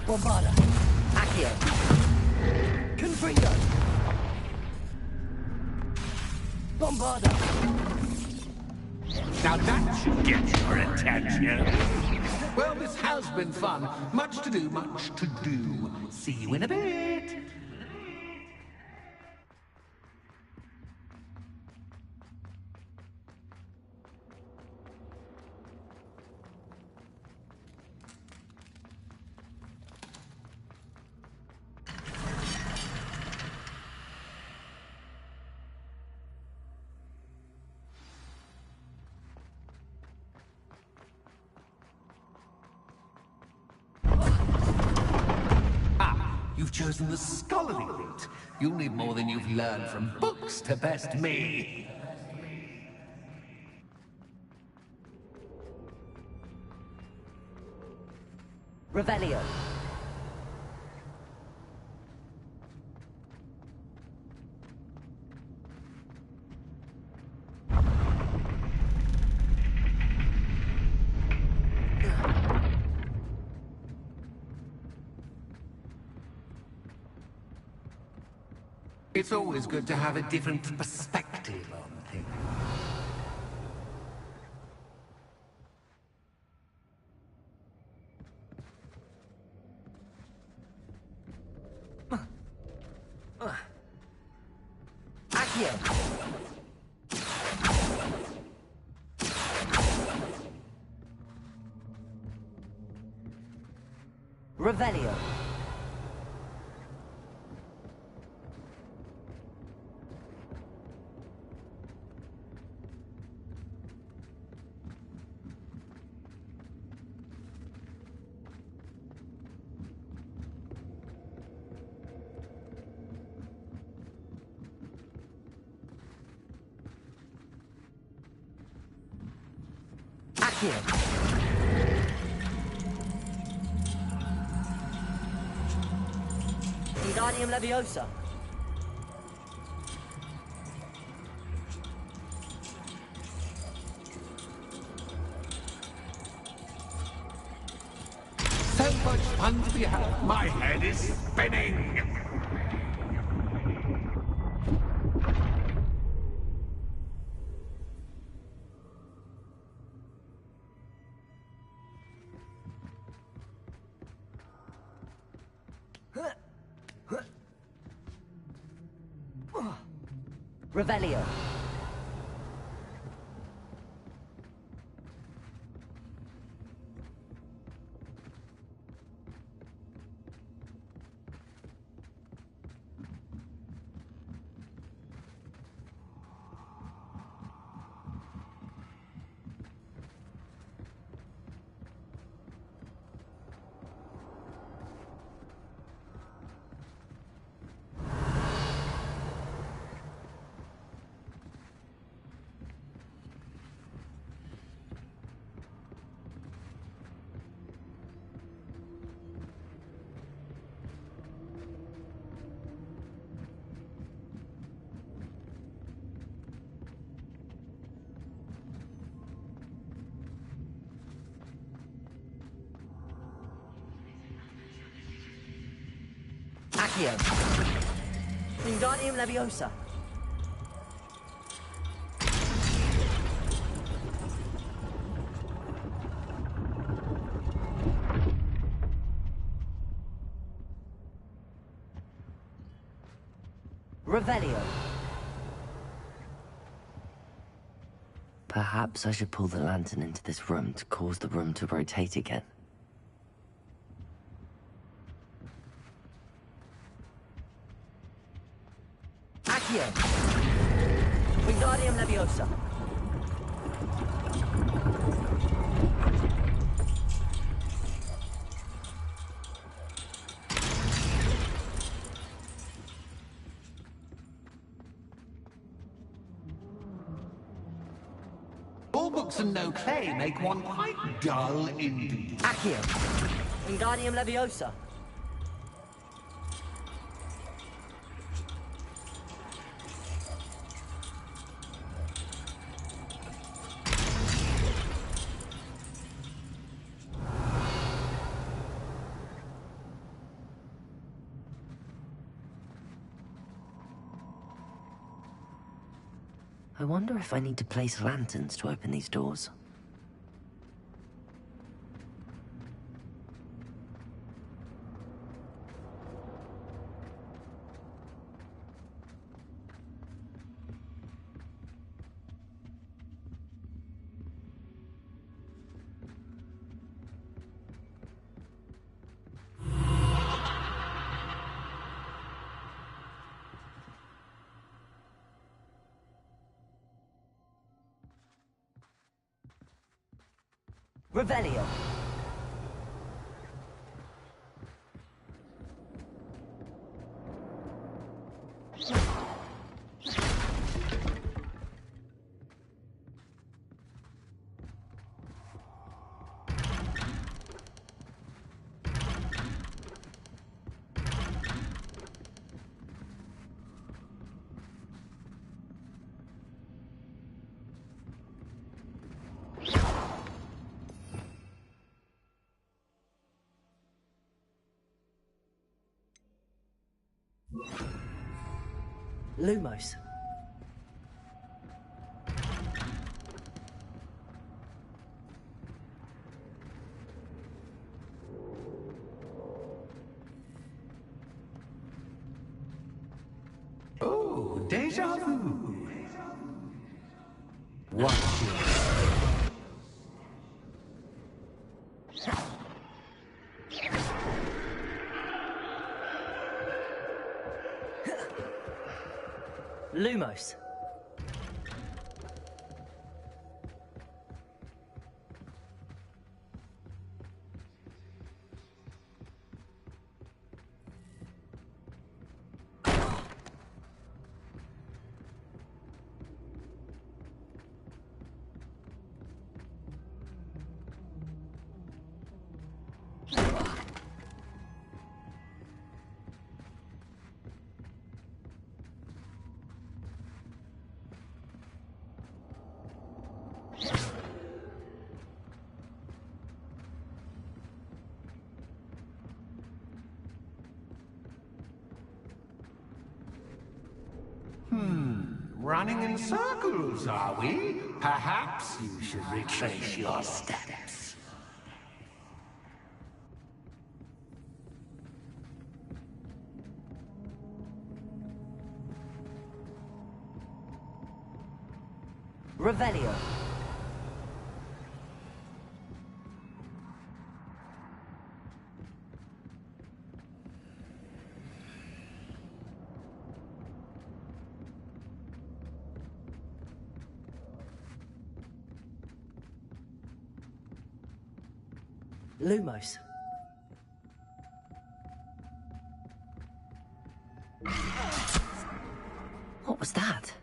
Bombarda. Accio. Confringo. Bombarda.
Now that should get your attention. Well, this has been fun. Much to do, much to do. See you in a bit. You've chosen the scholarly route. You'll need more than you've learned from books to best me.
Revelio.
It's always good to have a different perspective on things.
Accio. Revelio. Accio. Wingardium Leviosa.
So much fun to be had. My head is spinning.
Revelio. Accio. Wingardium Leviosa. Revelio.
Perhaps I should pull the lantern into this room to cause the room to rotate again.
Accio. Wingardium Leviosa.
All books and no clay make one quite dull indeed.
Accio. Wingardium Leviosa.
I wonder if I need to place lanterns to open these doors.
Revelio. Lumos.
Oh, deja vu. Watch it.
Lumos.
Running in circles, are we? Perhaps you should retrace your steps.
Revelio. Lumos.
What was that?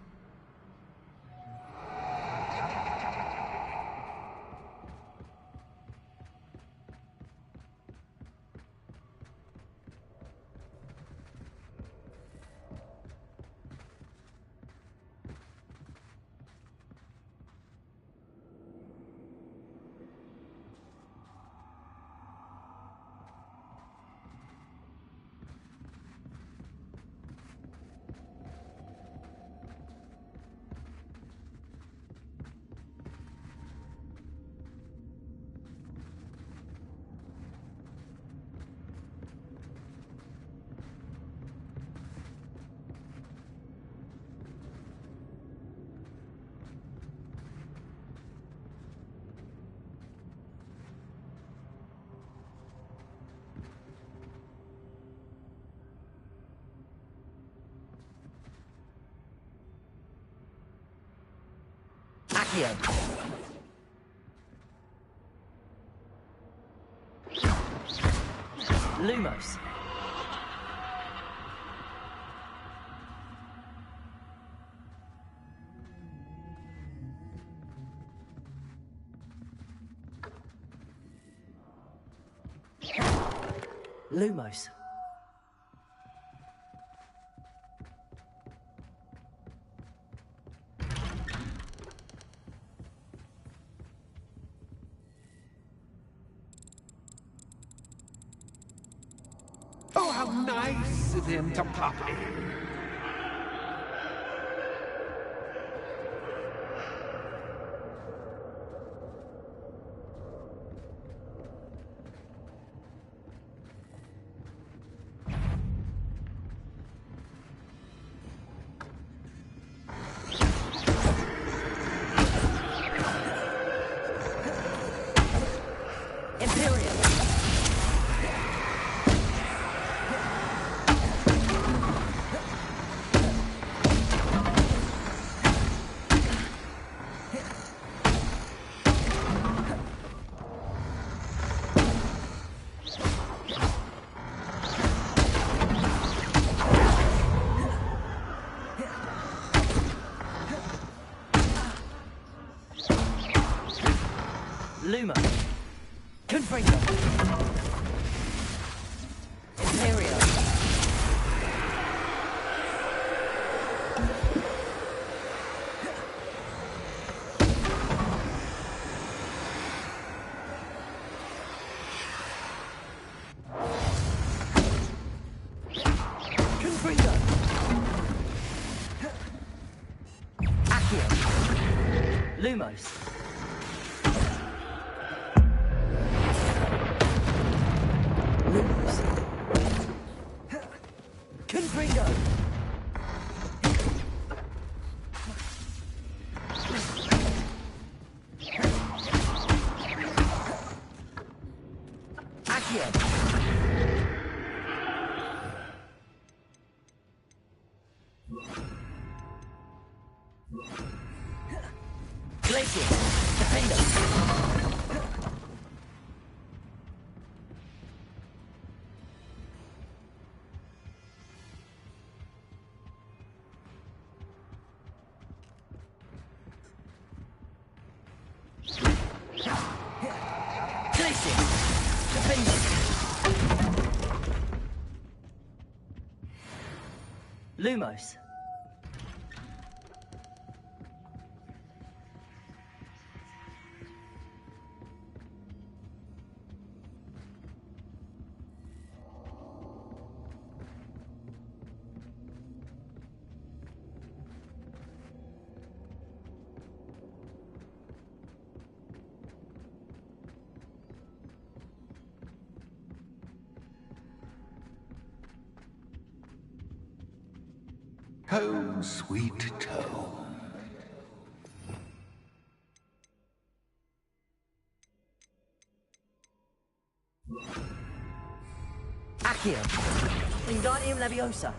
Accio. Lumos. Lumos.
Oh, how nice of him to pop in.
Confringo. Imperial. Confringo. Accio. Lumos. Lumos. Confringo. Accio. Glacier. Defender. Glacier. Defender. Lumos.
Home, sweet home.
Accio. Wingardium Leviosa.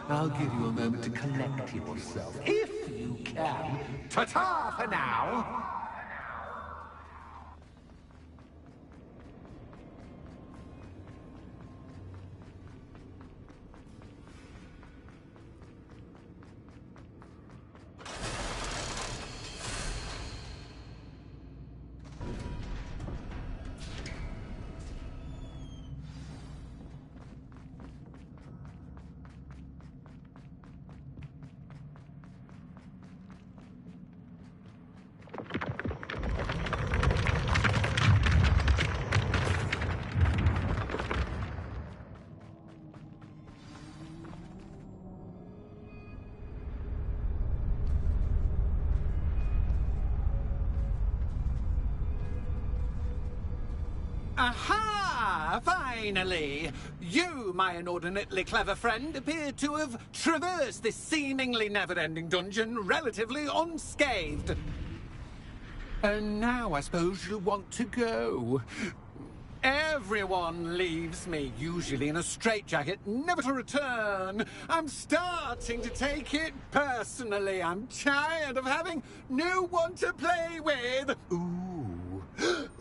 I'll give you a moment to collect yourself, if you can. Ta-ta for now! Aha! Finally! You, my inordinately clever friend, appear to have traversed this seemingly never-ending dungeon relatively unscathed. And now I suppose you want to go. Everyone leaves me, usually in a straitjacket, never to return. I'm starting to take it personally. I'm tired of having no one to play with.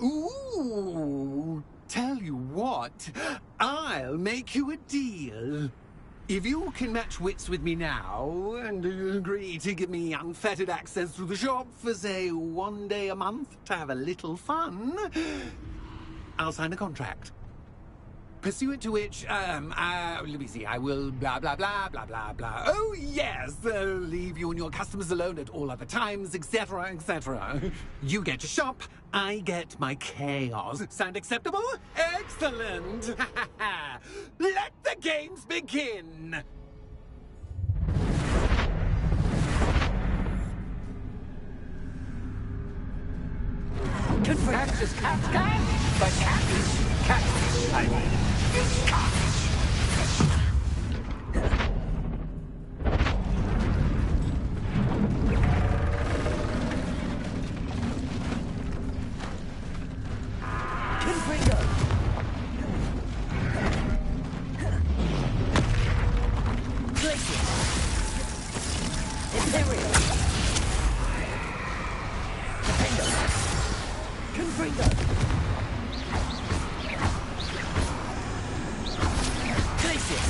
Ooh, tell you what, I'll make you a deal. If you can match wits with me now, and agree to give me unfettered access to the shop for, say, 1 day a month to have a little fun, I'll sign a contract. pursuant to which, let me see, I will blah, blah, blah, blah, blah, blah. Oh, yes, leave you and your customers alone at all other times, etc., etc. You get your shop, I get my chaos. Sound acceptable? Excellent! Let the games begin!
That's just catfish, but catfish, I mean. Catfish. Confringo. Glacier. Imperial. Defender. Confringo. Glacier.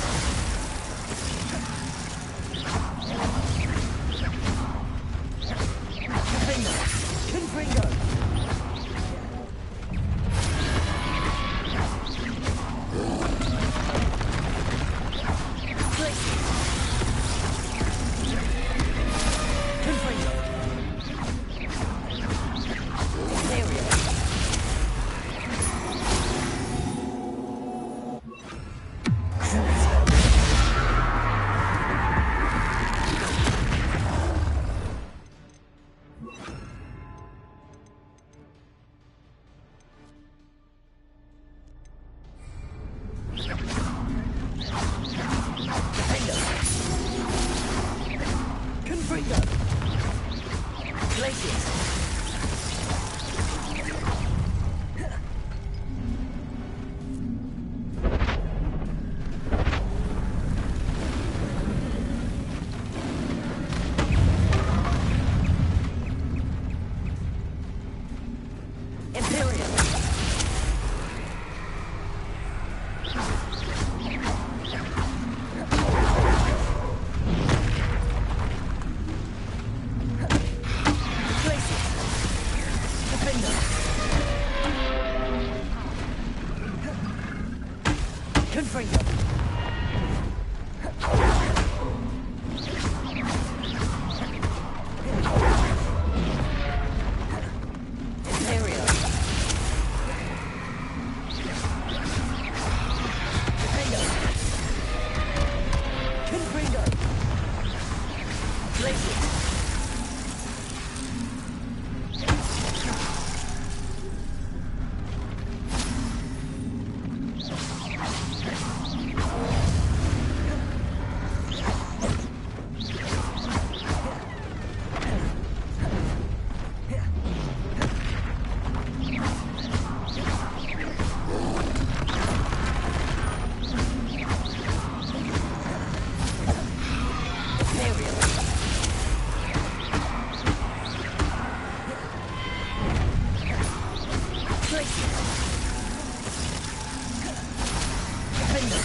Defender.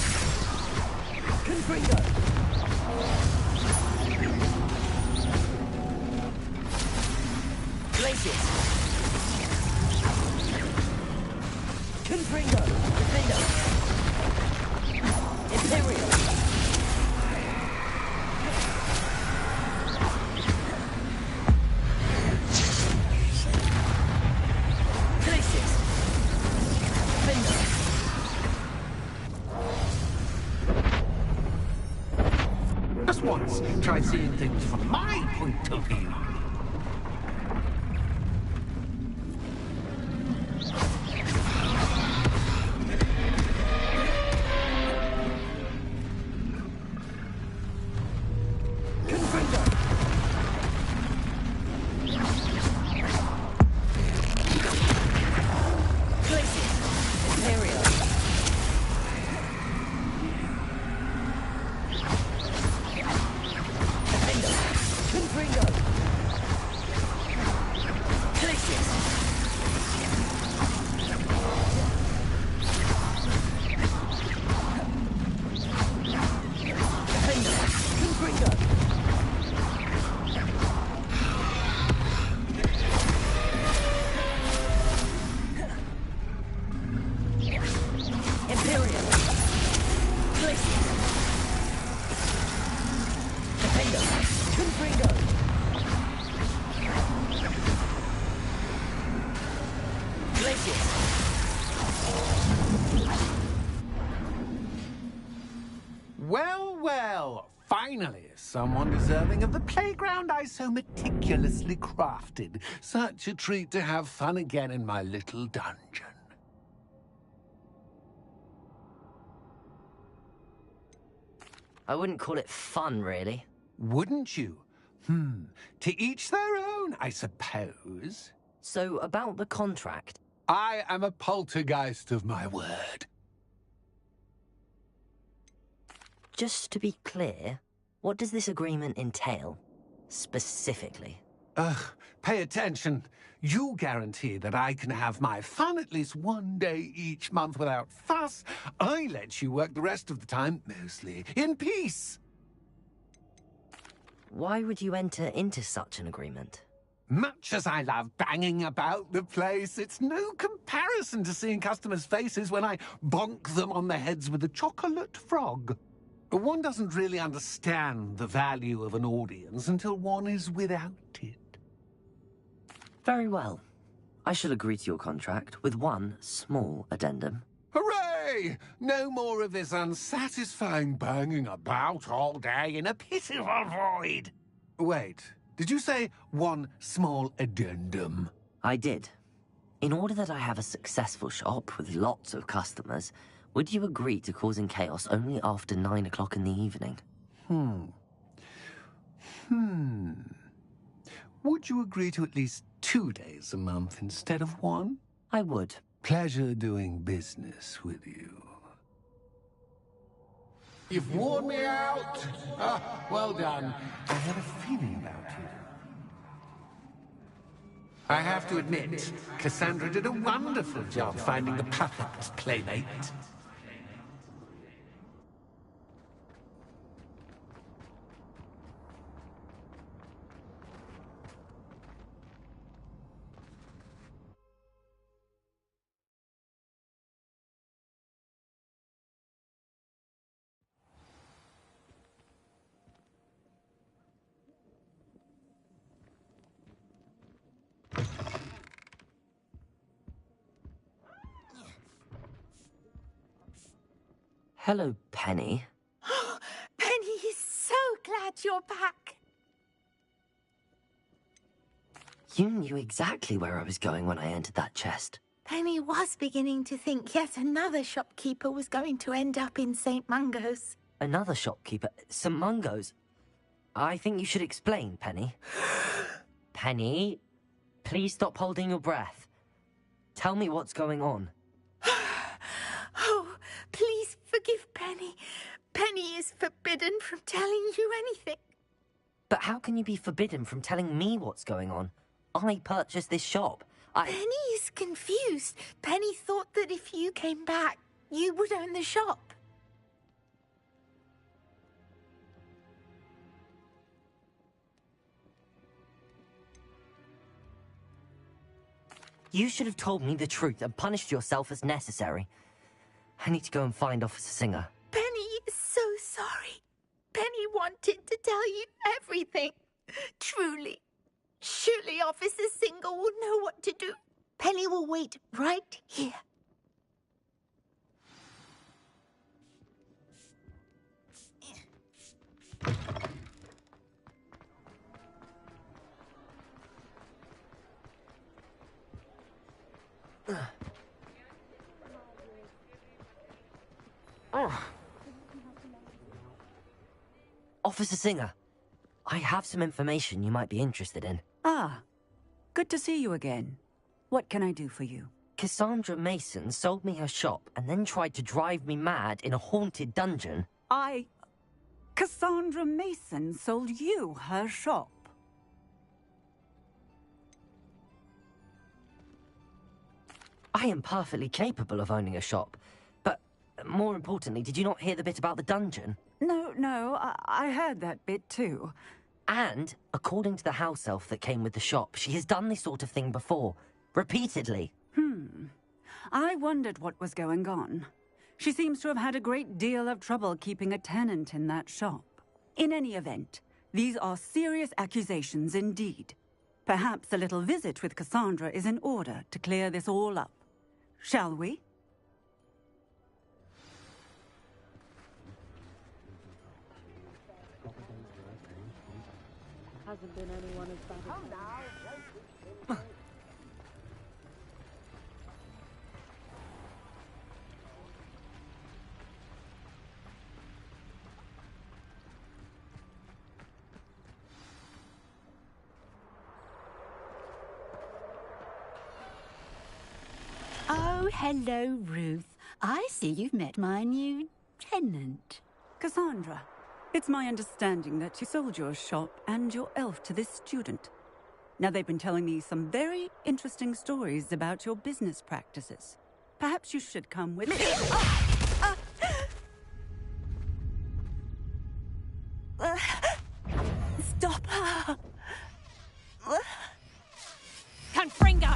Confringo.
Just once, try seeing things from my point of view.
Confringo.
Well, well. Finally, someone deserving of the playground I so meticulously crafted. Such a treat to have fun again in my little dungeon.
I wouldn't call it fun, really.
Wouldn't you? To each their own, I suppose.
So, about the contract.
I am a poltergeist of my word.
Just to be clear, what does this agreement entail, specifically?
Pay attention. You guarantee that I can have my fun at least one day each month without fuss. I let you work the rest of the time, mostly in peace.
Why would you enter into such an agreement?
Much as I love banging about the place, it's no comparison to seeing customers' faces when I bonk them on the heads with a chocolate frog. One doesn't really understand the value of an audience until one is without it.
Very well. I shall agree to your contract with one small addendum.
Hooray! No more of this unsatisfying banging about all day in a pitiful void. Wait, did you say one small addendum?
I did. In order that I have a successful shop with lots of customers, would you agree to causing chaos only after 9 o'clock in the evening?
Would you agree to at least 2 days a month instead of one?
I would.
Pleasure doing business with you. You've worn me out. Well done. I had a feeling about you. I have to admit, Cassandra did a wonderful job finding the perfect playmate.
Hello, Penny.
Penny is so glad you're back.
You knew exactly where I was going when I entered that chest.
Penny was beginning to think yet another shopkeeper was going to end up in St. Mungo's.
Another shopkeeper? St. Mungo's? I think you should explain, Penny. Penny, please stop holding your breath. Tell me what's going on.
Oh, please forgive Penny. Penny is forbidden from telling you anything.
But how can you be forbidden from telling me what's going on? I purchased this shop.
Penny is confused. Penny thought that if you came back, you would own the shop.
You should have told me the truth and punished yourself as necessary. I need to go and find Officer Singer.
Penny is so sorry. Penny wanted to tell you everything. Truly. Surely Officer Singer will know what to do. Penny will wait right here.
Officer Singer, I have some information you might be interested in.
Ah, good to see you again. What can I do for you?
Cassandra Mason sold me her shop and then tried to drive me mad in a haunted dungeon.
Cassandra Mason sold you her shop?
I am perfectly capable of owning a shop, but more importantly, did you not hear the bit about the dungeon?
No, I heard that bit too.
And, according to the house elf that came with the shop, she has done this sort of thing before. Repeatedly.
I wondered what was going on. She seems to have had a great deal of trouble keeping a tenant in that shop. In any event, these are serious accusations indeed. Perhaps a little visit with Cassandra is in order to clear this all up. Shall we? hasn't been anyone as bad as
Oh, hello, Ruth. I see you've met my new tenant.
Cassandra, it's my understanding that you sold your shop and your elf to this student. Now, they've been telling me some very interesting stories about your business practices. Perhaps you should come with me.
Stop her!
Confringo!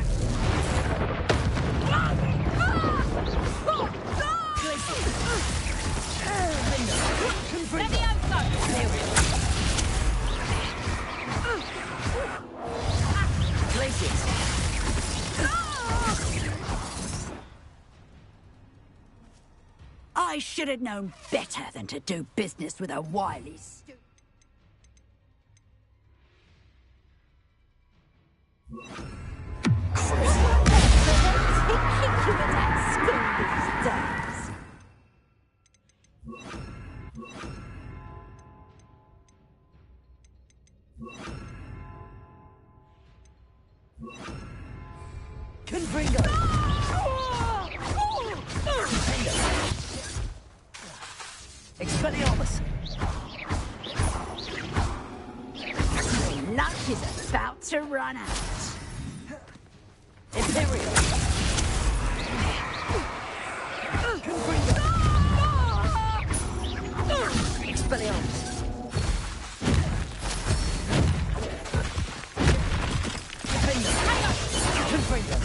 I should have known better than to do business with a wily student.
Confringo! Expelliarmus!
Your luck is about to run out.
Imperial! Confringo! Expelliarmus! Confringo!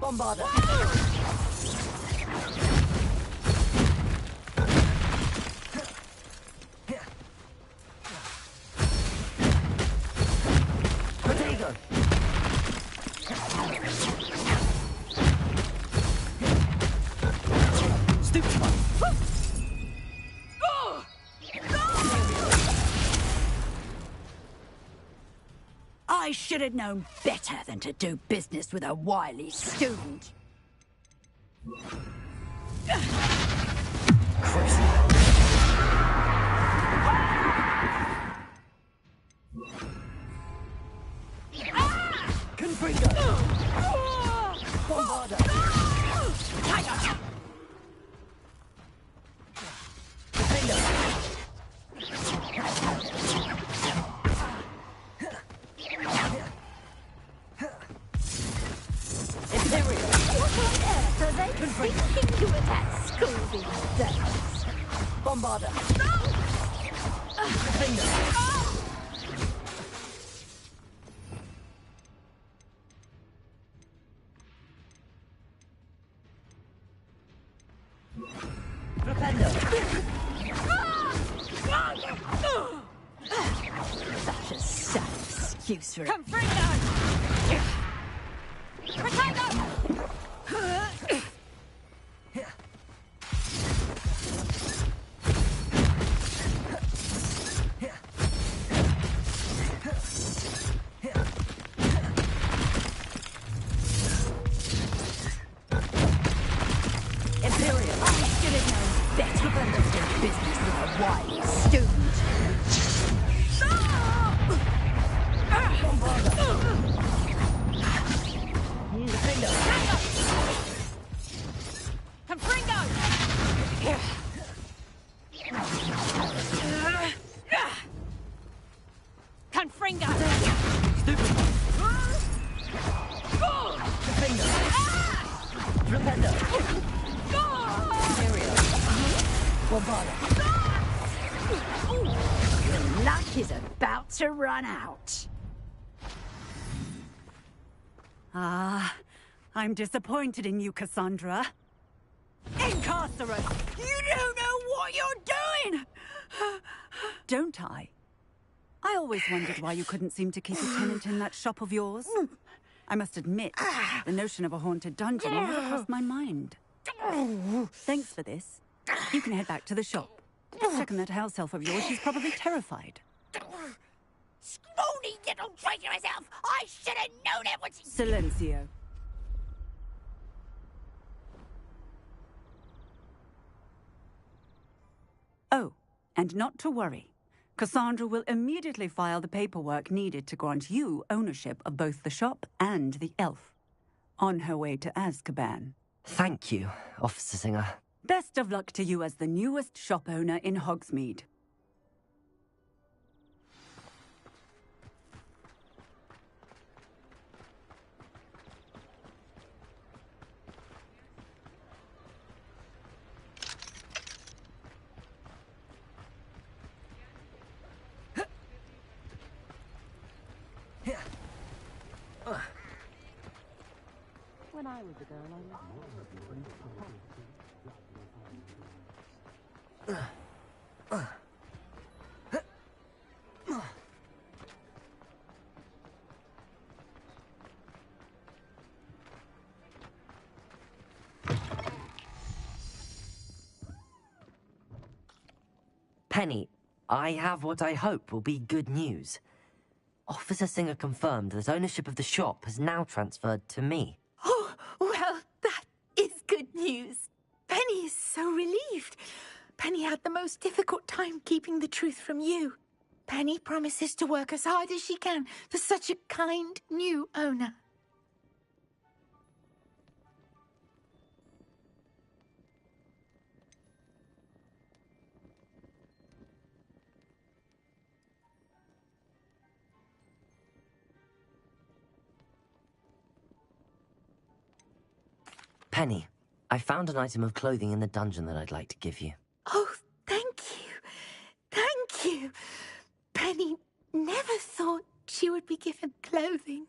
Bombarda! Protego! Stupefy!
I should have known better than to do business with a wily student.
Confringo! Bombarda!
Thinking you were at school these days.
Bombarda! Finger! Flipendo!
Such a sad excuse for it.
Confringo! Protego!
is about to run out.
Ah, I'm disappointed in you, Cassandra. Incarcerate!
You don't know what you're doing!
Don't I? I always wondered why you couldn't seem to keep a tenant in that shop of yours. I must admit, the notion of a haunted dungeon never crossed my mind. Thanks for this. You can head back to the shop. Check on that house elf of yours. She's probably terrified.
Scrawny little traitorous elf! I should have known it was...
Silencio. Oh, and not to worry. Cassandra will immediately file the paperwork needed to grant you ownership of both the shop and the elf. On her way to Azkaban.
Thank you, Officer Singer.
Best of luck to you as the newest shop owner in Hogsmeade.
When I was a girl,
Penny, I have what I hope will be good news. Officer Singer confirmed that ownership of the shop has now transferred to me.
Oh, well, that is good news. Penny is so relieved. Penny had the most difficult time keeping the truth from you. Penny promises to work as hard as she can for such a kind new owner.
Penny, I found an item of clothing in the dungeon that I'd like to give you.
Oh, thank you. Thank you. Penny never thought she would be given clothing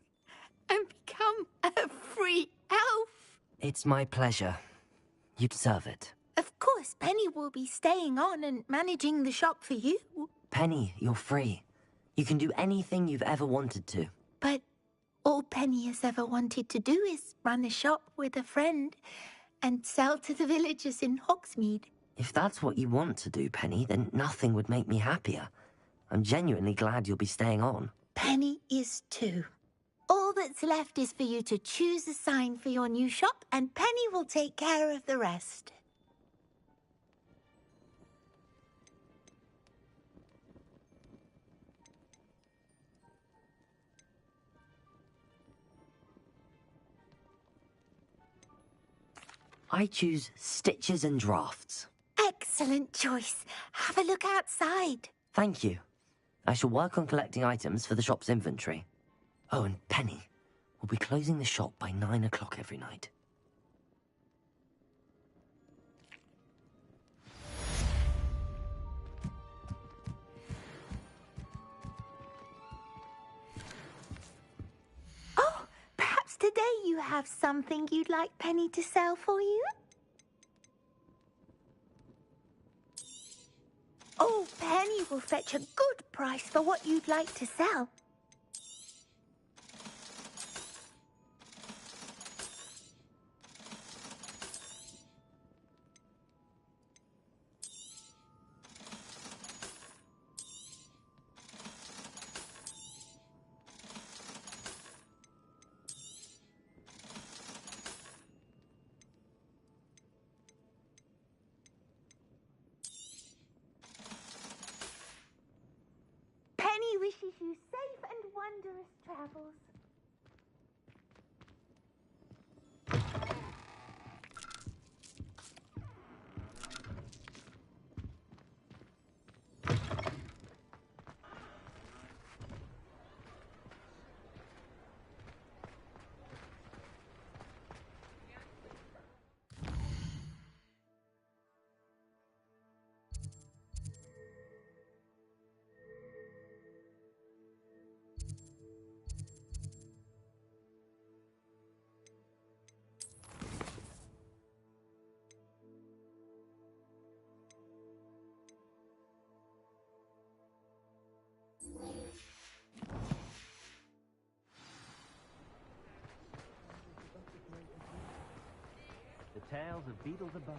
and become a free elf.
It's my pleasure. You deserve it.
Of course, Penny will be staying on and managing the shop for you.
Penny, you're free. You can do anything you've ever wanted to.
But all Penny has ever wanted to do is run a shop with a friend and sell to the villagers in Hogsmeade.
If that's what you want to do, Penny, then nothing would make me happier. I'm genuinely glad you'll be staying on.
Penny is too. All that's left is for you to choose a sign for your new shop, and Penny will take care of the rest.
I choose stitches and drafts.
Excellent choice. Have a look outside.
Thank you. I shall work on collecting items for the shop's inventory. Oh, and Penny, we'll be closing the shop by 9 o'clock every night.
Oh, perhaps today you have something you'd like Penny to sell for you? Oh, Penny will fetch a good price for what you'd like to sell. Penny wishes you safe and wondrous travels.
Tales of Beetle the Bird.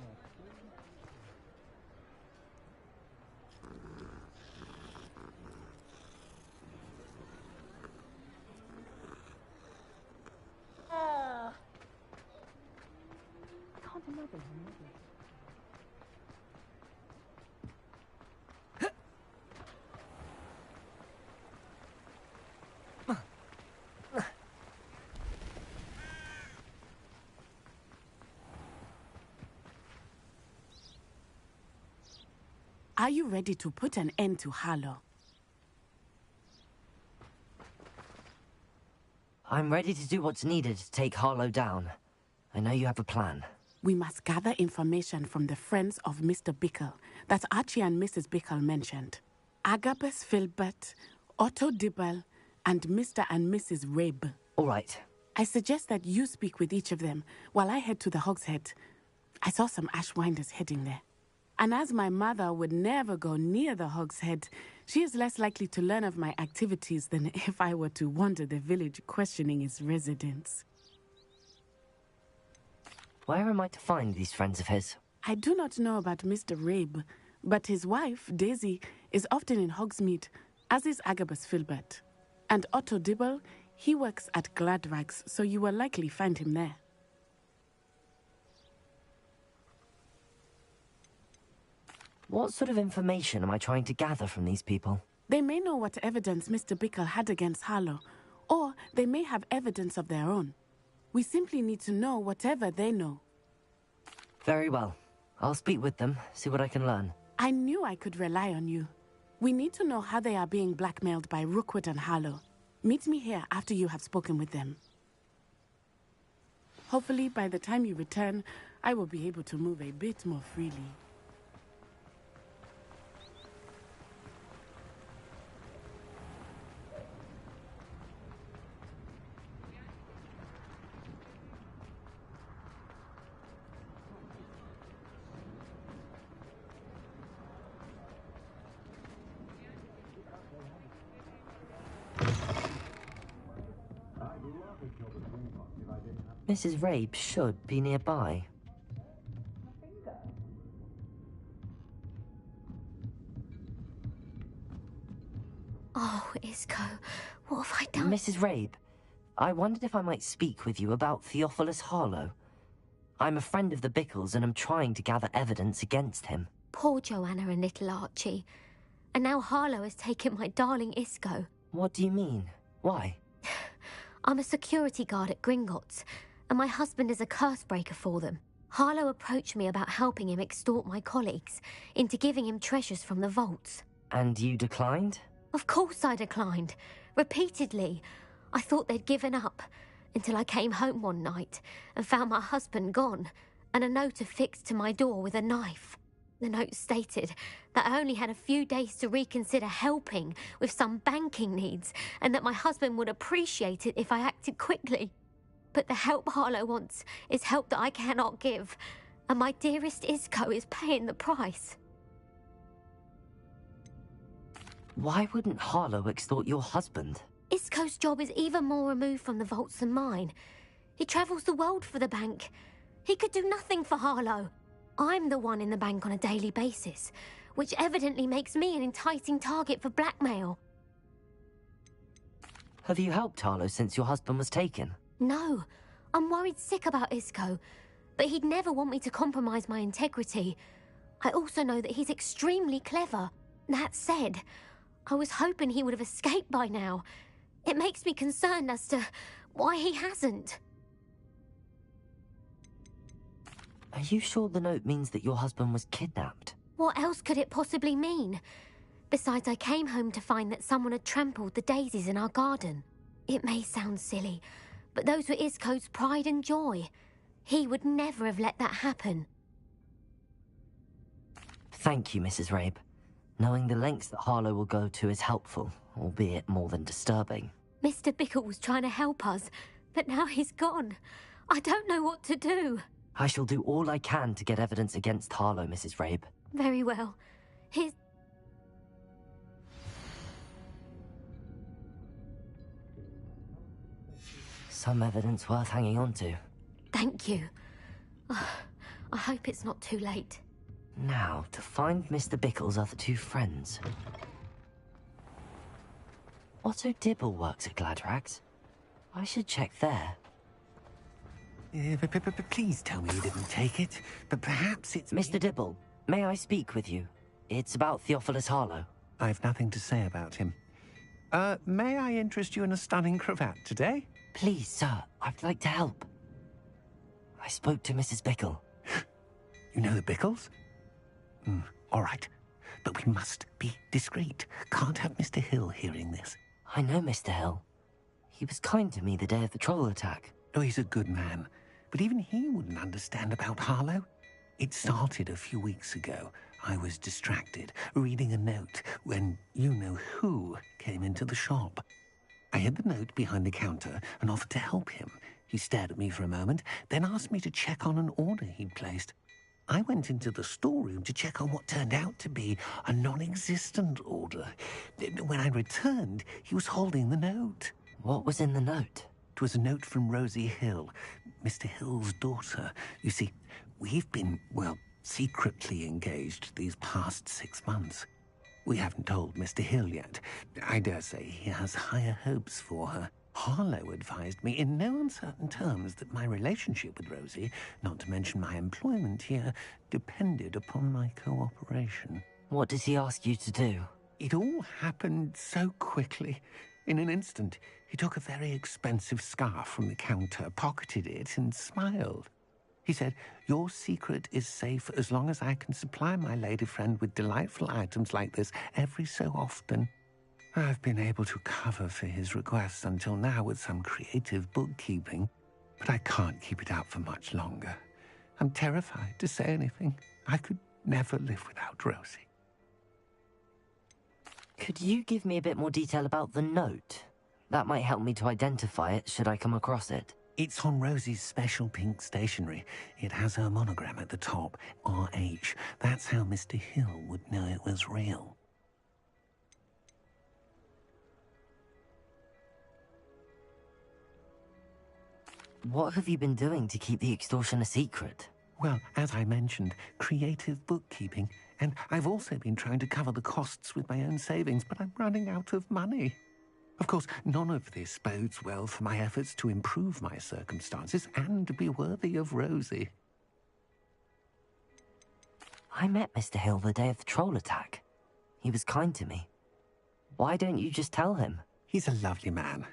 Can't imagine how mother.
Are you ready to put an end to Harlow?
I'm ready to do what's needed to take Harlow down. I know you have a plan.
We must gather information from the friends of Mr. Bickle that Archie and Mrs. Bickle mentioned. Agabus Filbert, Otto Dibble, and Mr. and Mrs. Rabe.
All right.
I suggest that you speak with each of them while I head to the Hogshead. I saw some Ashwinders heading there. And as my mother would never go near the Hogshead, she is less likely to learn of my activities than if I were to wander the village questioning its residents.
Where am I to find these friends of his?
I do not know about Mr. Rabe, but his wife, Daisy, is often in Hogsmeade, as is Agabus Filbert. And Otto Dibble, he works at Gladrags, so you will likely find him there.
What sort of information am I trying to gather from these people?
They may know what evidence Mr. Bickle had against Harlow, or they may have evidence of their own. We simply need to know whatever they know.
Very well. I'll speak with them, see what I can learn.
I knew I could rely on you. We need to know how they are being blackmailed by Rookwood and Harlow. Meet me here after you have spoken with them. Hopefully, by the time you return, I will be able to move a bit more freely.
Mrs. Rabe should be nearby.
Oh, Isco, what have I done?
Mrs. Rabe, I wondered if I might speak with you about Theophilus Harlow. I'm a friend of the Bickles and I'm trying to gather evidence against him.
Poor Joanna and little Archie. And now Harlow has taken my darling Isco.
What do you mean? Why?
I'm a security guard at Gringotts, and my husband is a curse breaker for them. Harlow approached me about helping him extort my colleagues into giving him treasures from the vaults.
And you declined?
Of course I declined. Repeatedly. I thought they'd given up, until I came home one night and found my husband gone, and a note affixed to my door with a knife. The note stated that I only had a few days to reconsider helping with some banking needs, and that my husband would appreciate it if I acted quickly. But the help Harlow wants is help that I cannot give, and my dearest Isco is paying the price.
Why wouldn't Harlow extort your husband?
Isco's job is even more removed from the vaults than mine. He travels the world for the bank. He could do nothing for Harlow. I'm the one in the bank on a daily basis, which evidently makes me an enticing target for blackmail.
Have you helped Harlow since your husband was taken?
No, I'm worried sick about Isco, but he'd never want me to compromise my integrity. I also know that he's extremely clever. That said, I was hoping he would have escaped by now. It makes me concerned as to why he hasn't.
Are you sure the note means that your husband was kidnapped?
What else could it possibly mean? Besides, I came home to find that someone had trampled the daisies in our garden. It may sound silly, but those were Isco's pride and joy. He would never have let that happen.
Thank you, Mrs. Rabe. Knowing the lengths that Harlow will go to is helpful, albeit more than disturbing.
Mr. Bickle was trying to help us, but now he's gone. I don't know what to do.
I shall do all I can to get evidence against Harlow, Mrs. Rabe.
Very well. Here's...
Some evidence worth hanging on to.
Thank you. I hope it's not too late.
Now, to find Mr. Bickle's other two friends. Otto Dibble works at Gladrax. I should check there.
Please tell me you didn't take it. But perhaps it's...
Mr. Dibble, may I speak with you? It's about Theophilus Harlow.
I've nothing to say about him. May I interest you in a stunning cravat today?
Please, sir, I'd like to help. I spoke to Mrs. Bickle.
You know the Bickles? All right. But we must be discreet. Can't have Mr. Hill hearing this.
I know Mr. Hill. He was kind to me the day of the troll attack.
Oh, he's a good man. But even he wouldn't understand about Harlow. It started a few weeks ago. I was distracted, reading a note, when you-know-who came into the shop. I hid the note behind the counter and offered to help him. He stared at me for a moment, then asked me to check on an order he'd placed. I went into the storeroom to check on what turned out to be a non-existent order. When I returned, he was holding the note.
What was in the note?
It was a note from Rosie Hill, Mr. Hill's daughter. You see, we've been, well, secretly engaged these past 6 months. We haven't told Mr. Hill yet. I dare say he has higher hopes for her. Harlow advised me in no uncertain terms that my relationship with Rosie, not to mention my employment here, depended upon my cooperation.
What does he ask you to do?
It all happened so quickly. In an instant, he took a very expensive scarf from the counter, pocketed it, and smiled. He said, "Your secret is safe as long as I can supply my lady friend with delightful items like this every so often." I've been able to cover for his requests until now with some creative bookkeeping, but I can't keep it out for much longer. I'm terrified to say anything. I could never live without Rosie.
Could you give me a bit more detail about the note? That might help me to identify it should I come across it.
It's on Rosie's special pink stationery. It has her monogram at the top, RH. That's how Mr. Hill would know it was real.
What have you been doing to keep the extortion a secret?
Well, as I mentioned, creative bookkeeping. And I've also been trying to cover the costs with my own savings, but I'm running out of money. Of course, none of this bodes well for my efforts to improve my circumstances and be worthy of Rosie.
I met Mr. Hill the day of the troll attack. He was kind to me. Why don't you just tell him?
He's a lovely man.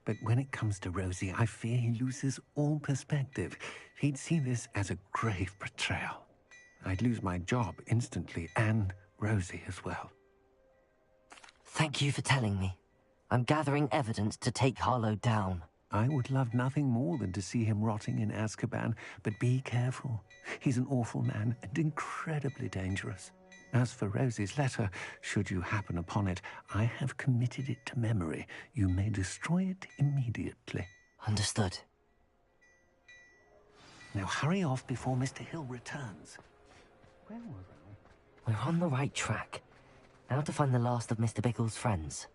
But when it comes to Rosie, I fear he loses all perspective. He'd see this as a grave betrayal. I'd lose my job instantly, and Rosie as well.
Thank you for telling me. I'm gathering evidence to take Harlow down.
I would love nothing more than to see him rotting in Azkaban, but be careful. He's an awful man and incredibly dangerous. As for Rosie's letter, should you happen upon it, I have committed it to memory. You may destroy it immediately.
Understood.
Now hurry off before Mr. Hill returns. Where was I?
We're on the right track. Now to find the last of Mr. Bickle's friends.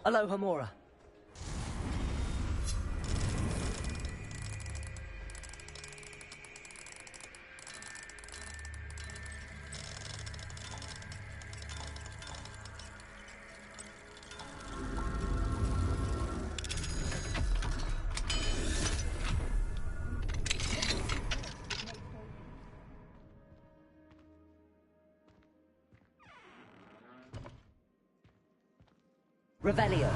Hello, Hamura.
Revelio.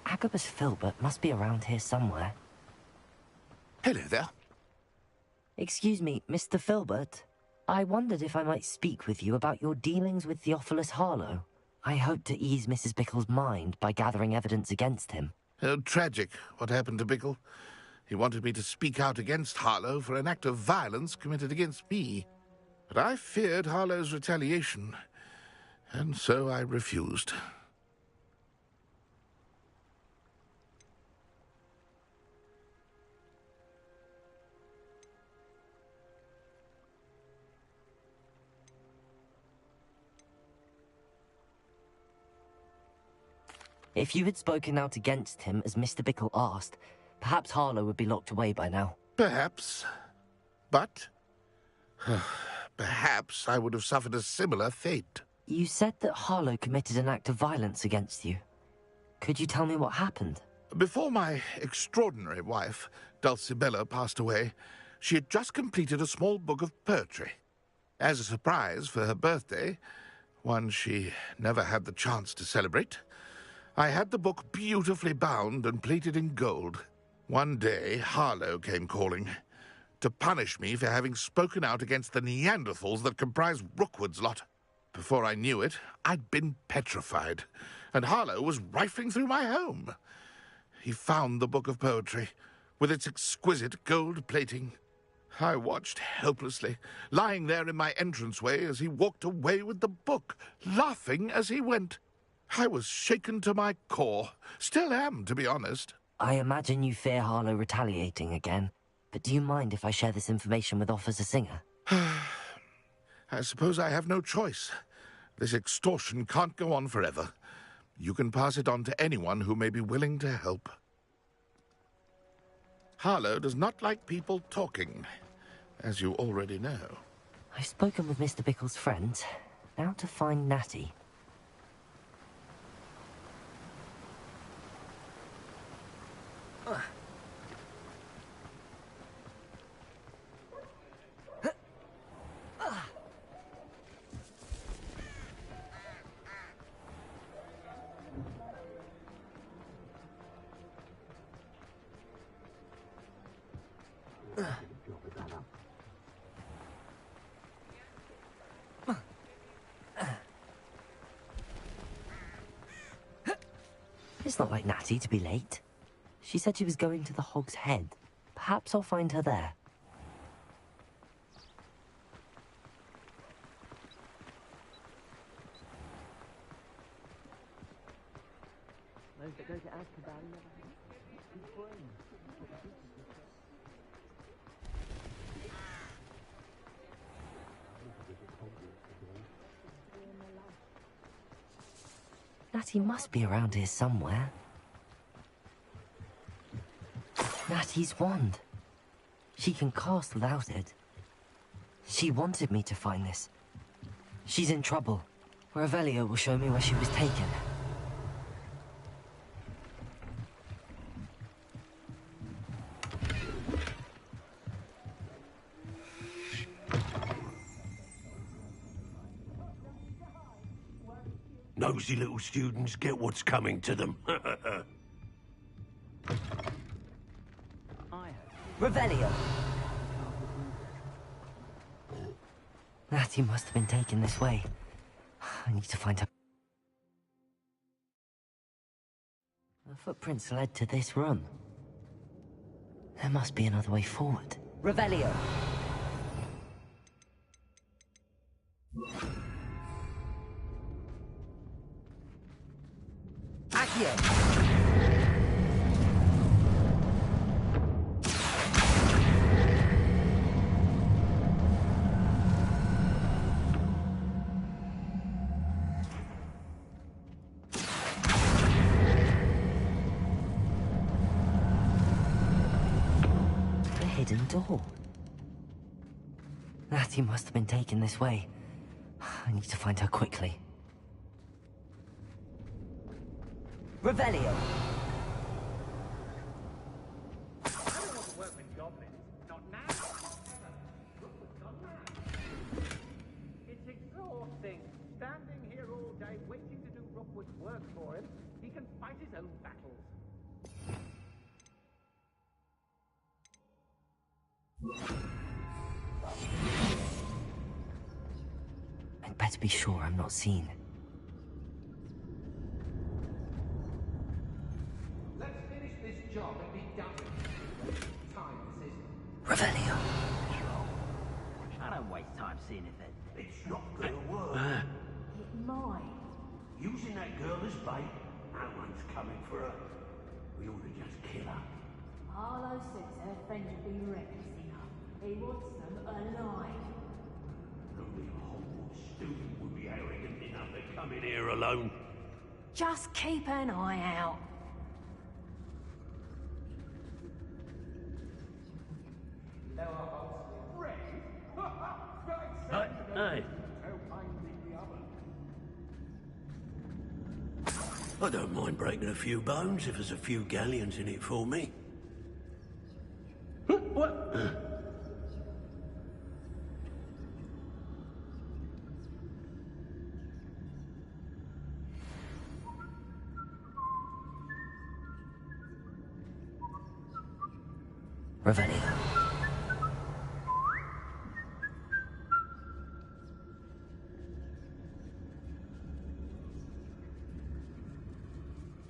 Agabus Filbert must be around here somewhere.
Hello there.
Excuse me, Mr. Filbert. I wondered if I might speak with you about your dealings with Theophilus Harlow. I hope to ease Mrs. Bickle's mind by gathering evidence against him.
Oh, tragic, what happened to Bickle. He wanted me to speak out against Harlow for an act of violence committed against me. But I feared Harlow's retaliation, and so I refused.
If you had spoken out against him as Mr. Bickle asked, perhaps Harlow would be locked away by now.
Perhaps. But perhaps I would have suffered a similar fate.
You said that Harlow committed an act of violence against you. Could you tell me what happened?
Before my extraordinary wife, Dulcibella, passed away, she had just completed a small book of poetry. As a surprise for her birthday, one she never had the chance to celebrate, I had the book beautifully bound and plated in gold. One day, Harlow came calling to punish me for having spoken out against the Neanderthals that comprise Rookwood's lot. Before I knew it, I'd been petrified, and Harlow was rifling through my home. He found the book of poetry, with its exquisite gold plating. I watched helplessly, lying there in my entranceway as he walked away with the book, laughing as he went. I was shaken to my core. Still am, to be honest.
I imagine you fear Harlow retaliating again, but do you mind if I share this information with Officer Singer?
I suppose I have no choice. This extortion can't go on forever. You can pass it on to anyone who may be willing to help. Harlow does not like people talking, as you already know.
I've spoken with Mr. Bickle's friend. Now to find Natty. It's not like Natty to be late. She said she was going to the Hog's Head. Perhaps I'll find her there.
Those that go to Azkaban never
Natty must be around here somewhere. Natty's wand. She can cast without it. She wanted me to find this. She's in trouble. Revelio will show me where she was taken.
Nosy little students get what's coming to them.
Revelio! Natty must have been taken this way. I need to find her. The footprints led to this room. There must be another way forward. Revelio! Accio! Hidden door. Natty must have been taken this way. I need to find her quickly. Revelio!
It's exhausting. Standing here all day waiting to do Rookwood's work for him. He can fight his own battles.
I'd better be sure I'm not seen.
Let's finish this job and be done with it.
girl as bait. No one's coming for her. We ought to just kill her.
Harlow says her friend would be recklessing her. He wants them alive.
Only a Hogwarts student would be arrogant enough to come in here alone.
Just keep an eye out.
Hey. I don't mind breaking a few bones if there's a few galleons in it for me. What?
Revelio.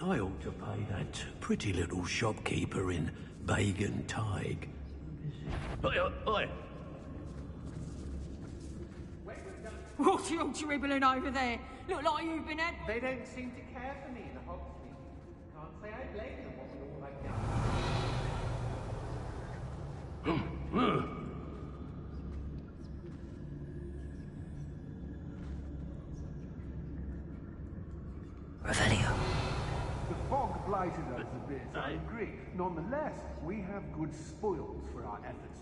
I ought to pay that pretty little shopkeeper in Bagan Tig. Oi!
What are you dribbling over there? Look like you've been at...
They don't seem to care for me in the Hogsmeade. Can't say I blame them what we all have done.
Revelio.
The fog blighted us a bit, I agree. Nonetheless, we have good spoils for our efforts.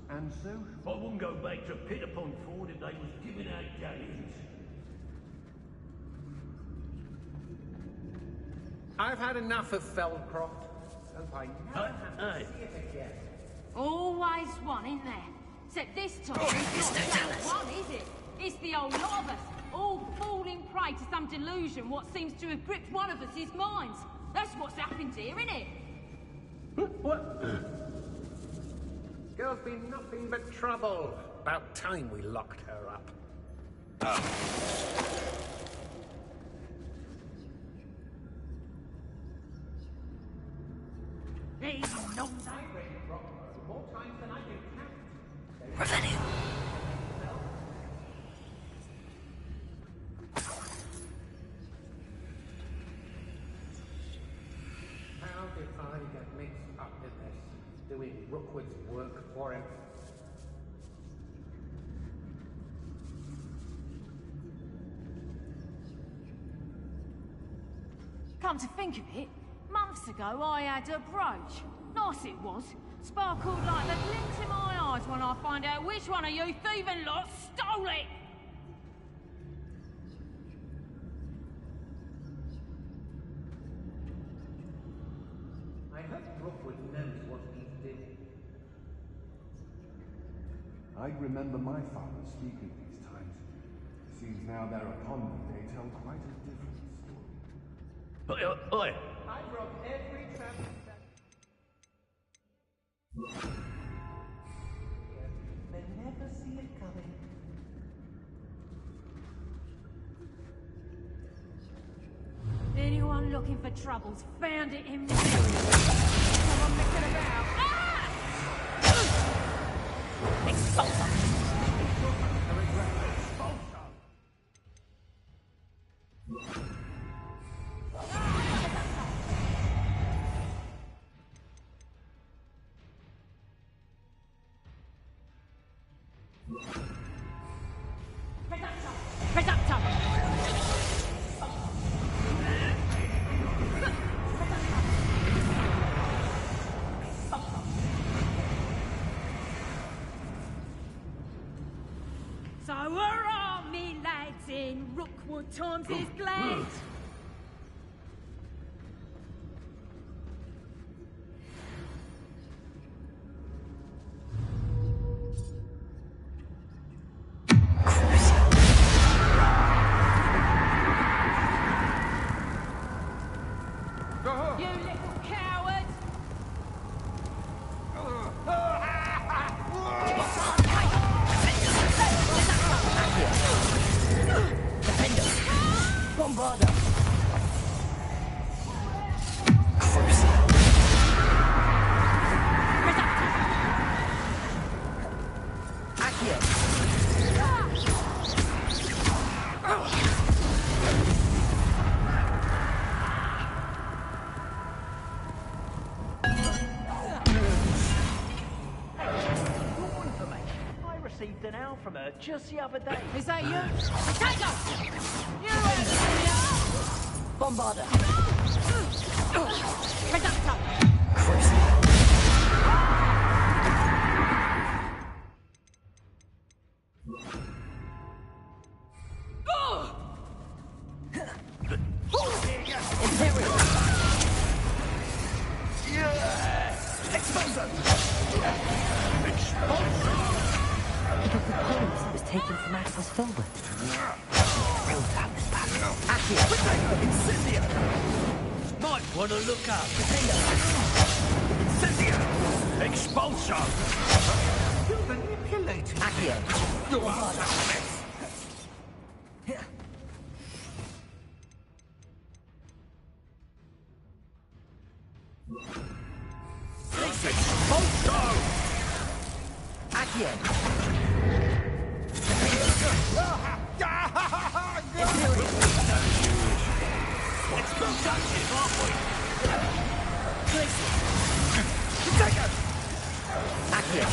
And so...
I wouldn't go back to Pitterpond Ford if they was giving out galleons.
I've had enough of Feldcroft. Hope I never have to see it again.
Always one, isn't there? Except this time, it's not just one, is it? It's the old lot of us, all falling prey to some delusion what seems to have gripped one of us' minds. That's what's happened here, isn't it?
What?
Girl's been nothing but trouble. About time we locked her up.
Hey, no,
more times than I can count.
Revelio.
How did I get mixed up in this? Doing Rookwood's work for him?
Come to think of it, months ago I had a brooch. Nice it was. Sparkled like the glint in my eyes when I find out which one of you thieving lot stole it.
I hope Rookwood knows what he's doing.
I remember my father speaking these times. Seems now they're upon me, they tell quite a different story.
Oi!
I've robbed every trap that... They never see it coming.
Anyone looking for troubles found it in me. Someone messing about. Ah! Expulsor! So hurrah, me lads, in Rookwood times is glad. You little coward!
Bombarda!
from her just the other day.
Is that you? Potato! You heard me!
Bombarder!
Reductor!
Taken from Axel's filbert. Thrilled to have this back.
Incendio! Might want to look up. Incendio! Expulso!
You're manipulating.
Accio!
Expulso!
Accio!
It's productive, aren't we?
Accio!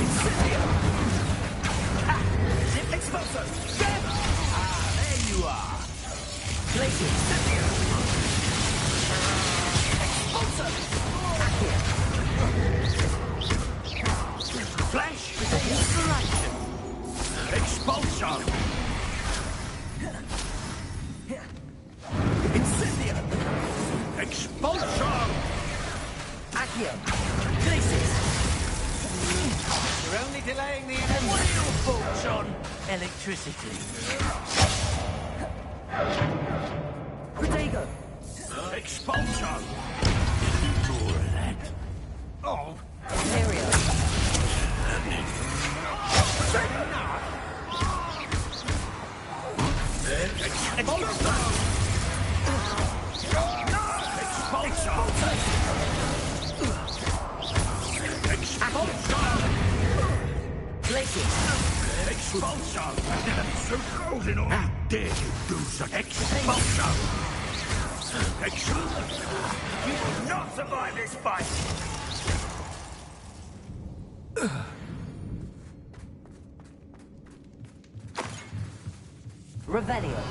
Incendio! Expulso! There you are!
Glacier!
Expulso!
Accio!
Flash! Inspiration! Expulso! Incendio! Expulso!
Accio! Glacier!
You're only delaying the end. What are your thoughts on electricity?
Protego!
Expulso! More of that. Oh!
Ontario!
Expulso! Expulso! Expulso!
Glacier!
Expulso! So cold and all. How dare you do such? Expulso! Expulso! You will not survive this fight!
Revelio!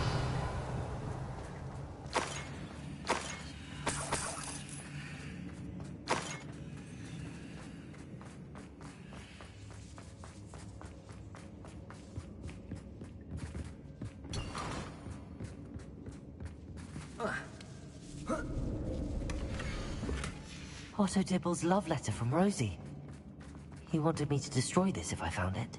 Otto Dibble's love letter from Rosie. He wanted me to destroy this if I found it.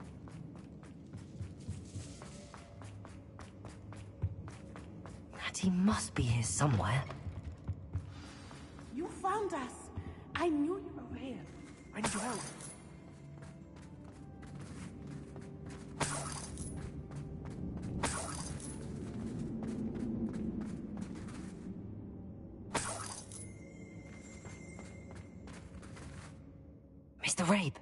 Natty must be here somewhere.
You found us. I knew you were here.
I know.
Mr. Rabe,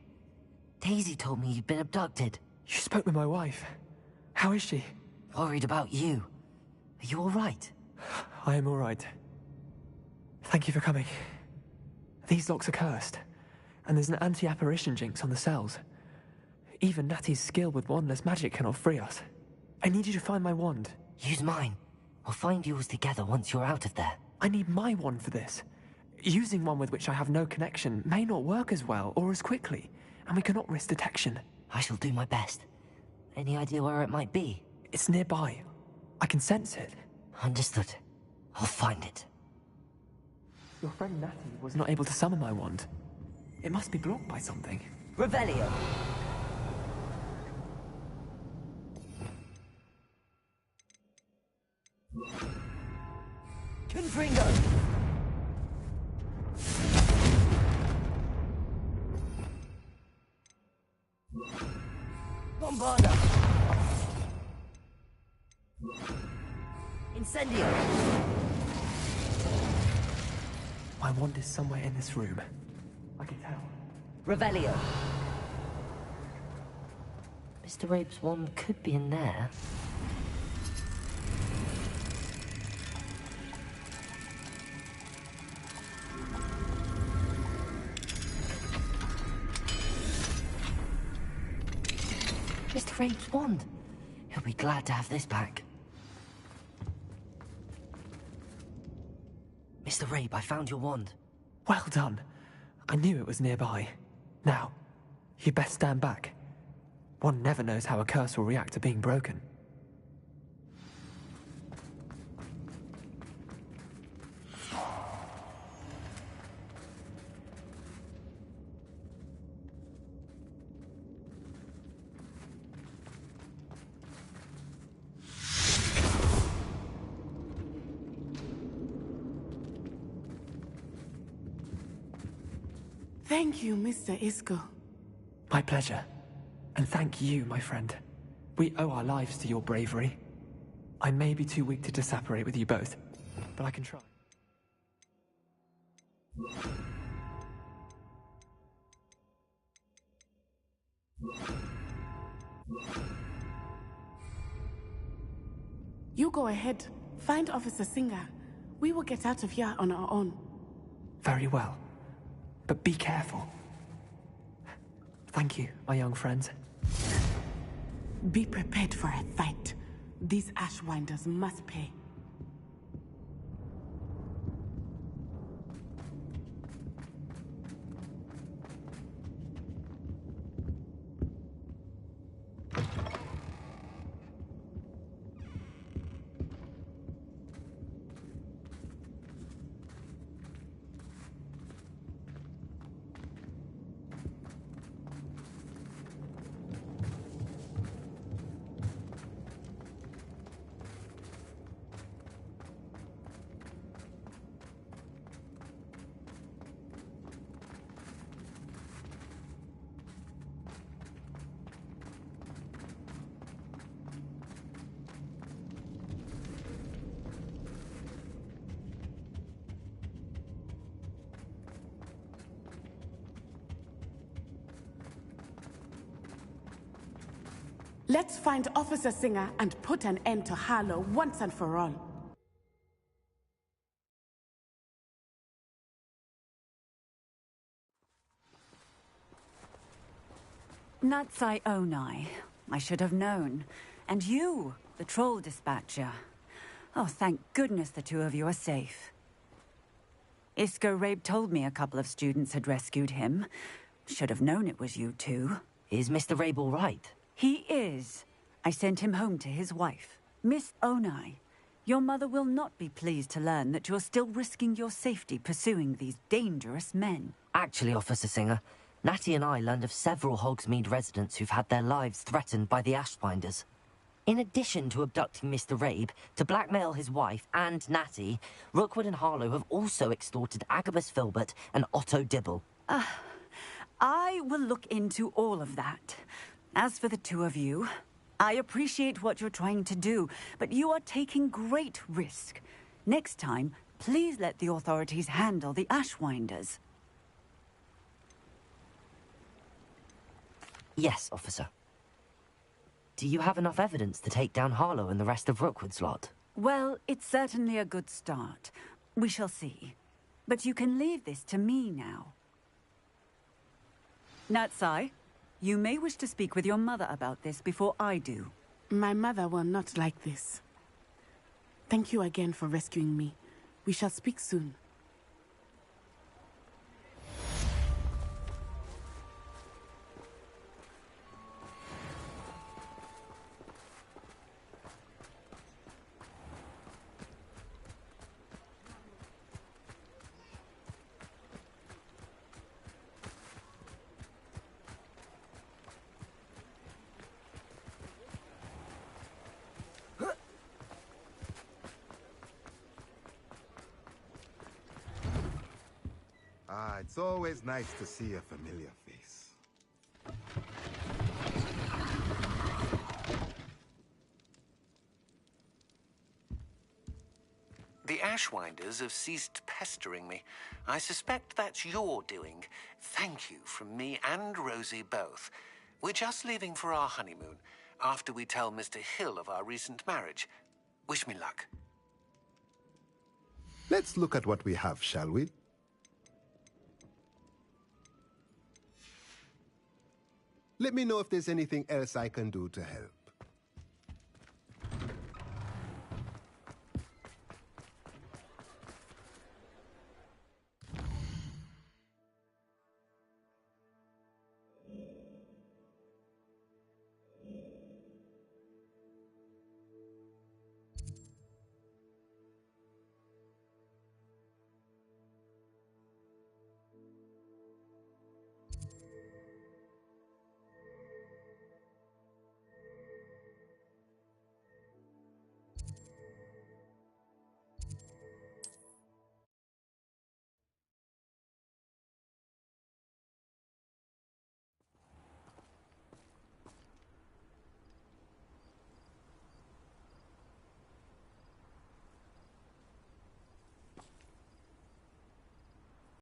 Daisy told me you'd been abducted.
You spoke with my wife. How is she?
Worried about you. Are you all right?
I am all right. Thank you for coming. These locks are cursed, and there's an anti-apparition jinx on the cells. Even Natty's skill with wandless magic cannot free us. I need you to find my wand.
Use mine. We'll find yours together once you're out of there.
I need my wand for this. Using one with which I have no connection may not work as well or as quickly, and we cannot risk detection.
I shall do my best. Any idea where it might be?
It's nearby. I can sense it.
Understood. I'll find it.
Your friend Natty was not able to summon my wand. It must be blocked by something.
Revelio! Confringo! Bombarda! Incendio!
My wand is somewhere in this room. I can tell.
Revelio!
Mr. Rabe's wand could be in there. Mr. Rabe's wand. He'll be glad to have this back. Mr. Rabe, I found your wand.
Well done. I knew it was nearby. Now, you best stand back. One never knows how a curse will react to being broken.
Thank you, Mr. Isco.
My pleasure. And thank you, my friend. We owe our lives to your bravery. I may be too weak to disapparate with you both, but I can try.
You go ahead. Find Officer Singer. We will get out of here on our own.
Very well. But be careful. Thank you, my young friends.
Be prepared for a fight. These Ashwinders must pay. Let's find Officer Singer and put an end to Harlow once and for all.
Natsai Onai. I should have known. And you, the troll dispatcher. Oh, thank goodness the two of you are safe. Isco Rabe told me a couple of students had rescued him. Should have known it was you two.
Is Mr. Rabe all right?
He is. I sent him home to his wife. Miss Onai, your mother will not be pleased to learn that you're still risking your safety pursuing these dangerous men.
Actually, Officer Singer, Natty and I learned of several Hogsmeade residents who've had their lives threatened by the Ashwinders. In addition to abducting Mr. Rabe, to blackmail his wife and Natty, Rookwood and Harlow have also extorted Agabus Filbert and Otto Dibble.
I will look into all of that. As for the two of you, I appreciate what you're trying to do, but you are taking great risk. Next time, please let the authorities handle the Ashwinders.
Yes, officer. Do you have enough evidence to take down Harlow and the rest of Rookwood's lot?
Well, it's certainly a good start. We shall see. But you can leave this to me now. Natsai, you may wish to speak with your mother about this before I do.
My mother will not like this. Thank you again for rescuing me. We shall speak soon.
It's always nice to see a familiar face.
The Ashwinders have ceased pestering me. I suspect that's your doing. Thank you from me and Rosie both. We're just leaving for our honeymoon, after we tell Mr. Hill of our recent marriage. Wish me luck.
Let's look at what we have, shall we? Let me know if there's anything else I can do to help.